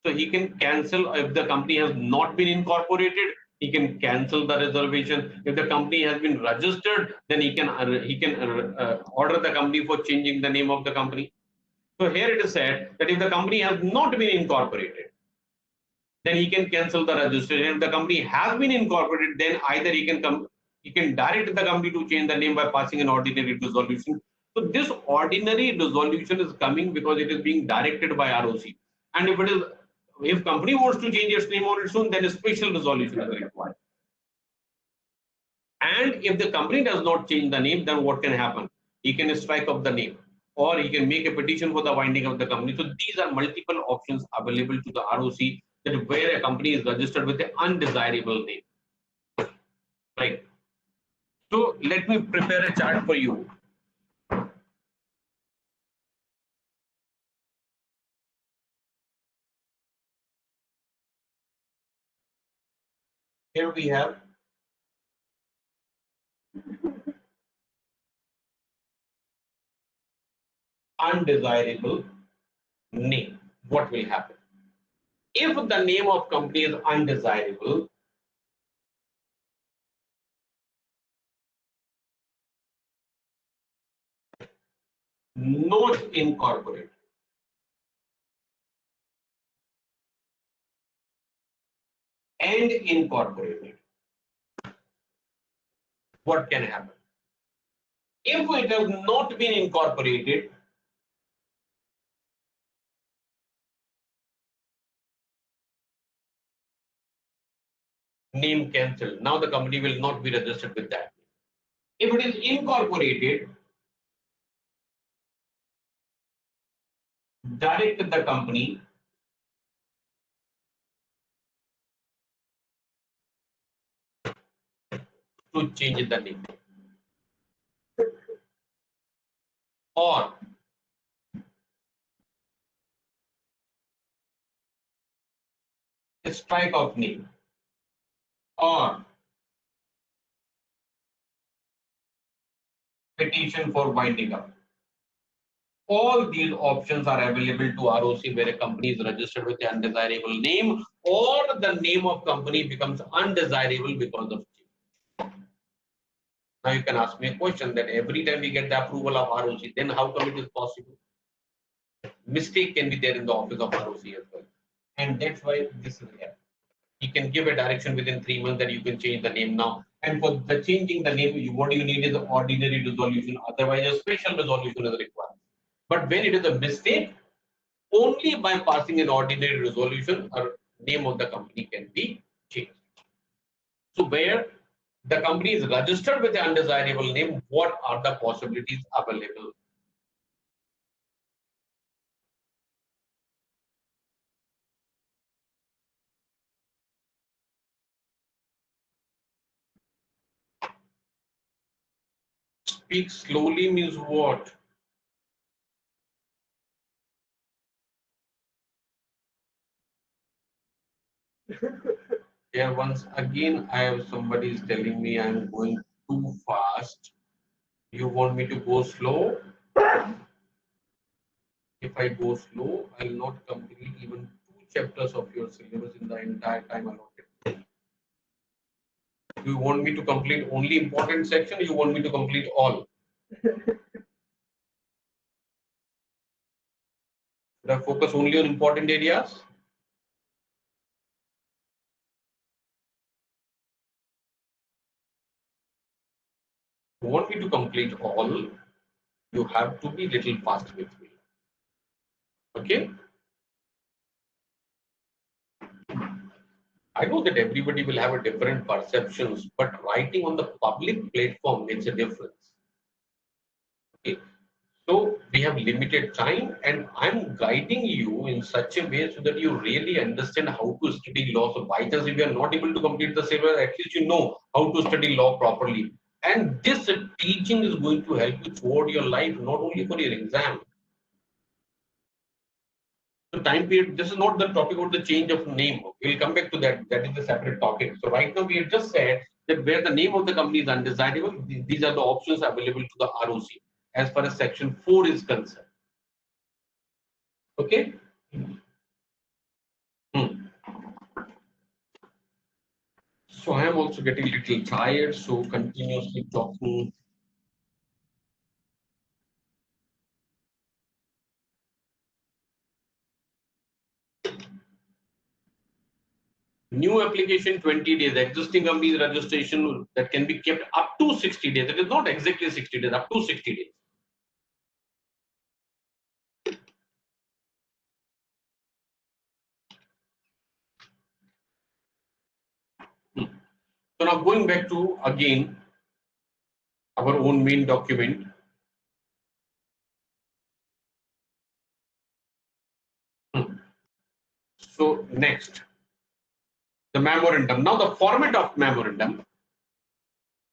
So he can cancel if the company has not been incorporated. He can cancel the reservation. If the company has been registered, then he can order the company for changing the name of the company. So here it is said that if the company has not been incorporated, then he can cancel the registration. If the company has been incorporated, then either he can direct the company to change the name by passing an ordinary resolution. So this ordinary resolution is coming because it is being directed by ROC. And if company wants to change its name on its own, then a special resolution is required. And if the company does not change the name, then what can happen? He can strike off the name, or he can make a petition for the winding of the company. So these are multiple options available to the ROC that where a company is registered with an undesirable name. Right. So let me prepare a chart for you. Here we have undesirable name. What will happen? If the name of company is undesirable, not incorporated, and incorporated, what can happen? If it has not been incorporated, name cancelled. Now the company will not be registered with that. If it is incorporated, direct the company to change the name, or strike of name, or petition for winding up. All these options are available to ROC where a company is registered with an undesirable name, or the name of company becomes undesirable because of change. Now you can ask me a question that every time we get the approval of ROC, then how come it is possible? Mistake can be there in the office of ROC as well. And that's why this is here. You can give a direction within 3 months that you can change the name now. And for the changing the name, what you need is an ordinary resolution. Otherwise, a special resolution is required. But when it is a mistake, only by passing an ordinary resolution or name of the company can be changed. So where the company is registered with the undesirable name, what are the possibilities available? Speak slowly means what? Here once again I have somebody is telling me I'm going too fast. You want me to go slow? If I go slow, I'll not complete even 2 chapters of your syllabus in the entire time allotted. You want me to complete only important section? You want me to complete all? Should I focus only on important areas? You want me to complete all? You have to be little fast with me. Okay? I know that everybody will have a different perceptions, but writing on the public platform makes a difference. Okay. So we have limited time, and I'm guiding you in such a way so that you really understand how to study law. So by chance, if you are not able to complete the syllabus, at least you know how to study law properly. And this teaching is going to help you throughout your life, not only for your exam. So time period, this is not the topic about the change of name. We'll come back to that. That is a separate topic. So right now we have just said that where the name of the company is undesirable, these are the options available to the ROC as far as section 4 is concerned. Okay. Hmm. So I am also getting a little tired, so continuously talking. New application 20 days, existing company's registration that can be kept up to 60 days. It is not exactly 60 days, up to 60 days. Hmm. So now going back to again our own main document. Hmm. So next, the memorandum. Now the format of memorandum.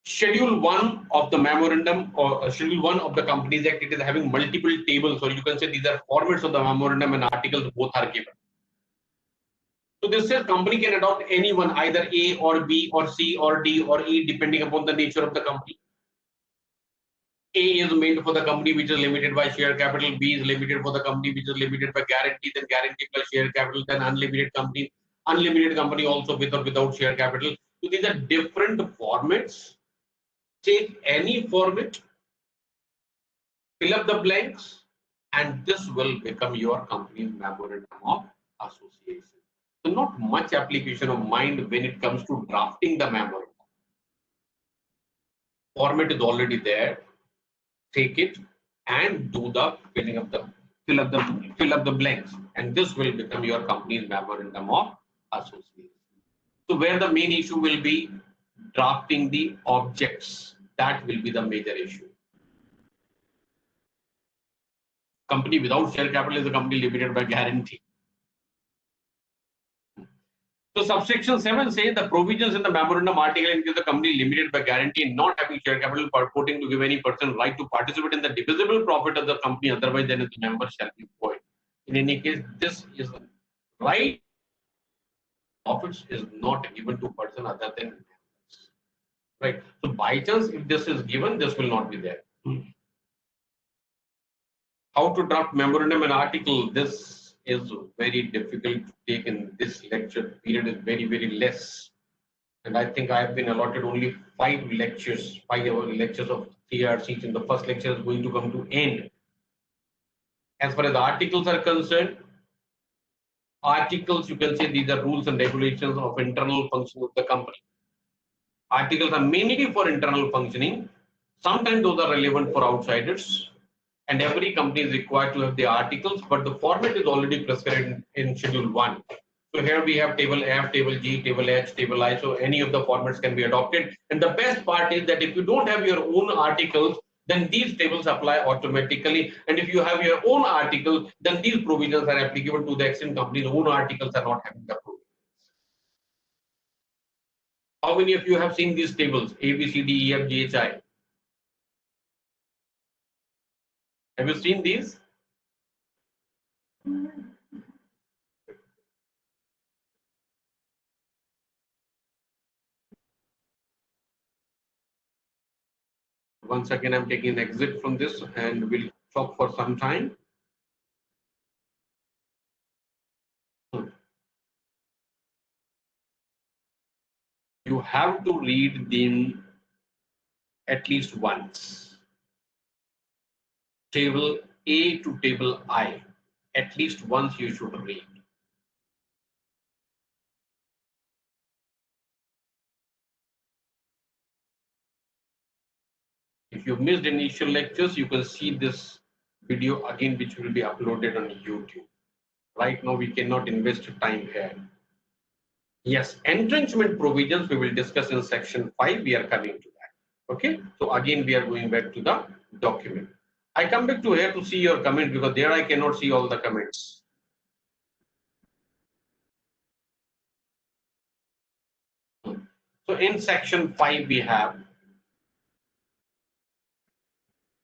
Schedule 1 of the memorandum or Schedule 1 of the Companies Act, it is having multiple tables, or you can say these are formats of the memorandum and articles, both are given. So this says company can adopt any one, either A or B or C or D or E, depending upon the nature of the company. A is meant for the company which is limited by share capital, B is limited for the company which is limited by guarantee, then guarantee plus share capital, then unlimited company also with or without share capital. So these are different formats. Take any format, fill up the blanks, and this will become your company's memorandum of association. So not much application of mind when it comes to drafting the memorandum. Format is already there. Take it and do the fill up the blanks, and this will become your company's memorandum of association. So where the main issue will be drafting the objects, that will be the major issue. Company without share capital is a company limited by guarantee. So subsection 7 says the provisions in the memorandum article in case the company limited by guarantee and not having share capital purporting to give any person right to participate in the divisible profit of the company, otherwise then its members shall be void. In any case, this is right. Profits is not given to person other than members. Right. So by chance, if this is given, this will not be there. How to draft memorandum and article? This is very difficult to take in this lecture. Period is very, very less. And I think I have been allotted only 5 lectures of 3 hours each, and the first lecture is going to come to end. As far as the articles are concerned, articles, you can say these are rules and regulations of internal function of the company. Articles are mainly for internal functioning. Sometimes those are relevant for outsiders, and every company is required to have the articles, but the format is already prescribed in Schedule 1. So here we have table F, table G, table H, table I. So any of the formats can be adopted. And the best part is that if you don't have your own articles, then these tables apply automatically. And if you have your own article, then these provisions are applicable to the extent company's own articles are not having the provision. How many of you have seen these tables? A, B, C, D, E, F, G, H, I. Have you seen these? Once again, I'm taking an exit from this and we'll talk for some time. You have to read them at least once. Table A to table I, at least once you should read. If you missed initial lectures, you can see this video again, which will be uploaded on YouTube. Right now, we cannot invest time here. Yes, entrenchment provisions we will discuss in section 5. We are coming to that. Okay, so again, we are going back to the document. I come back to here to see your comment because there I cannot see all the comments. So in section 5, we have.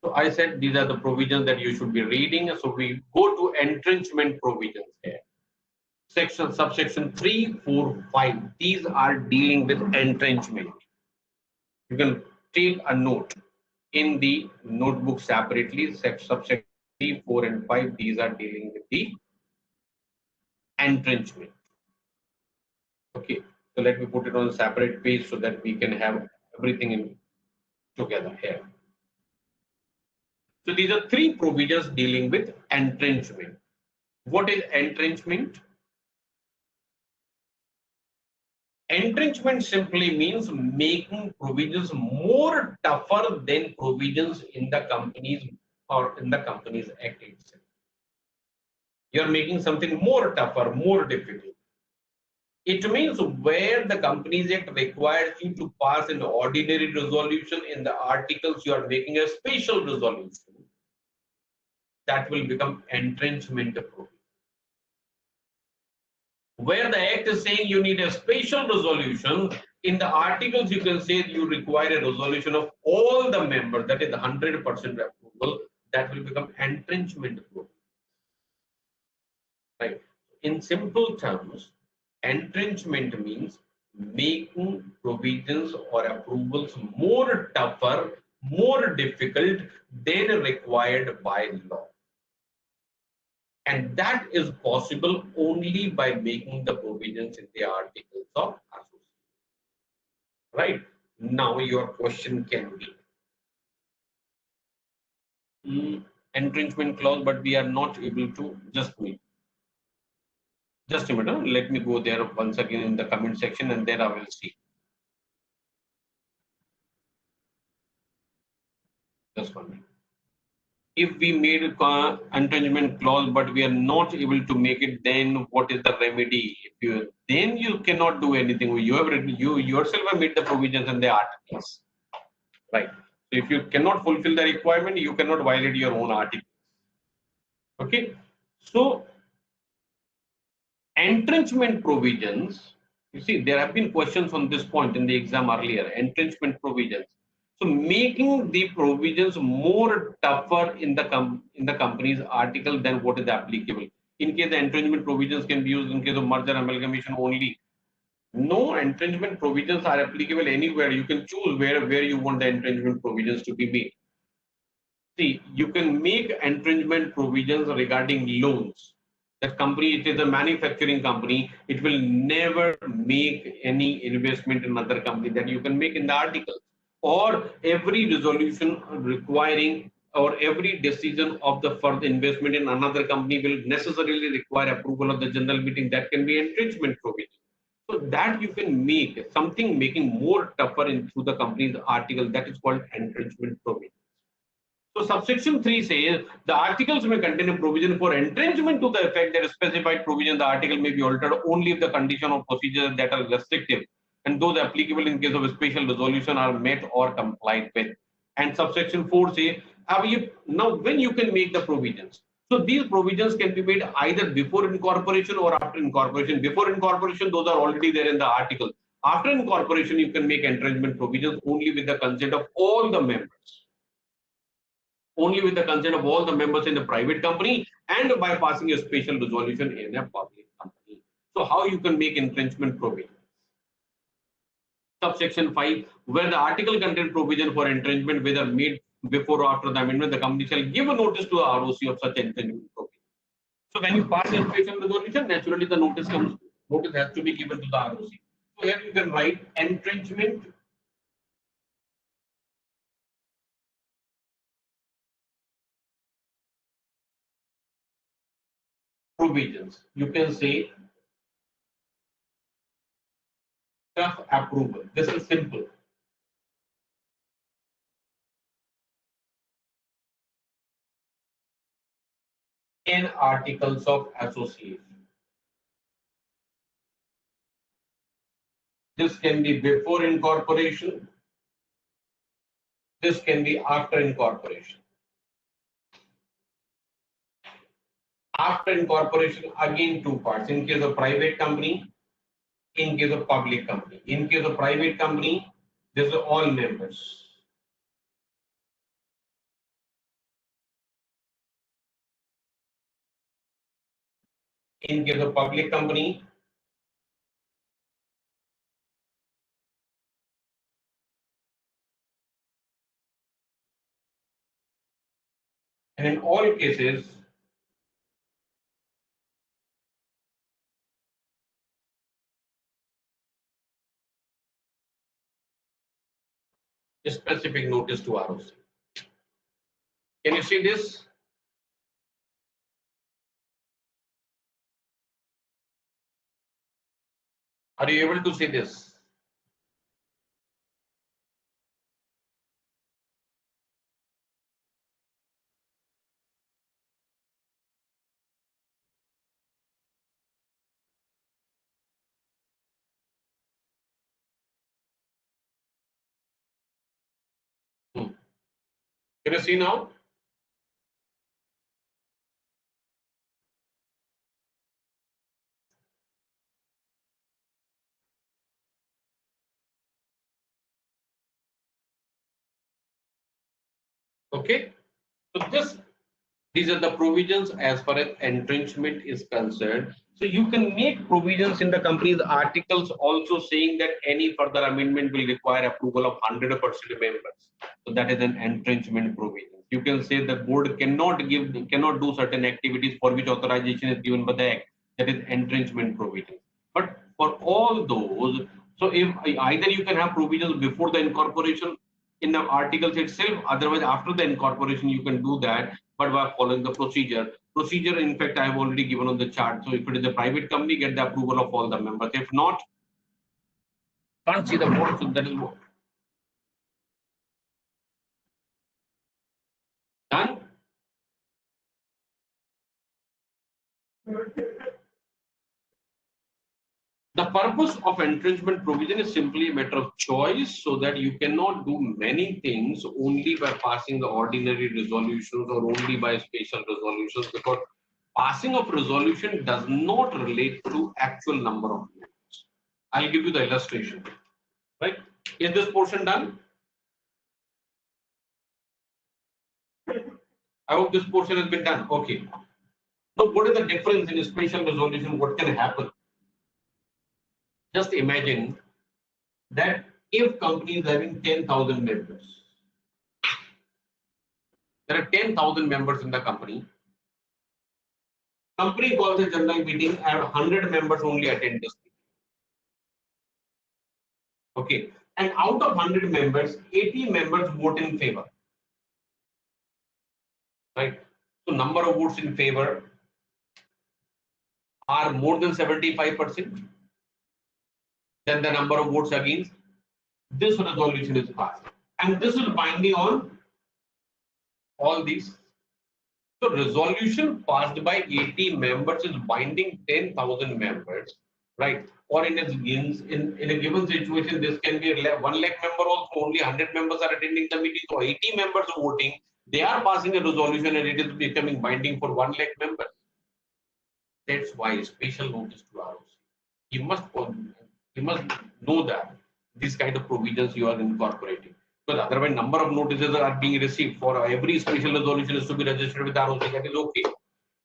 So I said these are the provisions that you should be reading. So we go to entrenchment provisions here. Subsection 3, 4, 5. These are dealing with entrenchment. You can take a note in the notebook separately. Subsection 3, 4, and 5. These are dealing with the entrenchment. Okay. So let me put it on a separate page so that we can have everything in together here. So these are 3 provisions dealing with entrenchment. What is entrenchment? Entrenchment simply means making provisions more tougher than provisions in the company's or in the company's act itself. You are making something more tougher, more difficult. It means where the Companies Act requires you to pass an ordinary resolution, in the articles you are making a special resolution. That will become entrenchment provision. Where the act is saying you need a special resolution, in the articles you can say you require a resolution of all the members, that is 100% approval, that will become entrenchment approval. Right. In simple terms, entrenchment means making provisions or approvals more tougher, more difficult than required by law. And that is possible only by making the provisions in the articles of association. Right. Now your question can be entrenchment clause, but we are not able to just a minute. Let me go there once again in the comment section and then I will see. Just 1 minute. If we made a entrenchment clause, but we are not able to make it, then what is the remedy? Then you cannot do anything. You yourself have made the provisions in the articles, right? So if you cannot fulfill the requirement, you cannot violate your own article. Okay, so entrenchment provisions. You see, there have been questions on this point in the exam earlier. Entrenchment provisions. So making the provisions more tougher in the company's article than what is applicable. In case the entrenchment provisions can be used in case of merger amalgamation only. No, entrenchment provisions are applicable anywhere. You can choose where you want the entrenchment provisions to be made. See, you can make entrenchment provisions regarding loans. That company, it is a manufacturing company, it will never make any investment in another company, that you can make in the article. Or every resolution requiring or every decision of the further investment in another company will necessarily require approval of the general meeting. That can be entrenchment provision. So that you can make something making more tougher in through the company's article, that is called entrenchment provision. So subsection 3 says the articles may contain a provision for entrenchment to the effect that a specified provision the article may be altered only if the condition or procedures that are restrictive and those applicable in case of a special resolution are met or complied with. And subsection 4 says now when you can make the provisions. So these provisions can be made either before incorporation or after incorporation. Before incorporation, those are already there in the article. After incorporation, you can make entrenchment provisions only with the consent of all the members. Only with the consent of all the members in the private company and by passing a special resolution in a public company. So how you can make entrenchment provisions? Subsection 5, where the article contains provision for entrenchment, whether made before or after the amendment, the company shall give a notice to the ROC of such entrenchment provision. So when you pass a special resolution, naturally the notice has to be given to the ROC. So here you can write entrenchment provisions. You can say tough approval. This is simple. In articles of association. This can be before incorporation. This can be after incorporation. After incorporation, again two parts. In case of private company, in case of public company. In case of private company, this is all members. In case of public company, and in all cases, a specific notice to ROC. Can you see this? Are you able to see this? Can you see now? Okay. So these are the provisions as far as entrenchment is concerned. So you can make provisions in the company's articles also saying that any further amendment will require approval of 100% members. So that is an entrenchment provision. You can say the board cannot do certain activities for which authorization is given by the act. That is entrenchment provision. But for all those, so if either you can have provisions before the incorporation in the articles itself, otherwise after the incorporation you can do that, but by following the procedure. Procedure, in fact, I have already given on the chart. So if it is a private company, get the approval of all the members. If not, can't see the board. So that is what done. The purpose of entrenchment provision is simply a matter of choice, so that you cannot do many things only by passing the ordinary resolutions or only by special resolutions, because passing of resolution does not relate to actual number of members. I'll give you the illustration. Right? Is this portion done? I hope this portion has been done. Okay. So what is the difference in a special resolution? What can happen? Just imagine that if company is having 10,000 members, there are 10,000 members in the company. Company calls a general meeting, have 100 members only attend this meeting. Okay. And out of 100 members, 80 members vote in favor. Right. So number of votes in favor are more than 75%. Then the number of votes against. This resolution is passed. And this is binding on all these. So resolution passed by 80 members is binding 10,000 members, right? Or in a given situation, this can be 1 lakh member also, only 100 members are attending the meeting. So 80 members are voting, they are passing a resolution and it is becoming binding for 1 lakh members. That's why special notice to ROC. You must know that these kind of provisions you are incorporating. Because otherwise, number of notices are being received for every special resolution is to be registered with ROC. That is okay.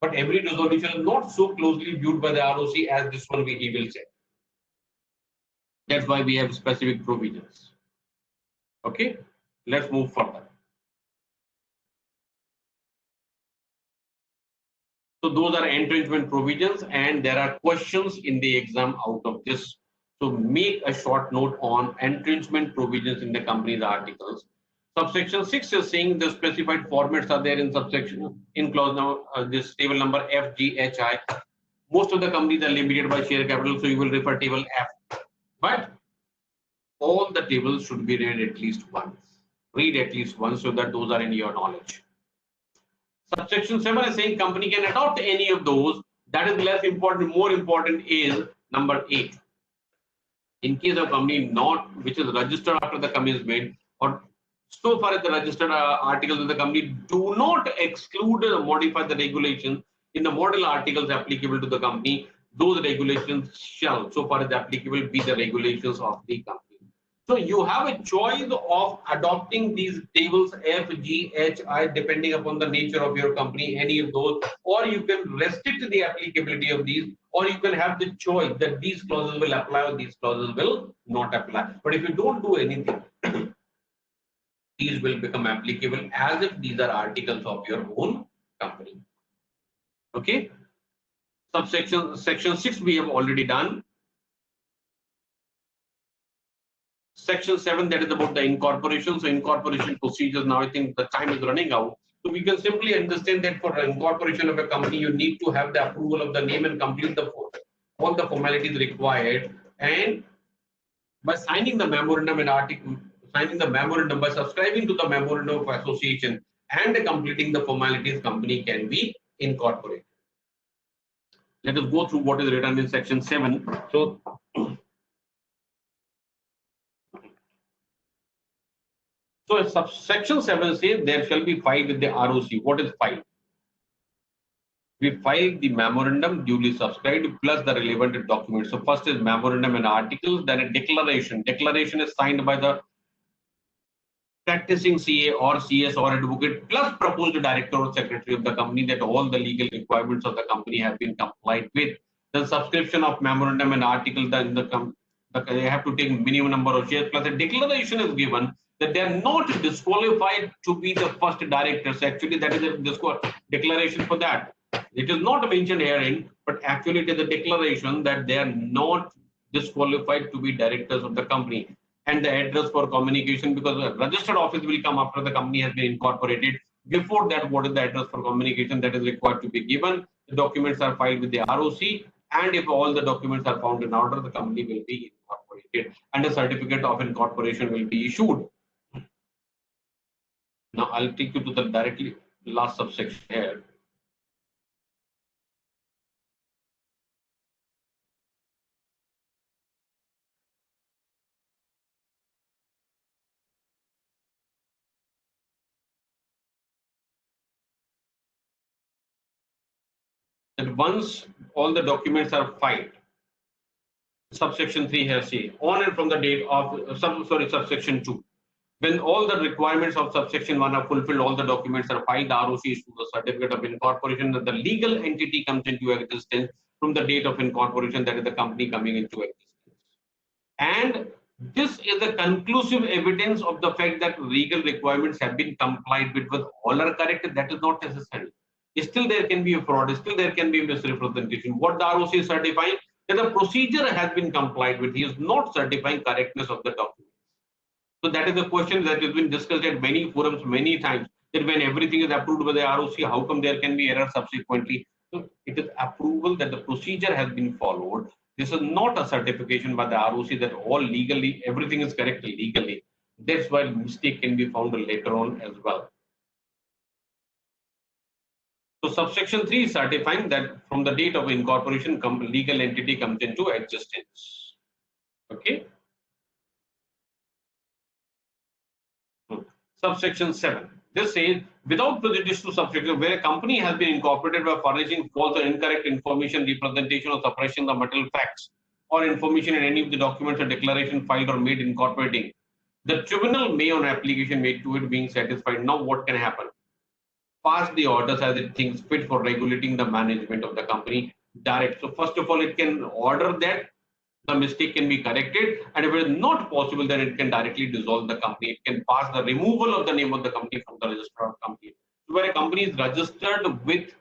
But every resolution is not so closely viewed by the ROC as this one he will say. That's why we have specific provisions. Okay, let's move further. So those are entrenchment provisions, and there are questions in the exam out of this. So make a short note on entrenchment provisions in the company's articles. Subsection 6 is saying the specified formats are there in subsection in clause now this table number F, G, H, I. Most of the companies are limited by share capital, so you will refer table F. But all the tables should be read at least once. Read at least once so that those are in your knowledge. Subsection 7 is saying company can adopt any of those. That is less important. More important is number 8. In case of company not which is registered after the commencement or so far as the registered articles of the company do not exclude or modify the regulations in the model articles applicable to the company, those regulations shall, so far as applicable, be the regulations of the company. So you have a choice of adopting these tables F, G, H, I depending upon the nature of your company, any of those, or you can restrict the applicability of these, or you can have the choice that these clauses will apply or these clauses will not apply. But if you don't do anything, these will become applicable as if these are articles of your own company. Okay. Section 6 we have already done. Section 7, that is about the incorporation. So incorporation procedures, now I think the time is running out. So we can simply understand that for the incorporation of a company, you need to have the approval of the name and complete all the formalities required. And by signing the memorandum and signing the memorandum, by subscribing to the memorandum of association and completing the formalities, company can be incorporated. Let us go through what is written in section 7. So section 7 says there shall be filed with the ROC. What is filed? We file the memorandum duly subscribed plus the relevant documents. So first is memorandum and articles, then a declaration. Declaration is signed by the practicing CA or CS or advocate plus proposed director or secretary of the company that all the legal requirements of the company have been complied with. The subscription of memorandum and article, they have to take minimum number of shares plus a declaration is given that they are not disqualified to be the first directors. Actually, that is a declaration for that. It is not mentioned herein, but actually it is a declaration that they are not disqualified to be directors of the company. And the address for communication, because the registered office will come after the company has been incorporated. Before that, what is the address for communication that is required to be given? The documents are filed with the ROC, and if all the documents are found in order, the company will be incorporated, and a certificate of incorporation will be issued. Now, I'll take you to the directly last subsection here. That once all the documents are filed, subsection 3 has say on and from the date of subsection 2. When all the requirements of subsection 1 are fulfilled, all the documents are filed, the ROC issues the certificate of incorporation, that the legal entity comes into existence from the date of incorporation, that is the company coming into existence. And this is a conclusive evidence of the fact that legal requirements have been complied with all are correct. That is not necessary. Still there can be a fraud, still there can be misrepresentation. What the ROC is certifying, that the procedure has been complied with. He is not certifying correctness of the document. So that is a question that has been discussed at many forums many times, that when everything is approved by the ROC, how come there can be error subsequently? So it is approval that the procedure has been followed. This is not a certification by the ROC that all legally, everything is correct legally. That's why mistake can be found later on as well. So subsection 3 is certifying that from the date of incorporation, legal entity comes into existence. Okay. Subsection 7. This says, without prejudice to subsection, where a company has been incorporated by furnishing false or incorrect information, representation, or suppression of material facts or information in any of the documents or declaration filed or made incorporating, the tribunal may, on application made to it being satisfied. Now, what can happen? Pass the orders as it thinks fit for regulating the management of the company direct. So, first of all, it can order that the mistake can be corrected, and if it is not possible, then it can directly dissolve the company. It can pass the removal of the name of the company from the register of company. So where a company is registered with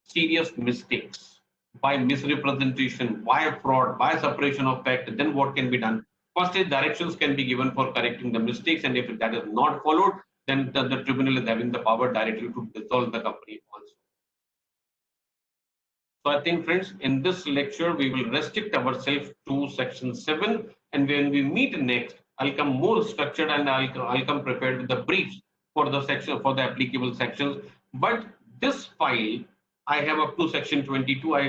serious mistakes, by misrepresentation, by fraud, by separation of fact, then what can be done? First is directions can be given for correcting the mistakes, and if that is not followed, then the tribunal is having the power directly to dissolve the company also. So I think, friends, in this lecture, we will restrict ourselves to section 7. And when we meet next, I'll come more structured and I'll come prepared with the briefs for the section, for the applicable sections. But this file, I have up to section 22. I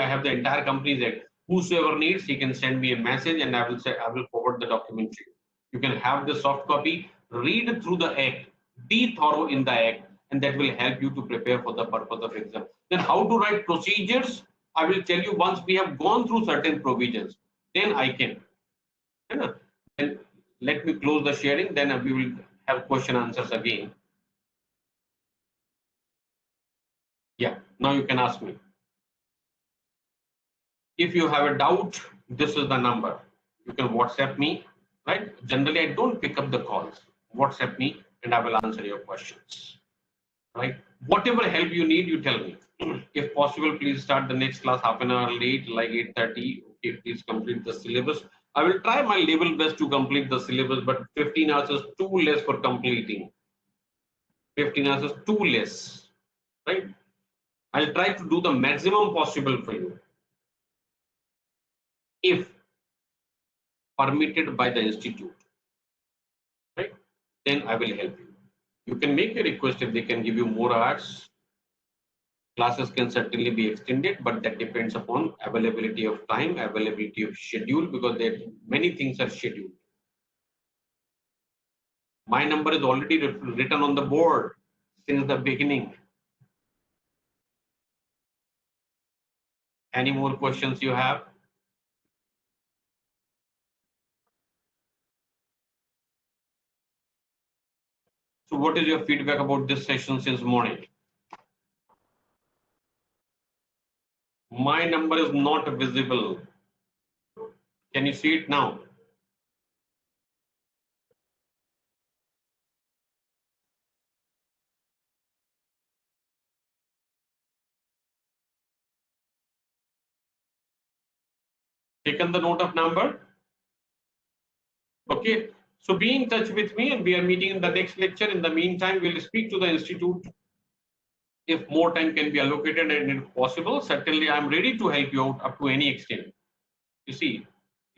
have the entire Companies Act. Whosoever needs, he can send me a message and I will forward the document to you. You can have the soft copy, read through the act, be thorough in the act, and that will help you to prepare for the purpose of exam. Then how to write procedures, I will tell you once we have gone through certain provisions, then I can. Then let me close the sharing, then we will have question answers again. Yeah, now you can ask me. If you have a doubt, this is the number. You can WhatsApp me, right? Generally, I don't pick up the calls. WhatsApp me and I will answer your questions, right? Whatever help you need, you tell me. If possible, please start the next class half an hour late, like 8:30. Okay, please complete the syllabus. I will try my level best to complete the syllabus, but 15 hours is too less for completing. 15 hours is too less, right? I'll try to do the maximum possible for you, if permitted by the institute, right? Then I will help you. You can make a request if they can give you more hours. Classes can certainly be extended, but that depends upon availability of time, availability of schedule, because there many things are scheduled. My number is already written on the board since the beginning. Any more questions you have? So what is your feedback about this session since morning? My number is not visible. Can you see it now? Taken the note of number? Okay. So be in touch with me and we are meeting in the next lecture. In the meantime, we'll speak to the institute. If more time can be allocated and if possible, certainly I'm ready to help you out up to any extent. You see,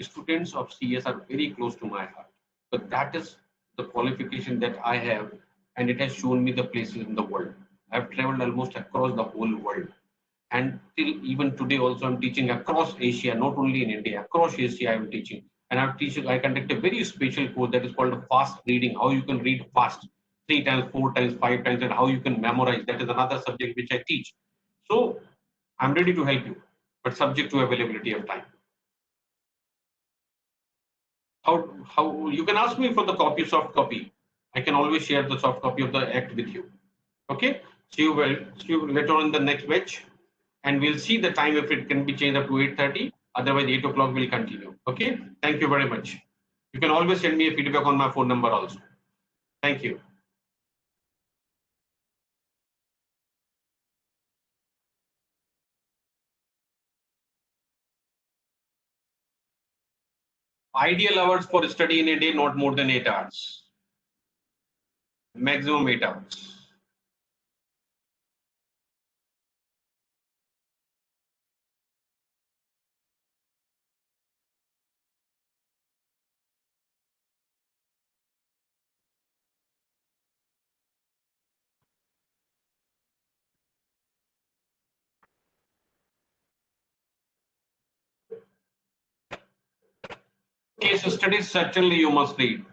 students of CS are very close to my heart, but that is the qualification that I have, and it has shown me the places in the world. I've traveled almost across the whole world, and till even today also I'm teaching across Asia, not only in India, across Asia I'm teaching. And I conduct a very special course that is called fast reading, how you can read fast, 3 times, 4 times, 5 times, and how you can memorize. That is another subject which I teach. So I'm ready to help you, but subject to availability of time. How you can ask me for the copy, soft copy. I can always share the soft copy of the act with you. Okay. See you later on in the next batch, and we'll see the time if it can be changed up to 8:30. Otherwise, 8 o'clock will continue. Okay. Thank you very much. You can always send me a feedback on my phone number also. Thank you. Ideal hours for study in a day, not more than 8 hours. Maximum 8 hours. Case studies, certainly you must read.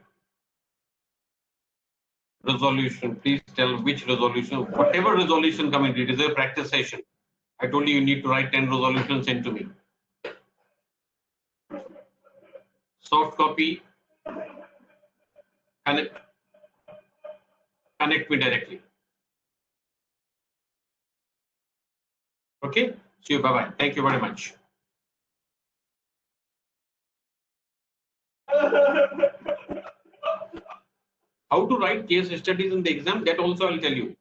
Resolution, please tell which resolution, whatever resolution coming, it is a practice session. I told you need to write 10 resolutions, send to me. Soft copy, connect me directly. Okay, see you, bye-bye. Thank you very much. How to write case studies in the exam, that also I'll tell you.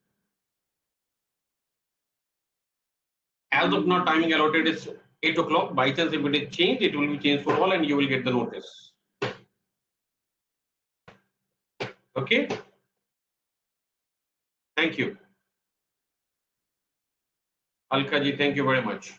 As of now, timing allotted is 8 o'clock. By chance, if it is changed, it will be changed for all and you will get the notice. Okay? Thank you. Alka ji, thank you very much.